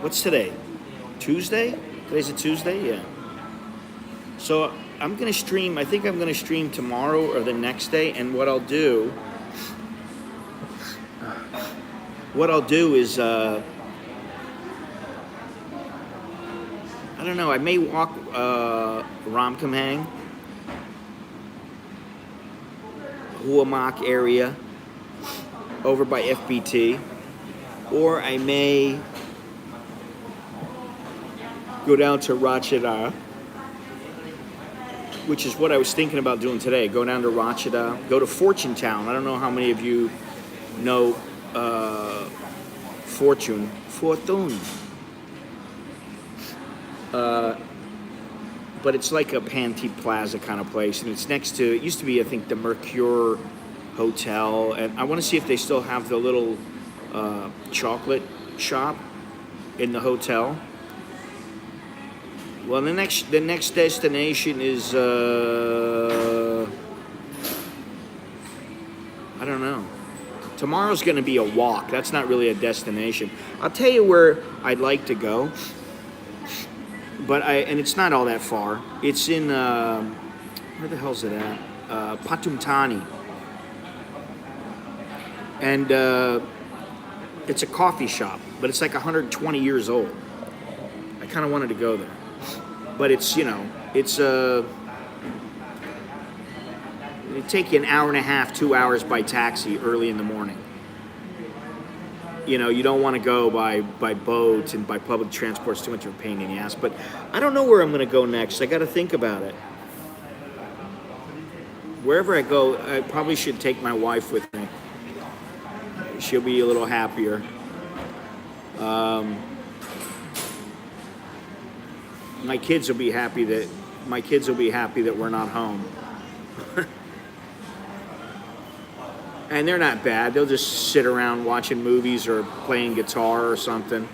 What's today? Tuesday? Today's a Tuesday? Yeah. So I'm gonna stream. I think I'm gonna stream tomorrow or the next day. And what I'll do is I don't know. I may walk Ramkhamhaeng, Huamak area over by FBT, or I may go down to Ratchada, which is what I was thinking about doing today. Go down to Ratchada, go to Fortune Town. I don't know how many of you know Fortune. But it's like a Panty Plaza kind of place, and it's next to, it used to be, I think, the Mercure Hotel, and I want to see if they still have the little chocolate shop in the hotel. Well, the next destination is I don't know. Tomorrow's going to be a walk. That's not really a destination. I'll tell you where I'd like to go. And it's not all that far. It's in where the hell's it at? Pathum Thani. And it's a coffee shop, but it's like 120 years old. I kind of wanted to go there. But it's, it'd take you an hour and a half, 2 hours by taxi early in the morning. You don't want to go by boat and by public transport. It's too much of a pain in the ass. But I don't know where I'm going to go next. I got to think about it. Wherever I go, I probably should take my wife with me. She'll be a little happier. My kids will be happy that we're not home. And they're not bad. They'll just sit around watching movies or playing guitar or something.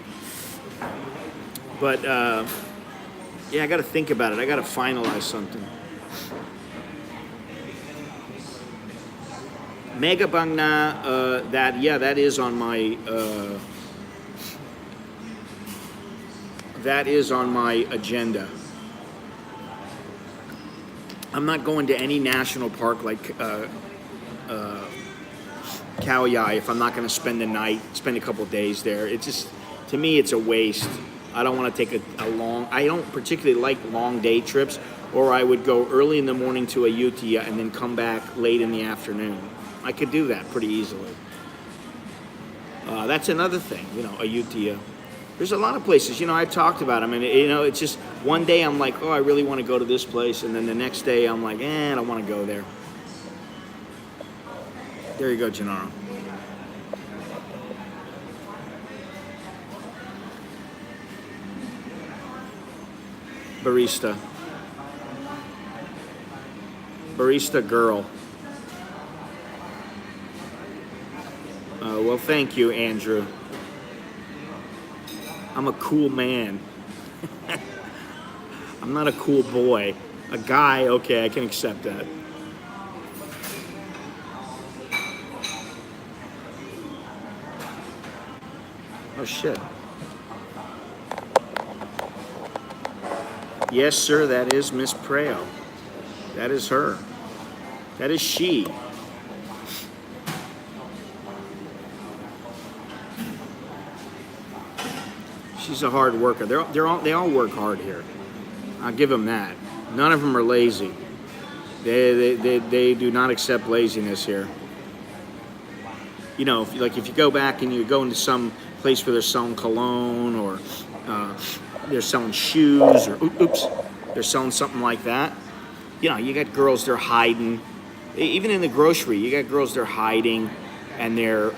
But yeah, I got to think about it. I got to finalize something. Mega Bangna, that is on my agenda. I'm not going to any national park like Khao Yai if I'm not going to spend the night, spend a couple of days there. It's just, to me, it's a waste. I don't want to take I don't particularly like long day trips, or I would go early in the morning to Ayutthaya and then come back late in the afternoon. I could do that pretty easily. That's another thing, Ayutthaya. There's a lot of places, I've talked about them, and it's just one day I'm like, oh, I really want to go to this place, and then the next day I'm like, I don't want to go there. There you go, Gennaro. Barista girl. Well, thank you, Andrew. I'm a cool man. I'm not a cool boy. A guy, okay, I can accept that. Oh, shit. Yes, sir, that is Miss Preo. That is her. That is she. She's a hard worker. They all work hard here. I'll give them that. None of them are lazy. They do not accept laziness here. If you go back and you go into some place where they're selling cologne, or they're selling shoes, or they're selling something like that. You got girls, they're hiding. Even in the grocery, you got girls, they're hiding, and they're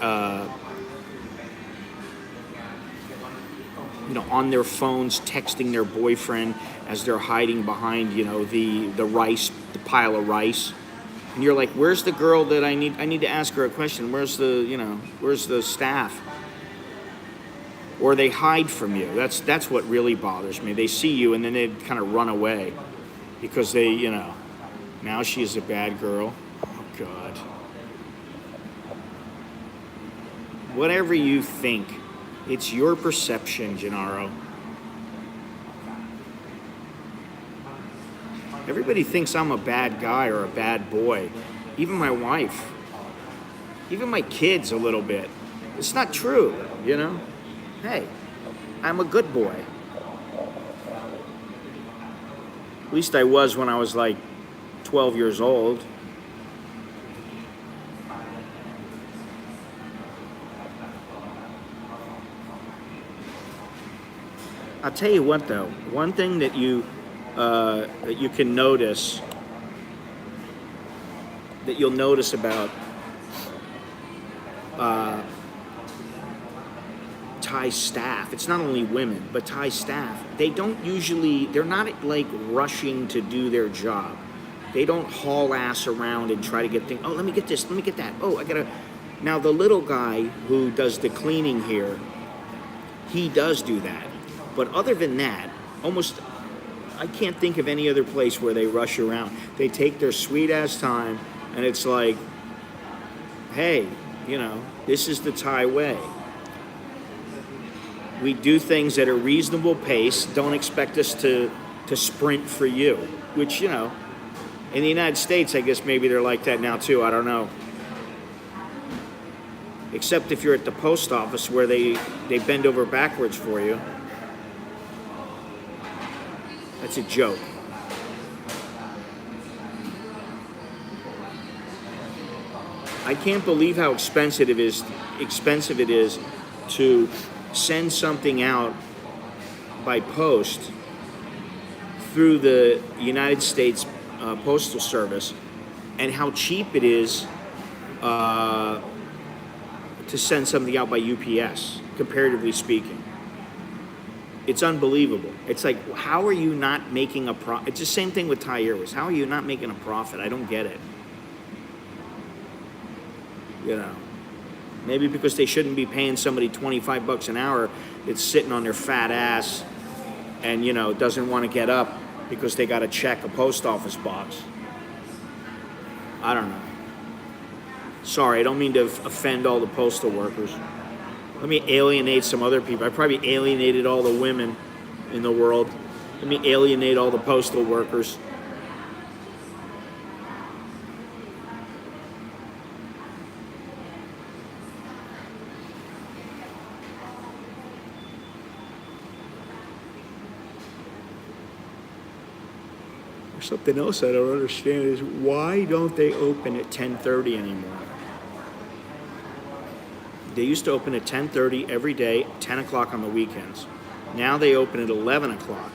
on their phones texting their boyfriend as they're hiding behind, the rice, the pile of rice. And you're like, where's the girl that I need to ask her a question? Where's the staff? Or they hide from you. That's what really bothers me. They see you and then they kind of run away because they, now she's a bad girl. Oh, God. Whatever you think It's your perception, Gennaro. Everybody thinks I'm a bad guy or a bad boy. Even my wife. Even my kids a little bit. It's not true, you know? Hey, I'm a good boy. At least I was when I was like 12 years old. I'll tell you what though, one thing that you can notice, that you'll notice about Thai staff, it's not only women, but Thai staff, they're not like rushing to do their job. They don't haul ass around and try to get things, oh, let me get this, let me get that, oh, now the little guy who does the cleaning here, he does do that. But other than that, I can't think of any other place where they rush around. They take their sweet ass time, and it's like, hey, this is the Thai way. We do things at a reasonable pace. Don't expect us to sprint for you, which, in the United States, I guess maybe they're like that now too. I don't know. Except if you're at the post office where they bend over backwards for you. That's a joke. I can't believe how expensive it is to send something out by post through the United States Postal Service, and how cheap it is to send something out by UPS, comparatively speaking. It's unbelievable. It's like, how are you not making a profit? It's the same thing with Thai Airways. How are you not making a profit? I don't get it. Maybe because they shouldn't be paying somebody $25 an hour that's sitting on their fat ass and, doesn't want to get up because they got to check a post office box. I don't know. Sorry, I don't mean to offend all the postal workers. Let me alienate some other people. I probably alienated all the women in the world. Let me alienate all the postal workers. Something else I don't understand is why don't they open at 10:30 anymore? They used to open at 10:30 every day, 10 o'clock on the weekends. Now they open at 11 o'clock.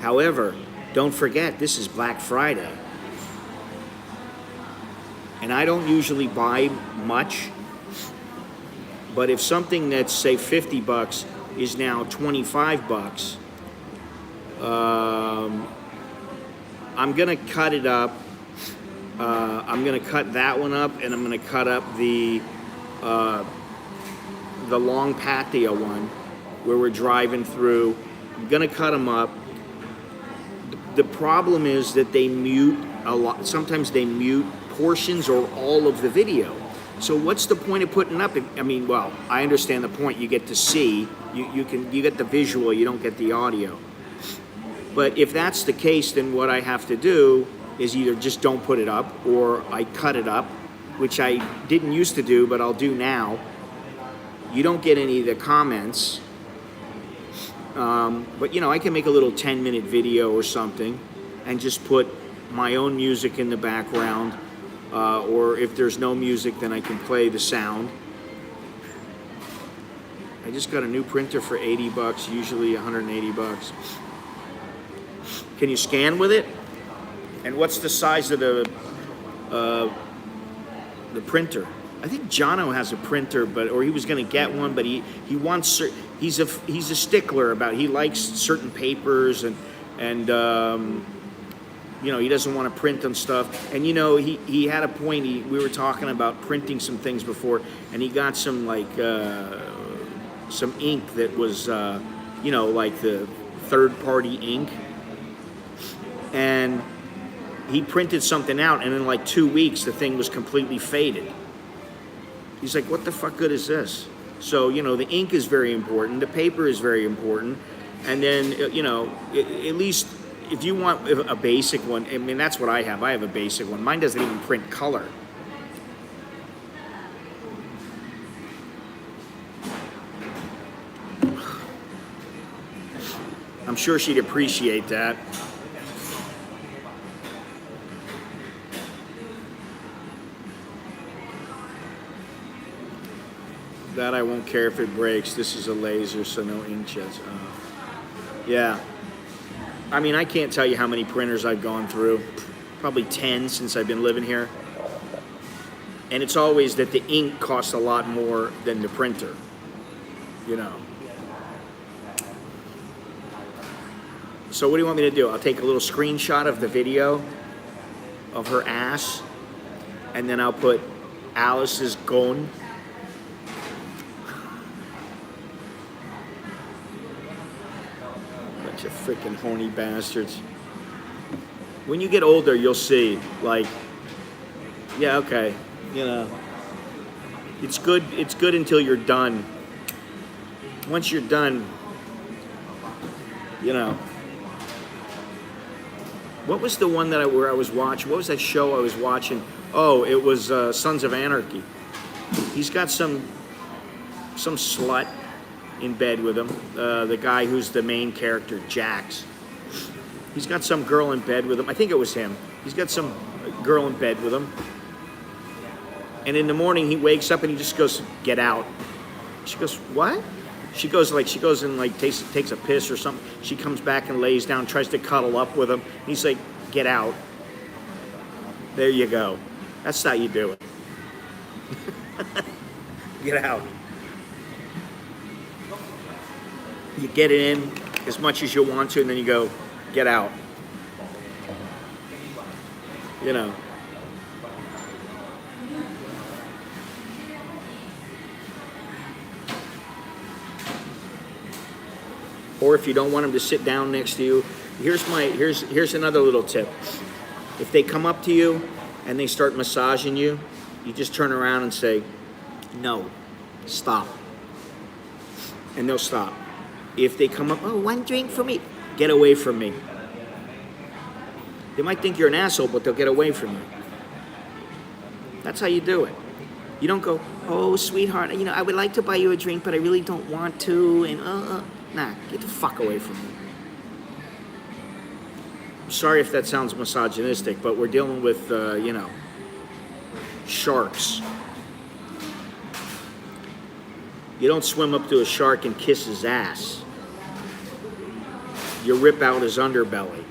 However, don't forget, this is Black Friday. And I don't usually buy much, but if something that's, say, $50 is now $25, I'm going to cut it up. I'm going to cut that one up, and I'm going to cut up the long Pattaya one where we're driving through. I'm going to cut them up. The problem is that they mute a lot. Sometimes they mute portions or all of the video. So what's the point of putting up? I mean, well, I understand the point. You get to see. You get the visual. You don't get the audio. But if that's the case, then what I have to do is either just don't put it up or I cut it up, which I didn't used to do, but I'll do now. You don't get any of the comments. But, I can make a little 10-minute video or something and just put my own music in the background. Or if there's no music, then I can play the sound. I just got a new printer for $80, usually $180. Can you scan with it? And what's the size of the printer? I think Jono has a printer, or he was going to get one, but he wants. He's a stickler about. He likes certain papers and he doesn't want to print on stuff. And he had a point. We were talking about printing some things before, and he got some some ink that was like the third-party ink. And he printed something out, and in like 2 weeks, the thing was completely faded. He's like, what the fuck good is this? So, you know, the ink is very important, the paper is very important, and then, you know, at least if you want a basic one, I mean, that's what I have. I have a basic one. Mine doesn't even print color. I'm sure she'd appreciate that. That I won't care if it breaks. This is a laser, so no inkjets. Yeah. I mean, I can't tell you how many printers I've gone through. Probably 10 since I've been living here. And it's always that the ink costs a lot more than the printer. You know. So what do you want me to do? I'll take a little screenshot of the video of her ass, and then I'll put Alice's gon. Bunch of freaking horny bastards. When you get older, you'll see, like, yeah, okay, you know, it's good until you're done. Once you're done, you know. What was the one that where I was watching? What was that show I was watching? Oh, it was Sons of Anarchy. He's got some slut in bed with him. The guy who's the main character, Jax. He's got some girl in bed with him. I think it was him. He's got some girl in bed with him. And in the morning he wakes up and he just goes, "Get out." She goes, "What?" She goes and like takes a piss or something. She comes back and lays down, tries to cuddle up with him. He's like, "Get out." There you go. That's how you do it. Get out. You get it in as much as you want to, and then you go, "Get out." You know. Or if you don't want them to sit down next to you, here's another little tip. If they come up to you and they start massaging you, you just turn around and say, "No, stop." And they'll stop. If they come up, "Oh, one drink for me," get away from me. They might think you're an asshole, but they'll get away from you. That's how you do it. You don't go, "Oh, sweetheart, you know, I would like to buy you a drink, but I really don't want to," and nah, get the fuck away from me. I'm sorry if that sounds misogynistic, but we're dealing with, you know, sharks. You don't swim up to a shark and kiss his ass. You rip out his underbelly.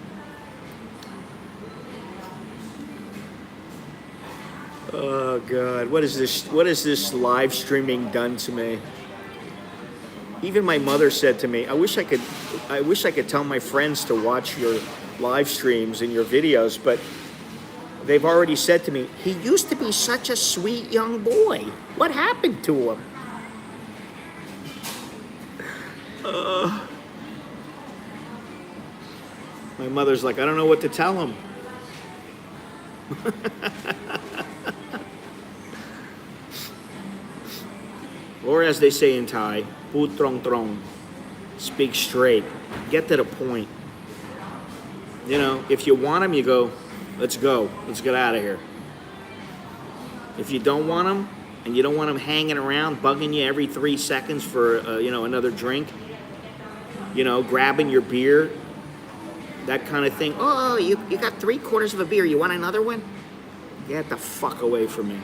Oh God, what is this? What has this live streaming done to me? Even my mother said to me, I wish I could tell my friends to watch your live streams and your videos, but they've already said to me, "He used to be such a sweet young boy. What happened to him?" My mother's like, "I don't know what to tell him." Or as they say in Thai, "Put trong trong," speak straight, get to the point. You know, if you want them, you go, "Let's go, let's get out of here." If you don't want them, and you don't want them hanging around, bugging you every 3 seconds for, you know, another drink, you know, grabbing your beer, that kind of thing. "Oh, you got 3/4 of a beer, you want another one?" Get the fuck away from me.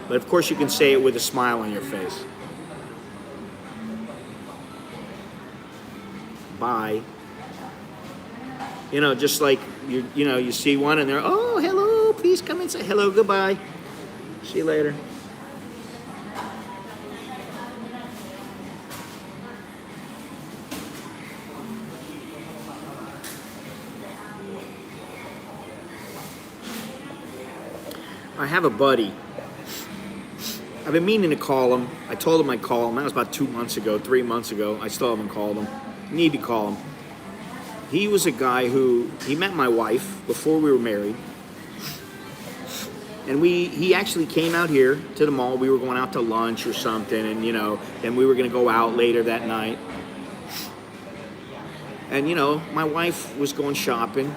But of course you can say it with a smile on your face. Bye. You know, just like you know, you see one and they're, "Oh, hello, please come inside." "Hello, goodbye. See you later." I have a buddy. I've been meaning to call him. I told him I'd call him. That was about 2 months ago, 3 months ago. I still haven't called him. Need to call him. He was a guy who, he met my wife before we were married. And he actually came out here to the mall. We were going out to lunch or something, and then we were going to go out later that night. And my wife was going shopping,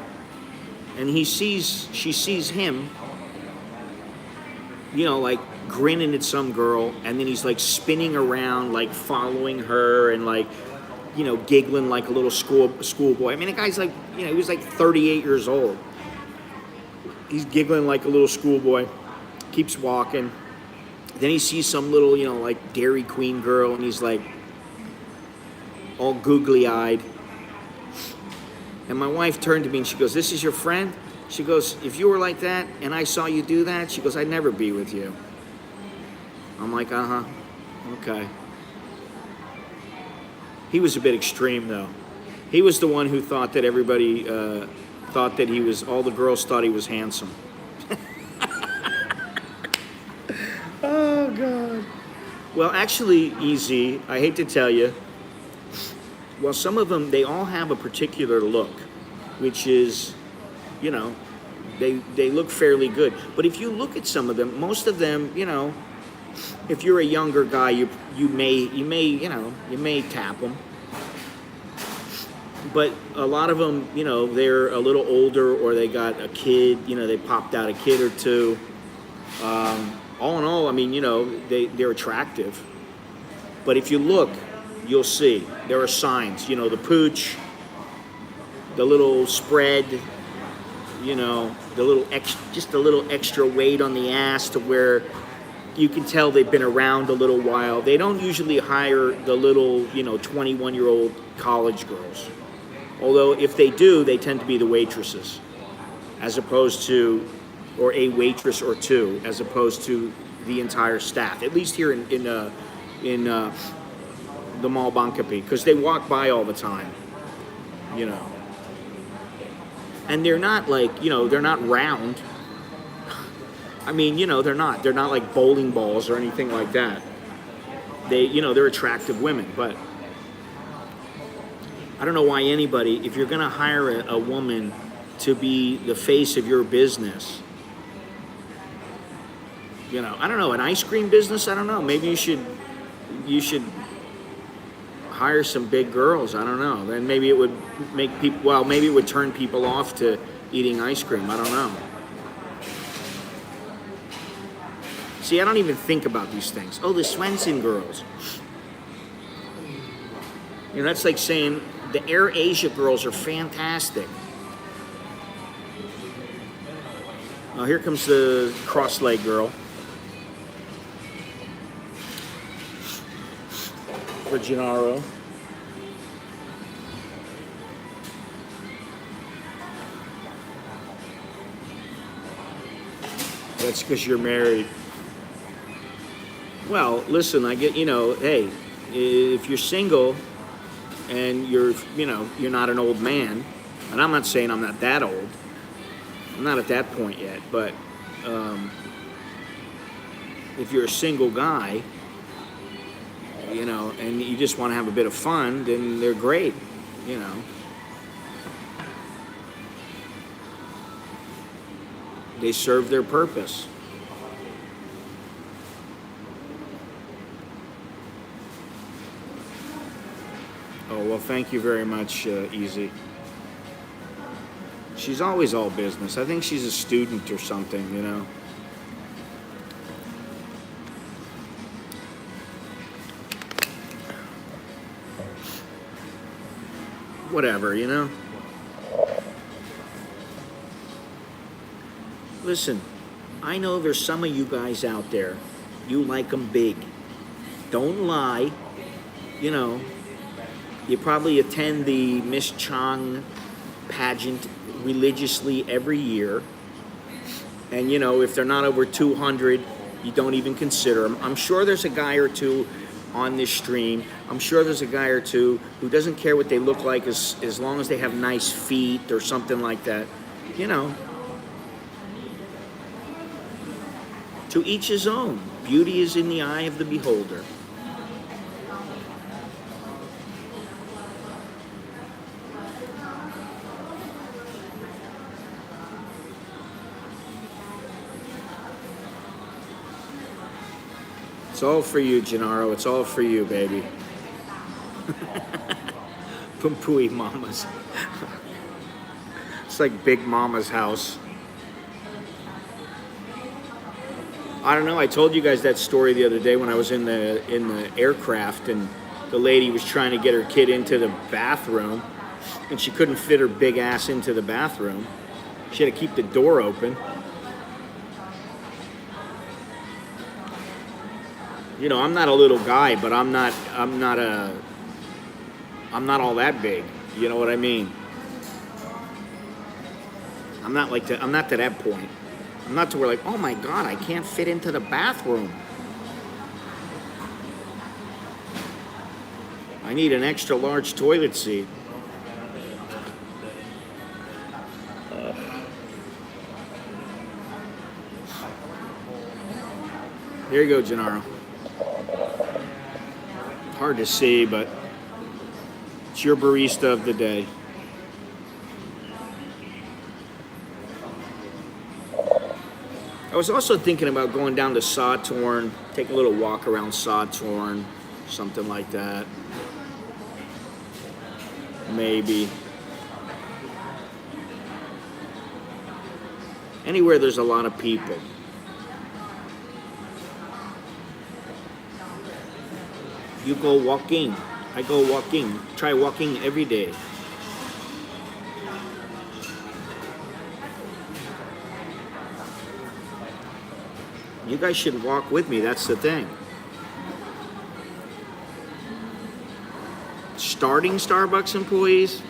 and she sees him, like grinning at some girl, and then he's like spinning around, like following her, and like, giggling like a little schoolboy. I mean, the guy's like, he was like 38 years old. He's giggling like a little schoolboy, keeps walking. Then he sees some little, like Dairy Queen girl, and he's like all googly-eyed. And my wife turned to me and she goes, "This is your friend?" She goes, "If you were like that and I saw you do that," she goes, "I'd never be with you." I'm like, uh-huh, okay. He was a bit extreme, though. He was the one who thought that everybody thought that all the girls thought he was handsome. Oh, God. Well, actually, Easy, I hate to tell you, well, some of them, they all have a particular look, which is, they look fairly good. But if you look at some of them, most of them, if you're a younger guy, you may tap them. But a lot of them, they're a little older, or they got a kid, they popped out a kid or two. All in all, I mean, they're attractive. But if you look, you'll see there are signs, the pooch, the little spread, just a little extra weight on the ass to where you can tell they've been around a little while. They don't usually hire the little, 21-year-old college girls. Although if they do, they tend to be the waitresses, as opposed to, or a waitress or two, as opposed to the entire staff. At least here in the mall Bangkapi, because they walk by all the time, And they're not like, they're not round. I mean, they're not like bowling balls or anything like that. They're attractive women, but I don't know why anybody, if you're going to hire a woman to be the face of your business, I don't know, an ice cream business, I don't know. Maybe you should hire some big girls, I don't know. Then maybe it would make people, maybe it would turn people off to eating ice cream, I don't know. See, I don't even think about these things. Oh, the Swenson girls. That's like saying the Air Asia girls are fantastic. Oh, here comes the cross-leg girl. For Gennaro. That's because you're married. Well, listen, I get, hey, if you're single and you're not an old man, and I'm not saying I'm not that old. I'm not at that point yet, but if you're a single guy, and you just want to have a bit of fun, then they're great, They serve their purpose. Oh, well, thank you very much, Easy. She's always all business. I think she's a student or something, Whatever, Listen, I know there's some of you guys out there, you like them big. Don't lie. You probably attend the Miss Chang pageant religiously every year. And, if they're not over 200, you don't even consider them. I'm sure there's a guy or two on this stream. I'm sure there's a guy or two who doesn't care what they look like as long as they have nice feet or something like that. To each his own. Beauty is in the eye of the beholder. It's all for you, Gennaro. It's all for you, baby. Pumpui Mamas. It's like Big Mama's house. I don't know. I told you guys that story the other day when I was in the aircraft, and the lady was trying to get her kid into the bathroom, and she couldn't fit her big ass into the bathroom. She had to keep the door open. You know, I'm not a little guy, but I'm not all that big. You know what I mean? I'm not to that point. I'm not to where like, oh my God, I can't fit into the bathroom. I need an extra large toilet seat. Here you go, Gennaro. Hard to see, but it's your barista of the day. I was also thinking about going down to Satorn, take a little walk around Satorn, something like that. Maybe. Anywhere there's a lot of people. You go walking. I go walking. Try walking every day. You guys should walk with me. That's the thing. Starting Starbucks employees?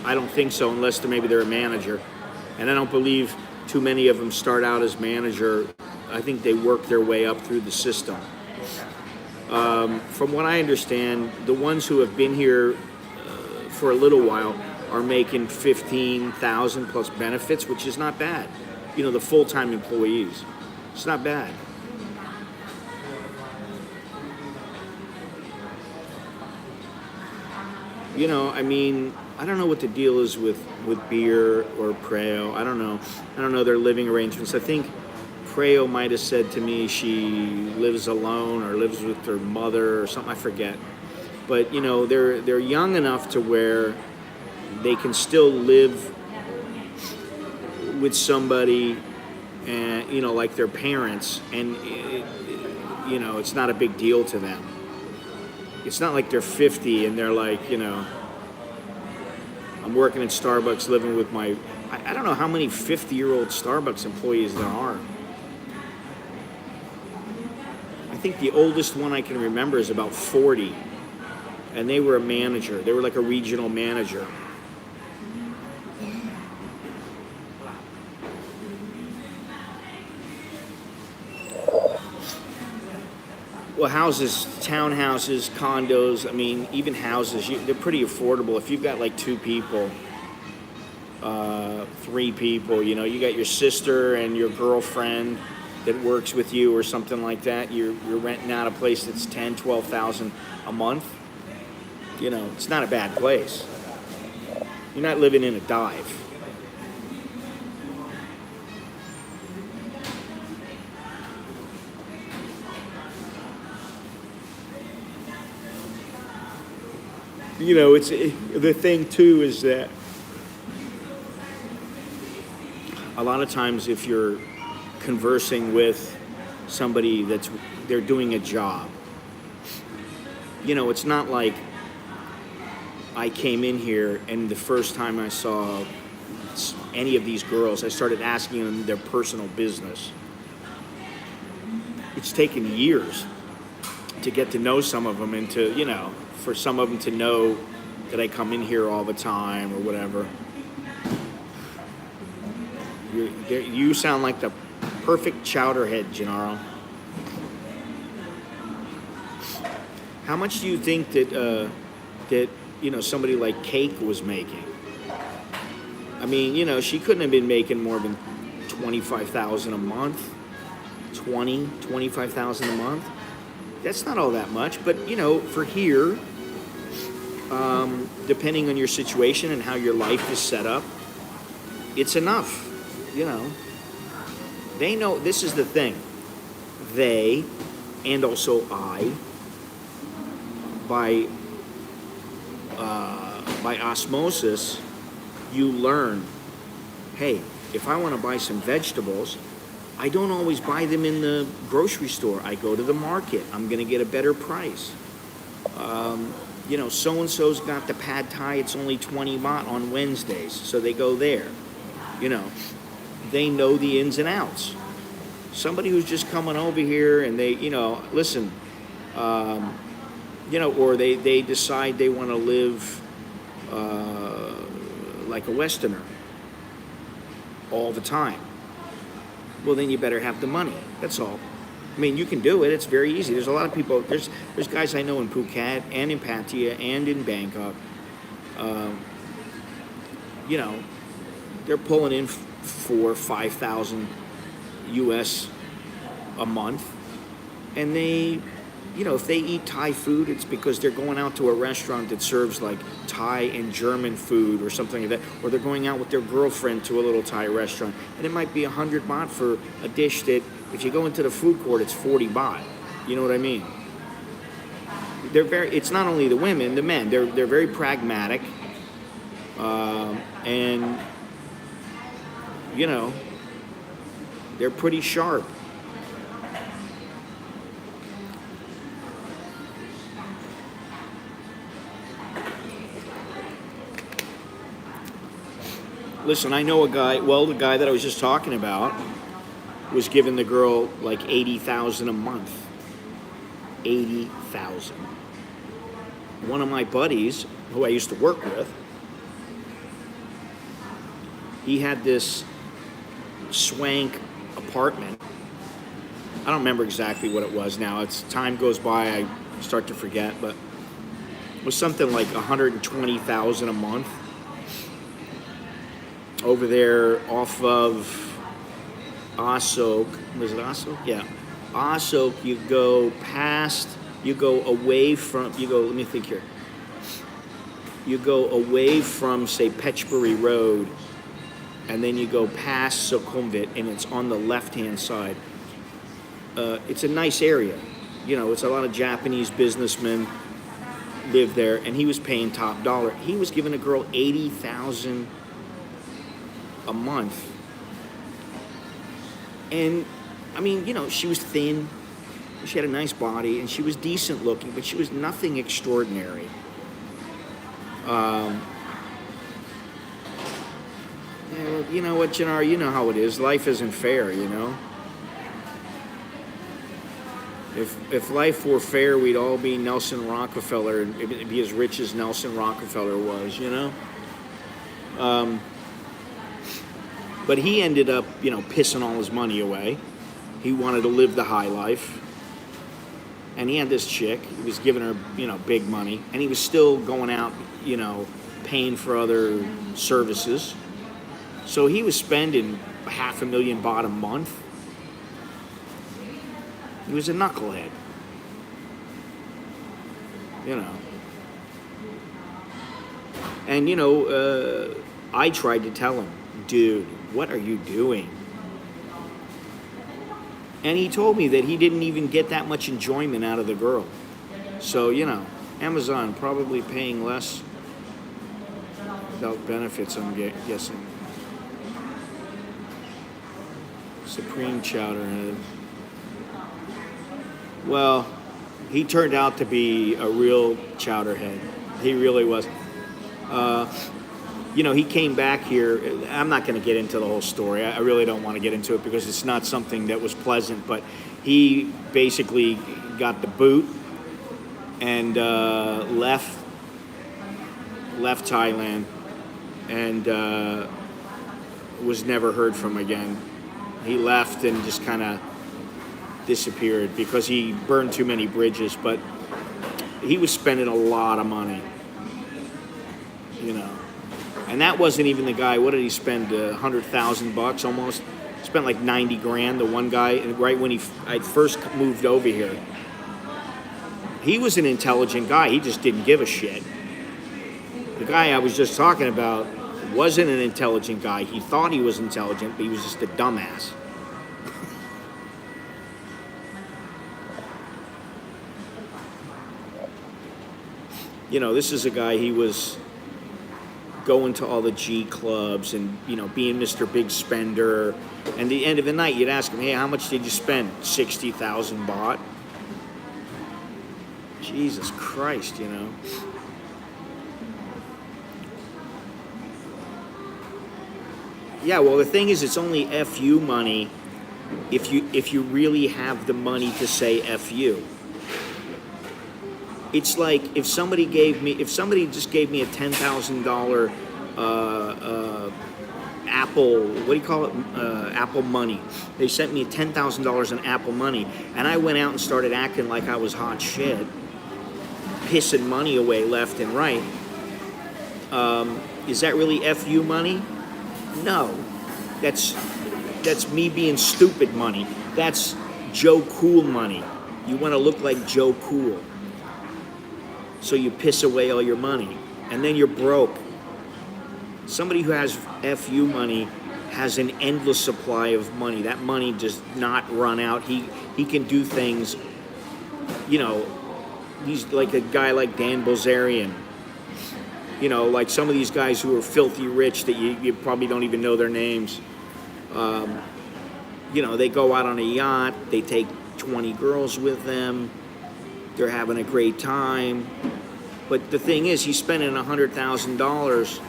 I don't think so, unless they're a manager. And I don't believe too many of them start out as manager. I think they work their way up through the system. From what I understand, the ones who have been here for a little while are making $15,000 plus benefits, which is not bad. You know, the full-time employees. It's not bad. You know, I mean, I don't know what the deal is with beer or Preo. I don't know their living arrangements. I think Preo might have said to me she lives alone or lives with her mother or something. I forget. But, you know, they're young enough to where they can still live with somebody, and you know, like their parents, and you know, it's not a big deal to them. It's not like they're 50 and they're like, you know, I'm working at Starbucks, living with my, I don't know how many 50-year-old Starbucks employees there are. I think the oldest one I can remember is about 40, and they were a manager. They were like a regional manager. Well, houses, townhouses, condos, I mean, even houses, they're pretty affordable. If you've got like 2 people, 3 people, you know, you got your sister and your girlfriend that works with you or something like that, you're renting out a place that's $10,000, $12,000 a month. You know, it's not a bad place. You're not living in a dive. You know, the thing too is that a lot of times if you're conversing with somebody they're doing a job, you know, it's not like I came in here and the first time I saw any of these girls, I started asking them their personal business. It's taken years to get to know some of them and to, you know, for some of them to know that I come in here all the time or whatever. You sound like the perfect chowderhead, Gennaro. How much do you think that you know, somebody like Cake was making? I mean, you know, she couldn't have been making more than $25,000 a month, $25,000 a month. That's not all that much, but you know, for here, depending on your situation and how your life is set up, it's enough. You know, they know. This is the thing. They and also by osmosis, you learn, hey, if I want to buy some vegetables, I don't always buy them in the grocery store. I go to the market. I'm going to get a better price. You know, so-and-so's got the pad thai. It's only 20 baht on Wednesdays, so they go there. You know, they know the ins and outs. Somebody who's just coming over here and they, you know, listen, you know, or they decide they want to live like a Westerner all the time. Well, then you better have the money. That's all. I mean, you can do it. It's very easy. There's a lot of people. There's guys I know in Phuket and in Pattaya and in Bangkok. You know, they're pulling in 4,000-5,000 US a month, and they, you know, if they eat Thai food, it's because they're going out to a restaurant that serves like Thai and German food or something like that, or they're going out with their girlfriend to a little Thai restaurant, and it might be 100 baht for a dish that, if you go into the food court, it's 40 baht. You know what I mean? They're very. It's not only the women, the men. They're very pragmatic, and you know, they're pretty sharp. Listen, I know a guy, well, the guy that I was just talking about was giving the girl like 80,000 a month. 80,000. One of my buddies, who I used to work with, he had this swank apartment. I don't remember exactly what it was now. It's time goes by, I start to forget, but it was something like 120,000 a month. Over there off of Asok. Was it Asok? Yeah. Asok, you go away from, let me think here. You go away from, say, Petchbury Road, and then you go past Sukhumvit, and it's on the left-hand side. It's a nice area. You know, it's a lot of Japanese businessmen live there, and he was paying top dollar. He was giving a girl 80,000 a month. And I mean, you know, she was thin, she had a nice body, and she was decent looking, but she was nothing extraordinary. Yeah, well, you know what, Jannar, you know how it is. Life isn't fair, you know. If life were fair, we'd all be Nelson Rockefeller, and it'd be as rich as Nelson Rockefeller was, you know. But he ended up, you know, pissing all his money away. He wanted to live the high life. And he had this chick. He was giving her, you know, big money. And he was still going out, you know, paying for other services. So he was spending 500,000 baht a month. He was a knucklehead. You know. And, you know, I tried to tell him, dude, what are you doing? And he told me that he didn't even get that much enjoyment out of the girl. So, you know, Amazon probably paying less without benefits, I'm guessing. Supreme Chowderhead. Well, he turned out to be a real chowderhead. He really was. You know, he came back here. I'm not going to get into the whole story. I really don't want to get into it because it's not something that was pleasant. But he basically got the boot and left Thailand and was never heard from again. He left and just kind of disappeared because he burned too many bridges. But he was spending a lot of money, you know. And that wasn't even the guy. What did he spend? 100,000 bucks almost. Spent like 90 grand. The one guy, right when I first moved over here. He was an intelligent guy. He just didn't give a shit. The guy I was just talking about wasn't an intelligent guy. He thought he was intelligent, but he was just a dumbass. This is a guy, he was going to all the G clubs and, being Mr. Big Spender. And at the end of the night, you'd ask him, hey, how much did you spend? 60,000 baht. Jesus Christ, Yeah, well, the thing is, it's only FU money if you really have the money to say FU. It's like if somebody just gave me a $10,000 Apple, what do you call it? Apple money. They sent me $10,000 in Apple money, and I went out and started acting like I was hot shit, pissing money away left and right. Is that really FU money? No. That's me being stupid money. That's Joe Cool money. You want to look like Joe Cool. So you piss away all your money, and then you're broke. Somebody who has FU money has an endless supply of money. That money does not run out. He can do things, he's like a guy like Dan Bilzerian. Like some of these guys who are filthy rich that you probably don't even know their names. They go out on a yacht, they take 20 girls with them, they're having a great time. But the thing is, he's spending $100,000,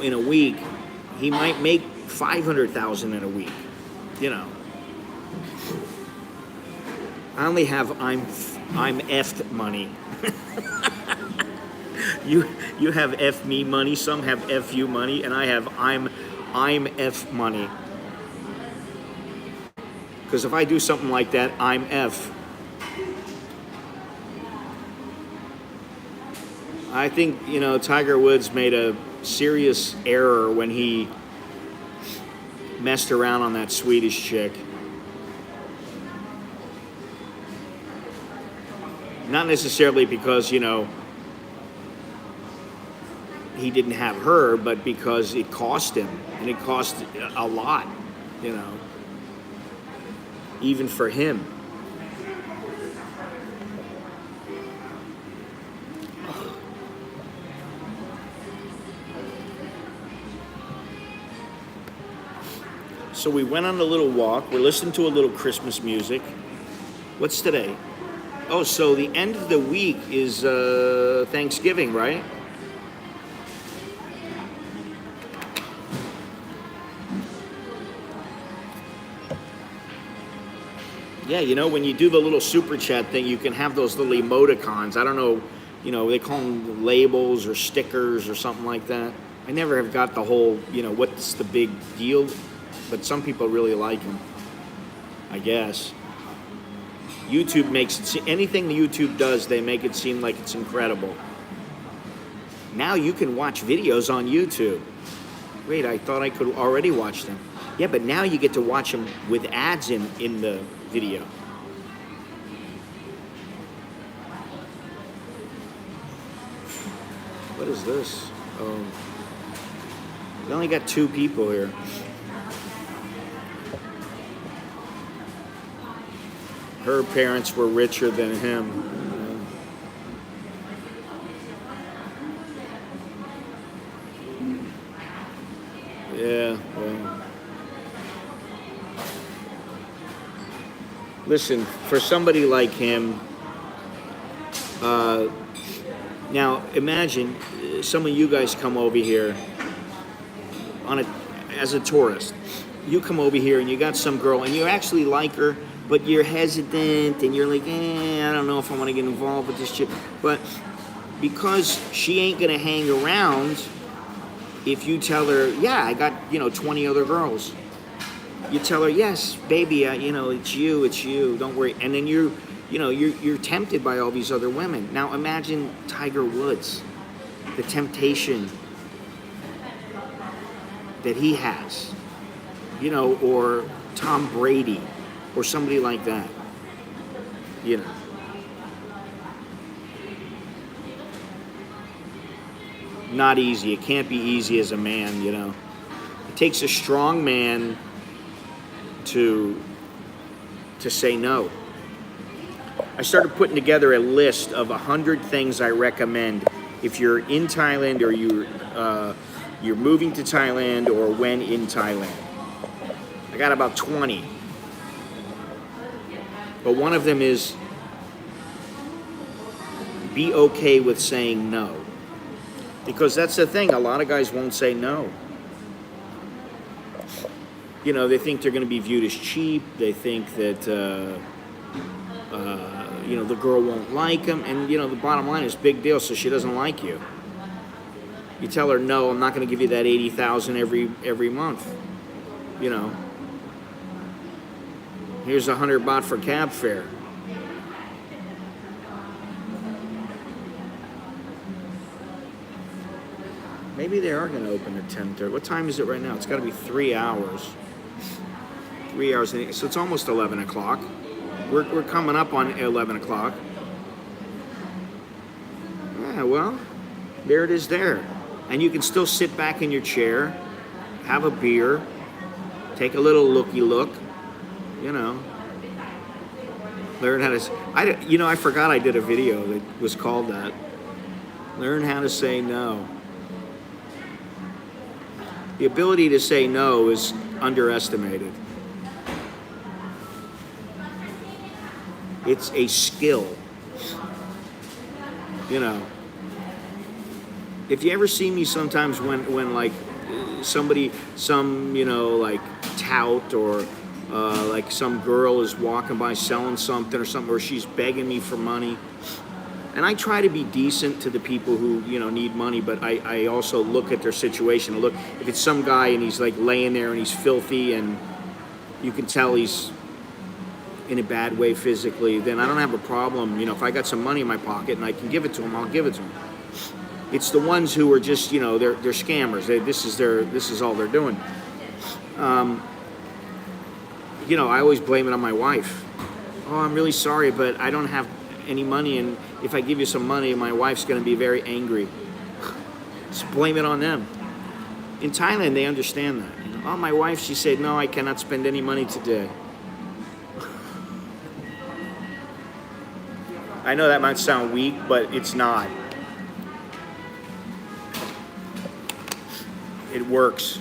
in a week. He might make $500,000 in a week, I only have I'm effed money. You have F me money, some have FU money, and I have I'm F money. Because if I do something like that, I'm F. I think, Tiger Woods made a serious error when he messed around on that Swedish chick. Not necessarily because, he didn't have her, but because it cost him, and it cost a lot, even for him. So we went on a little walk. We're listening to a little Christmas music. What's today? Oh, so the end of the week is Thanksgiving, right? Yeah, when you do the little super chat thing, you can have those little emoticons. I don't know, they call them labels or stickers or something like that. I never have got the whole, what's the big deal, but some people really like them, I guess. YouTube makes it seem, anything YouTube does, they make it seem like it's incredible. Now you can watch videos on YouTube. Wait, I thought I could already watch them. Yeah, but now you get to watch them with ads in the video. What is this? Oh, we only got 2 people here. Her parents were richer than him. Yeah, well. Listen, for somebody like him, now imagine some of you guys come over here as a tourist. You come over here and you got some girl and you actually like her, but you're hesitant and you're like, I don't know if I want to get involved with this chick. But because she ain't gonna hang around, if you tell her, yeah, I got 20 other girls. You tell her, yes, baby, it's you, don't worry. And then you're tempted by all these other women. Now imagine Tiger Woods, the temptation that he has, or Tom Brady, or somebody like that, Not easy. It can't be easy as a man, It takes a strong man to say no. I started putting together a list of 100 things I recommend if you're in Thailand or you're moving to Thailand or when in Thailand. I got about 20. But one of them is be okay with saying no. Because that's the thing, a lot of guys won't say no. You know, they think they're going to be viewed as cheap. They think that, you know, the girl won't like them. And, you know, the bottom line is big deal, so she doesn't like you. You tell her, no, I'm not going to give you that $80,000 every month. You know, here's 100 baht for cab fare. Maybe they are going to open at 10:30. What time is it right now? It's got to be 3 hours. 3 hours, so it's almost 11 o'clock. We're coming up on 11 o'clock. Yeah, well, there it is there. And you can still sit back in your chair, have a beer, take a little looky look, you know. Learn how to, you know, I forgot I did a video that was called that. Learn how to say no. The ability to say no is underestimated. It's a skill. You know, if you ever see me sometimes when like somebody, you know, like tout or like some girl is walking by selling something or something, or she's begging me for money. And I try to be decent to the people who, you know, need money, but I also look at their situation. Look, if it's some guy and he's like laying there and he's filthy and you can tell he's in a bad way physically, then I don't have a problem. You know, if I got some money in my pocket and I can give it to him, I'll give it to him. It's the ones who are just, you know, they're scammers. This is all they're doing. You know, I always blame it on my wife. Oh, I'm really sorry, but I don't have any money, and if I give you some money, my wife's going to be very angry. Just blame it on them. In Thailand, they understand that. You know, oh, my wife, she said, no, I cannot spend any money today. I know that might sound weak, but it's not. It works.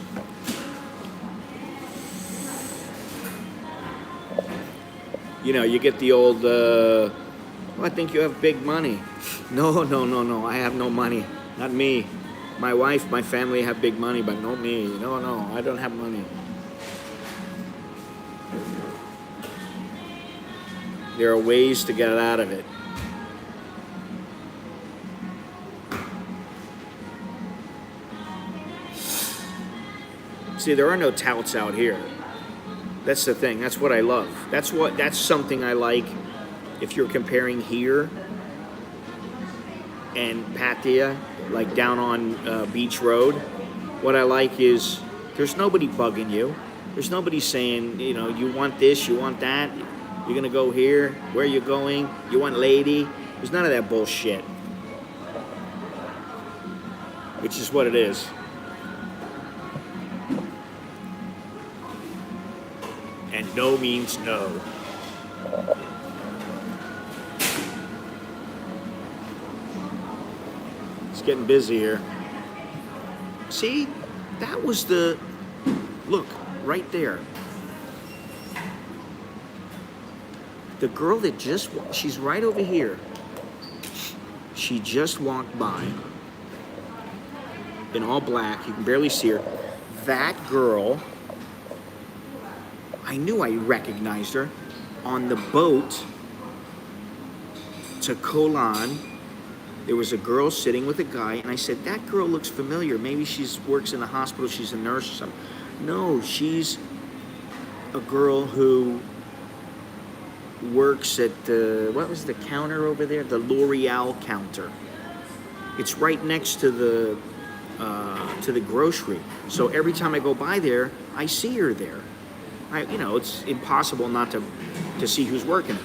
You know, you get the old, well, I think you have big money. No, I have no money. Not me. My wife, my family have big money, but not me. No, I don't have money. There are ways to get out of it. See, there are no touts out here. That's the thing. That's what I love. That's something I like. If you're comparing here and Pattaya, like down on Beach Road, what I like is there's nobody bugging you. There's nobody saying, you know, you want this, you want that, you're gonna go here, where are you going, you want lady. There's none of that bullshit. Which is what it is. And no means no. It's getting busy here. See, that was the, look, right there. The girl that just, she's right over here. She just walked by in all black. You can barely see her. That girl, I knew I recognized her on the boat to Koh Lan. There was a girl sitting with a guy, and I said, that girl looks familiar. Maybe she works in the hospital, she's a nurse or something. No, she's a girl who works at the, what was the counter over there? The L'Oreal counter. It's right next to the grocery. So every time I go by there, I see her there. You know, it's impossible not to see who's working.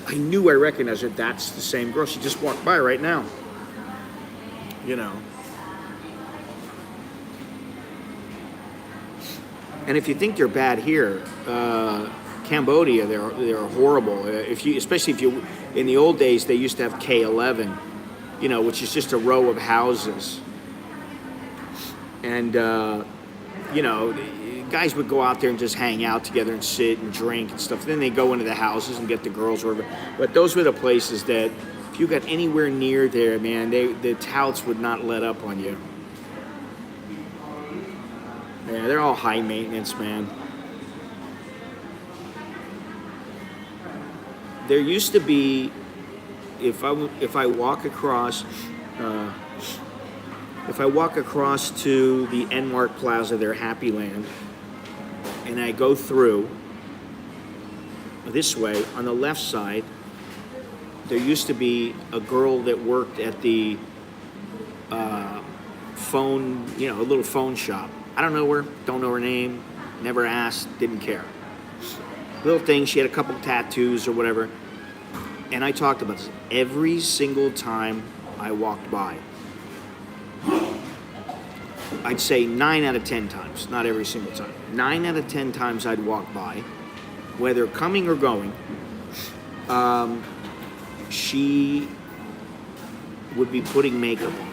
I knew I recognized her. That's the same girl. She just walked by right now. You know. And if you think they're bad here, Cambodia, they're horrible. Especially if you, in the old days, they used to have K11. which is just a row of houses. And, guys would go out there and just hang out together and sit and drink and stuff. Then they go into the houses and get the girls or whatever. But those were the places that if you got anywhere near there, man, the touts would not let up on you. Yeah, they're all high maintenance, man. There used to be, if I walk across to the Mart Plaza, their Happy Land, and I go through this way, on the left side, there used to be a girl that worked at the phone, a little phone shop. I don't know her, don't know her name, never asked, didn't care. Little thing, she had a couple tattoos or whatever. And I talked about this every single time I walked by. I'd say 9 out of 10 times, not every single time. 9 out of 10 times I'd walk by, whether coming or going, she would be putting makeup on.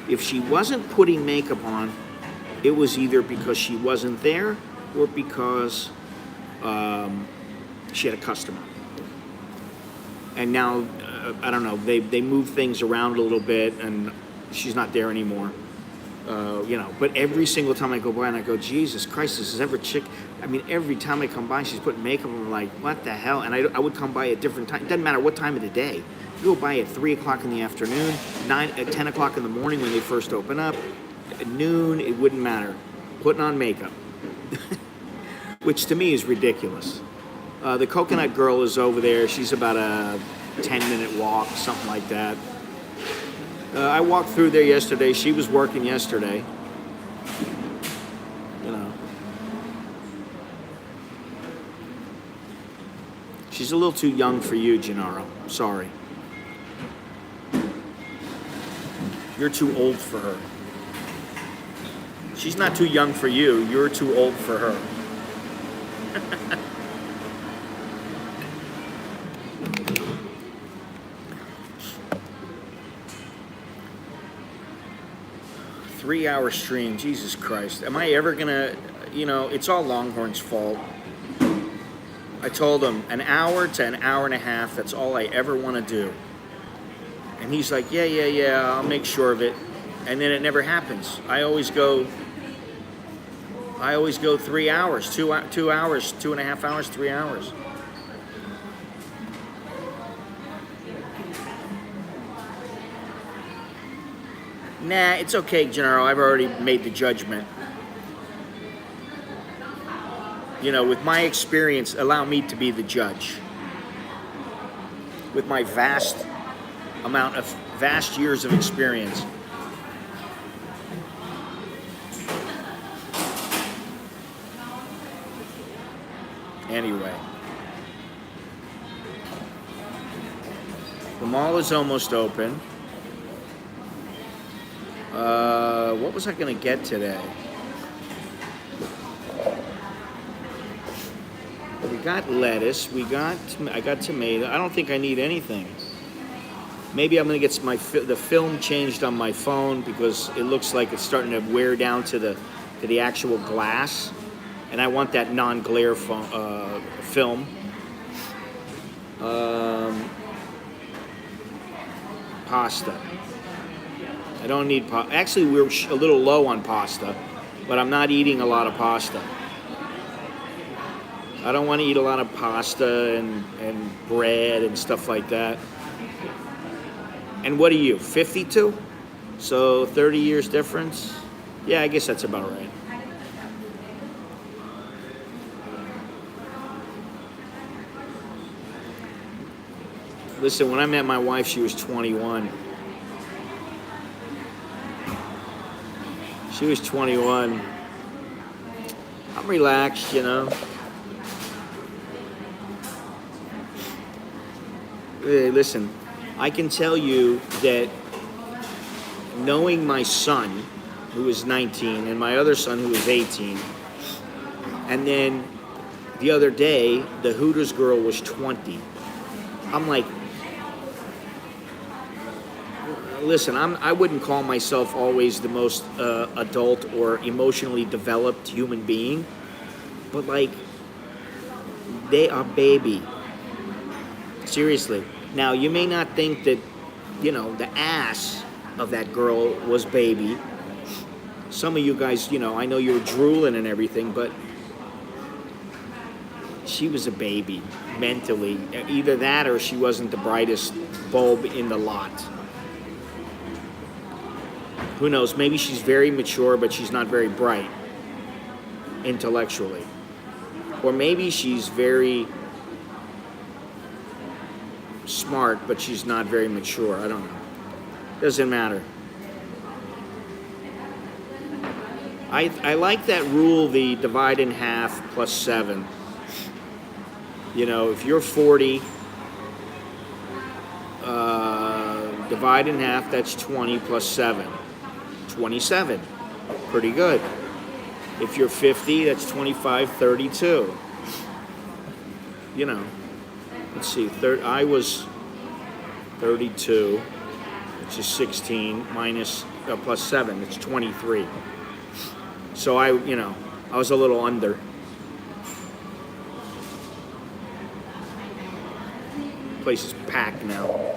If she wasn't putting makeup on, it was either because she wasn't there or because she had a customer. And now, I don't know, they move things around a little bit and she's not there anymore. But every single time I go by and I go, Jesus Christ, this is every time I come by, she's putting makeup on. I'm like, what the hell? And I would come by at different times. It doesn't matter what time of the day. You go by at 3 o'clock in the afternoon, 10 o'clock in the morning when they first open up, at noon, it wouldn't matter. Putting on makeup, which to me is ridiculous. The Coconut Girl is over there. She's about a 10-minute walk, something like that. I walked through there yesterday. She was working yesterday. She's a little too young for you, Gennaro. Sorry. You're too old for her. She's not too young for you. You're too old for her. Three-hour stream, Jesus Christ. Am I ever gonna, it's all Longhorn's fault. I told him an hour to an hour and a half, that's all I ever want to do. And he's like, yeah, I'll make sure of it. And then it never happens. I always go 3 hours, 2 hours, 2.5 hours, 3 hours. Nah, it's okay, Gennaro. I've already made the judgment. With my experience, allow me to be the judge. With my vast years of experience. Anyway. The mall is almost open. What was I going to get today? We got lettuce. I got tomato. I don't think I need anything. Maybe I'm going to get the film changed on my phone because it looks like it's starting to wear down to the actual glass. And I want that non-glare film. Pasta. I don't need pasta. Actually, we're a little low on pasta, but I'm not eating a lot of pasta. I don't want to eat a lot of pasta and bread and stuff like that. And what are you, 52? So 30 years difference? Yeah, I guess that's about right. Listen, when I met my wife, she was 21. She was 21. I'm relaxed, Hey, listen, I can tell you that knowing my son, who was 19, and my other son, who was 18, and then the other day, the Hooters girl was 20. I'm like, listen, I wouldn't call myself always the most adult or emotionally developed human being, but like, they are baby. Seriously. Now, you may not think that, the ass of that girl was baby. Some of you guys, I know you were drooling and everything, but she was a baby mentally. Either that or she wasn't the brightest bulb in the lot. Who knows? Maybe she's very mature, but she's not very bright intellectually. Or maybe she's very smart, but she's not very mature. I don't know. Doesn't matter. I like that rule, the divide in half plus 7. If you're 40, divide in half, that's 20 plus 7. 27. Pretty good. If you're 50, that's 25, 32. Let's see, I was 32, which is 16, minus plus 7, it's 23. So I was a little under. Place is packed now.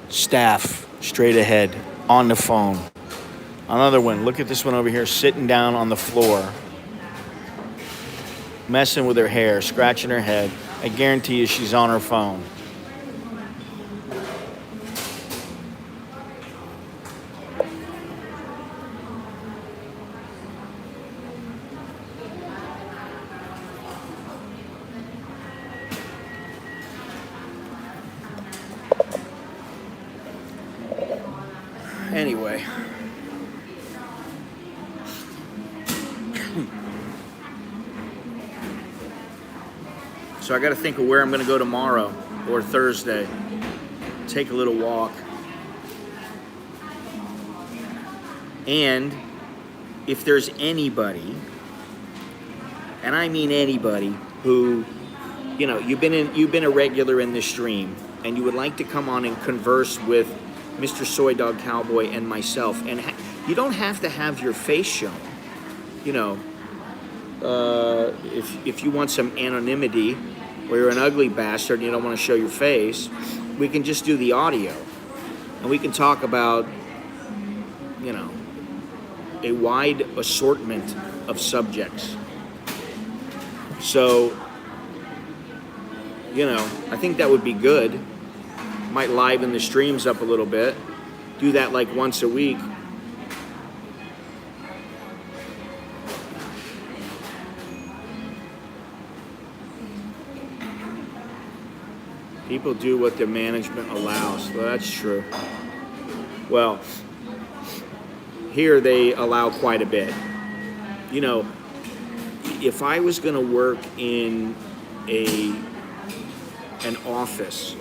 Staff straight ahead on the phone. Another one. Look at this one over here, sitting down on the floor, messing with her hair, scratching her head. I guarantee you she's on her phone. Anyway. So I got to think of where I'm going to go tomorrow or Thursday. Take a little walk. And if there's anybody, and I mean anybody, who, you've been a regular in this stream, and you would like to come on and converse with Mr. Soy Dog Cowboy and myself, and you don't have to have your face shown. If you want some anonymity, or you're an ugly bastard and you don't want to show your face, we can just do the audio, and we can talk about, a wide assortment of subjects. So, I think that would be good. Might liven the streams up a little bit. Do that like once a week. People do what their management allows. Well, that's true. Well, here they allow quite a bit. If I was going to work in an office,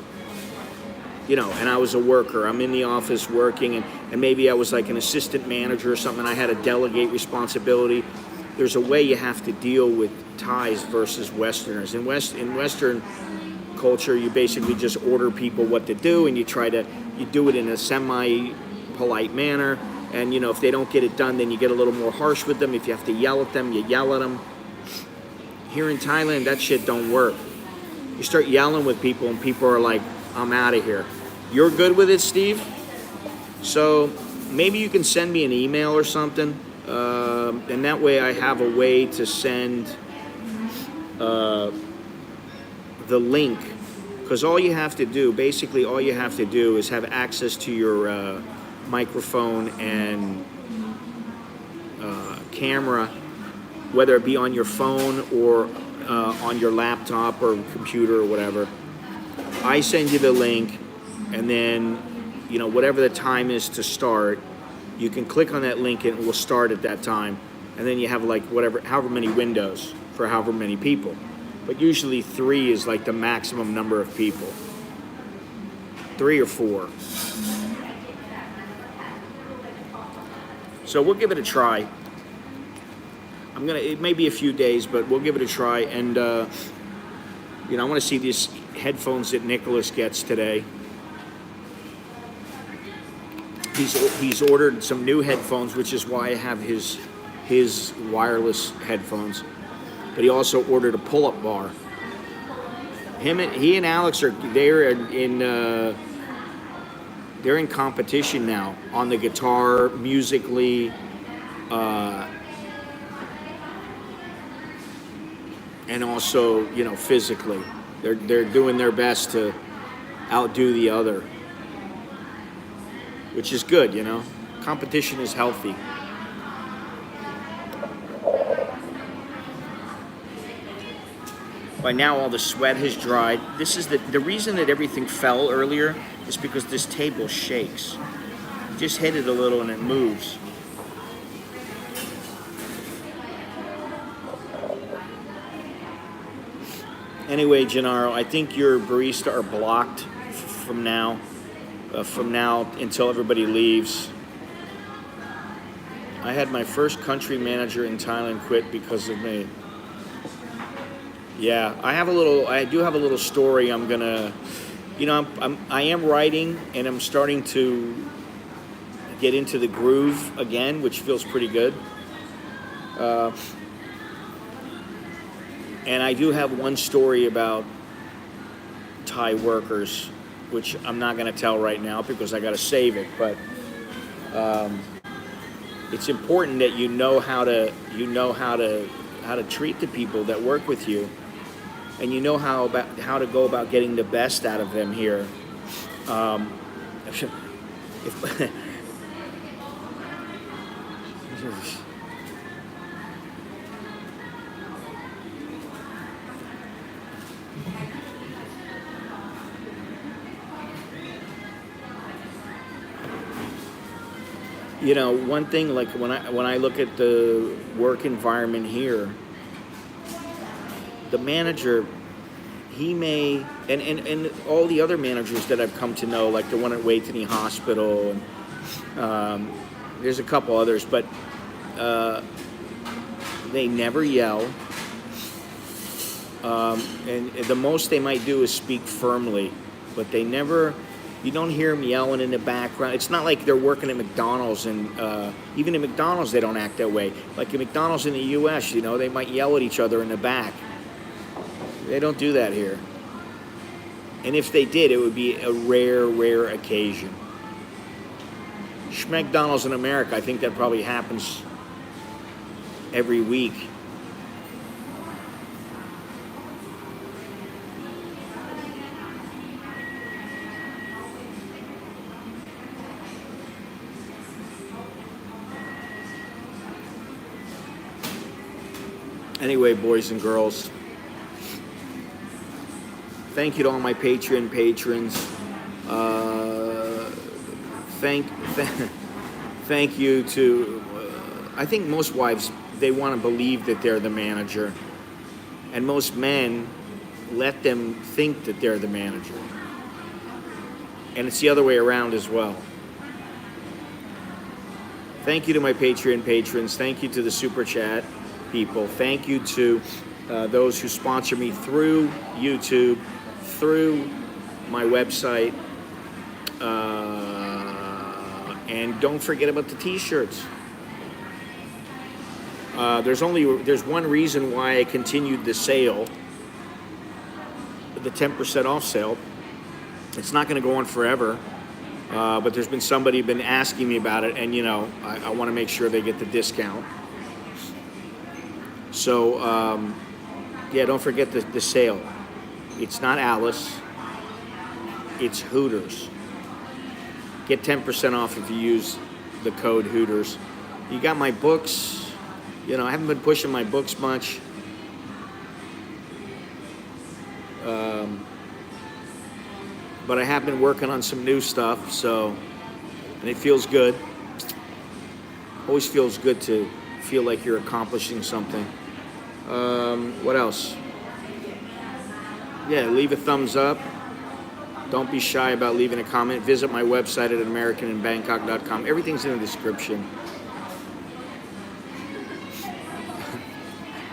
and I was a worker, I'm in the office working, and maybe I was like an assistant manager or something, and I had to delegate responsibility. There's a way you have to deal with Thais versus Westerners. In Western culture, you basically just order people what to do, and you do it in a semi-polite manner, and if they don't get it done, then you get a little more harsh with them. If you have to yell at them, you yell at them. Here in Thailand, that shit don't work. You start yelling with people, and people are like, I'm out of here. You're good with it, Steve? So maybe you can send me an email or something, and that way I have a way to send the link, because all you have to do is have access to your microphone and camera, whether it be on your phone or on your laptop or computer or whatever. I send you the link, and then, whatever the time is to start, you can click on that link and it will start at that time. And then you have however many windows for however many people. but usually 3 is like the maximum number of people. 3 or 4. So we'll give it a try. It may be a few days, but we'll give it a try. And, I want to see these headphones that Nicholas gets today. He's ordered some new headphones, which is why I have his wireless headphones. But he also ordered a pull-up bar. He and Alex they're in competition now on the guitar, musically, and also physically. They're doing their best to outdo the other, which is good. Competition is healthy. By now, all the sweat has dried. This is the reason that everything fell earlier is because this table shakes. Just hit it a little and it moves. Anyway, Gennaro, I think your barista are blocked from now until everybody leaves. I had my first country manager in Thailand quit because of me. Yeah, I do have a little story. I'm gonna, I am writing and I'm starting to get into the groove again, which feels pretty good. And I do have one story about Thai workers, which I'm not gonna tell right now because I gotta save it. But it's important that you know how to treat the people that work with you. And you know how to go about getting the best out of them here. One thing, like when I look at the work environment here, the manager, he may, and all the other managers that I've come to know, like the one at Waitangi Hospital, and there's a couple others, but they never yell. And the most they might do is speak firmly, but you don't hear them yelling in the background. It's not like they're working at McDonald's, and even at McDonald's they don't act that way. Like at McDonald's in the U.S., they might yell at each other in the back. They don't do that here. And if they did, it would be a rare occasion. McDonald's in America, I think that probably happens every week. Anyway, boys and girls, thank you to all my Patreon patrons. Thank you to, I think most wives, they want to believe that they're the manager. And most men let them think that they're the manager. And it's the other way around as well. Thank you to my Patreon patrons. Thank you to the Super Chat people. Thank you to those who sponsor me through YouTube, through my website, and don't forget about the t-shirts. There's one reason why I continued the sale, the 10% off sale. It's not going to go on forever, but there's been somebody been asking me about it, and I want to make sure they get the discount. So don't forget the sale. It's not Alice, it's Hooters. Get 10% off if you use the code Hooters. You got my books. I haven't been pushing my books much. But I have been working on some new stuff, and it feels good. Always feels good to feel like you're accomplishing something. What else? Yeah, leave a thumbs up. Don't be shy about leaving a comment. Visit my website at americaninbangkok.com. Everything's in the description.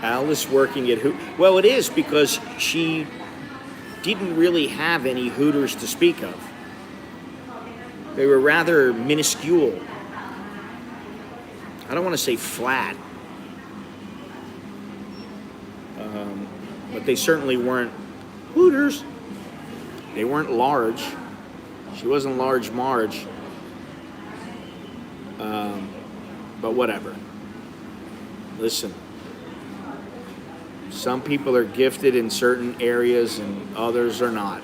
Al is working at Well, it is because she didn't really have any Hooters to speak of. They were rather minuscule. I don't want to say flat. But they certainly weren't Hooters. They weren't large. She wasn't large Marge. But whatever. Listen. Some people are gifted in certain areas and others are not.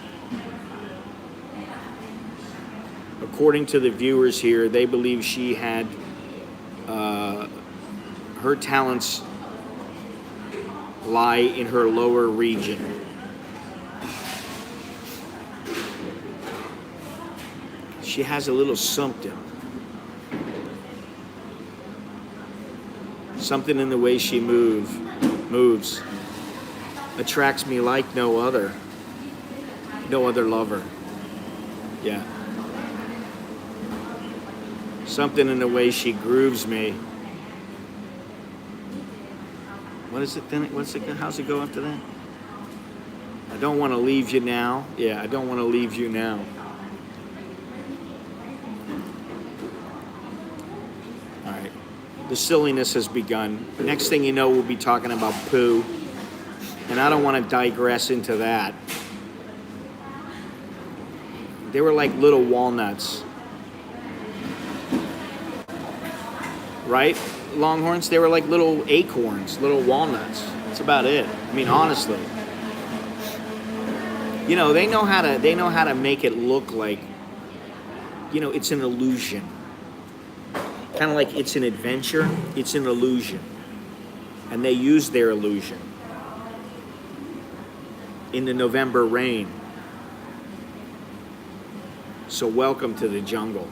According to the viewers here, they believe she had her talents lie in her lower region. She has a little something. Something in the way she moves attracts me like no other lover. Yeah. Something in the way she grooves me. What is it then? How's it go after that? I don't want to leave you now. Yeah, I don't want to leave you now. All right. The silliness has begun. Next thing you know, we'll be talking about poo. And I don't want to digress into that. They were like little walnuts. Right? Longhorns, they were like little acorns, little walnuts. That's about it. I mean, honestly. You know, they know how to make it look like, you know, it's an illusion. Kind of like it's an adventure, it's an illusion. And they use their illusion in the November rain. So welcome to the jungle.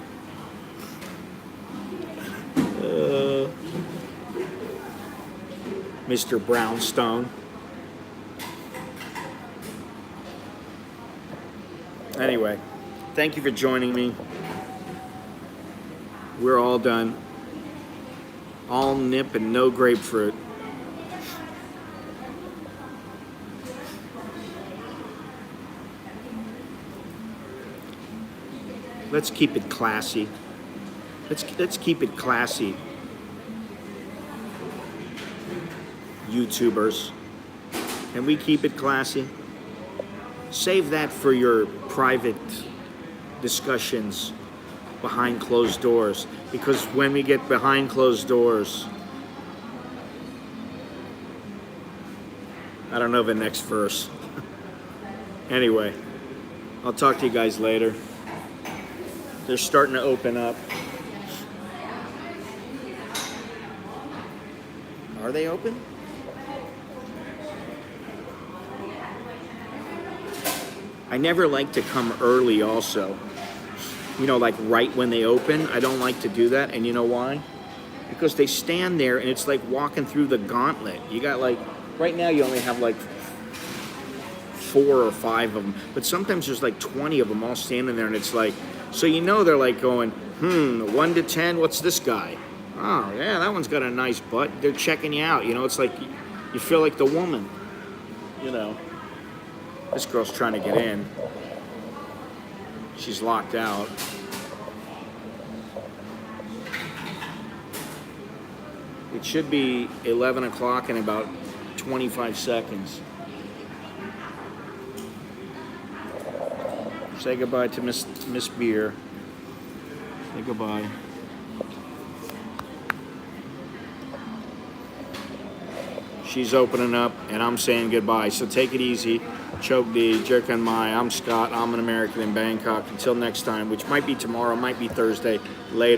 Mr. Brownstone. Anyway, thank you for joining me. We're all done. All nip and no grapefruit. Let's keep it classy. Let's keep it classy. YouTubers. Can we keep it classy? Save that for your private discussions behind closed doors. Because when we get behind closed doors, I don't know the next verse. Anyway, I'll talk to you guys later. They're starting to open up. Are they open? I never like to come early also. You know, like right when they open. I don't like to do that. And you know why? Because they stand there and it's like walking through the gauntlet. You got like, right now you only have like 4 or 5 of them. But sometimes there's like 20 of them all standing there and it's like, so you know they're like going, 1 to 10, what's this guy? Oh, yeah, that one's got a nice butt. They're checking you out. You know, it's like you feel like the woman, you know. This girl's trying to get in. She's locked out. It should be 11 o'clock in about 25 seconds. Say goodbye to Miss Beer. Say goodbye. She's opening up, and I'm saying goodbye. So take it easy. Choke D, Jerkin Mai. I'm Scott. I'm an American in Bangkok. Until next time, which might be tomorrow, might be Thursday. Later.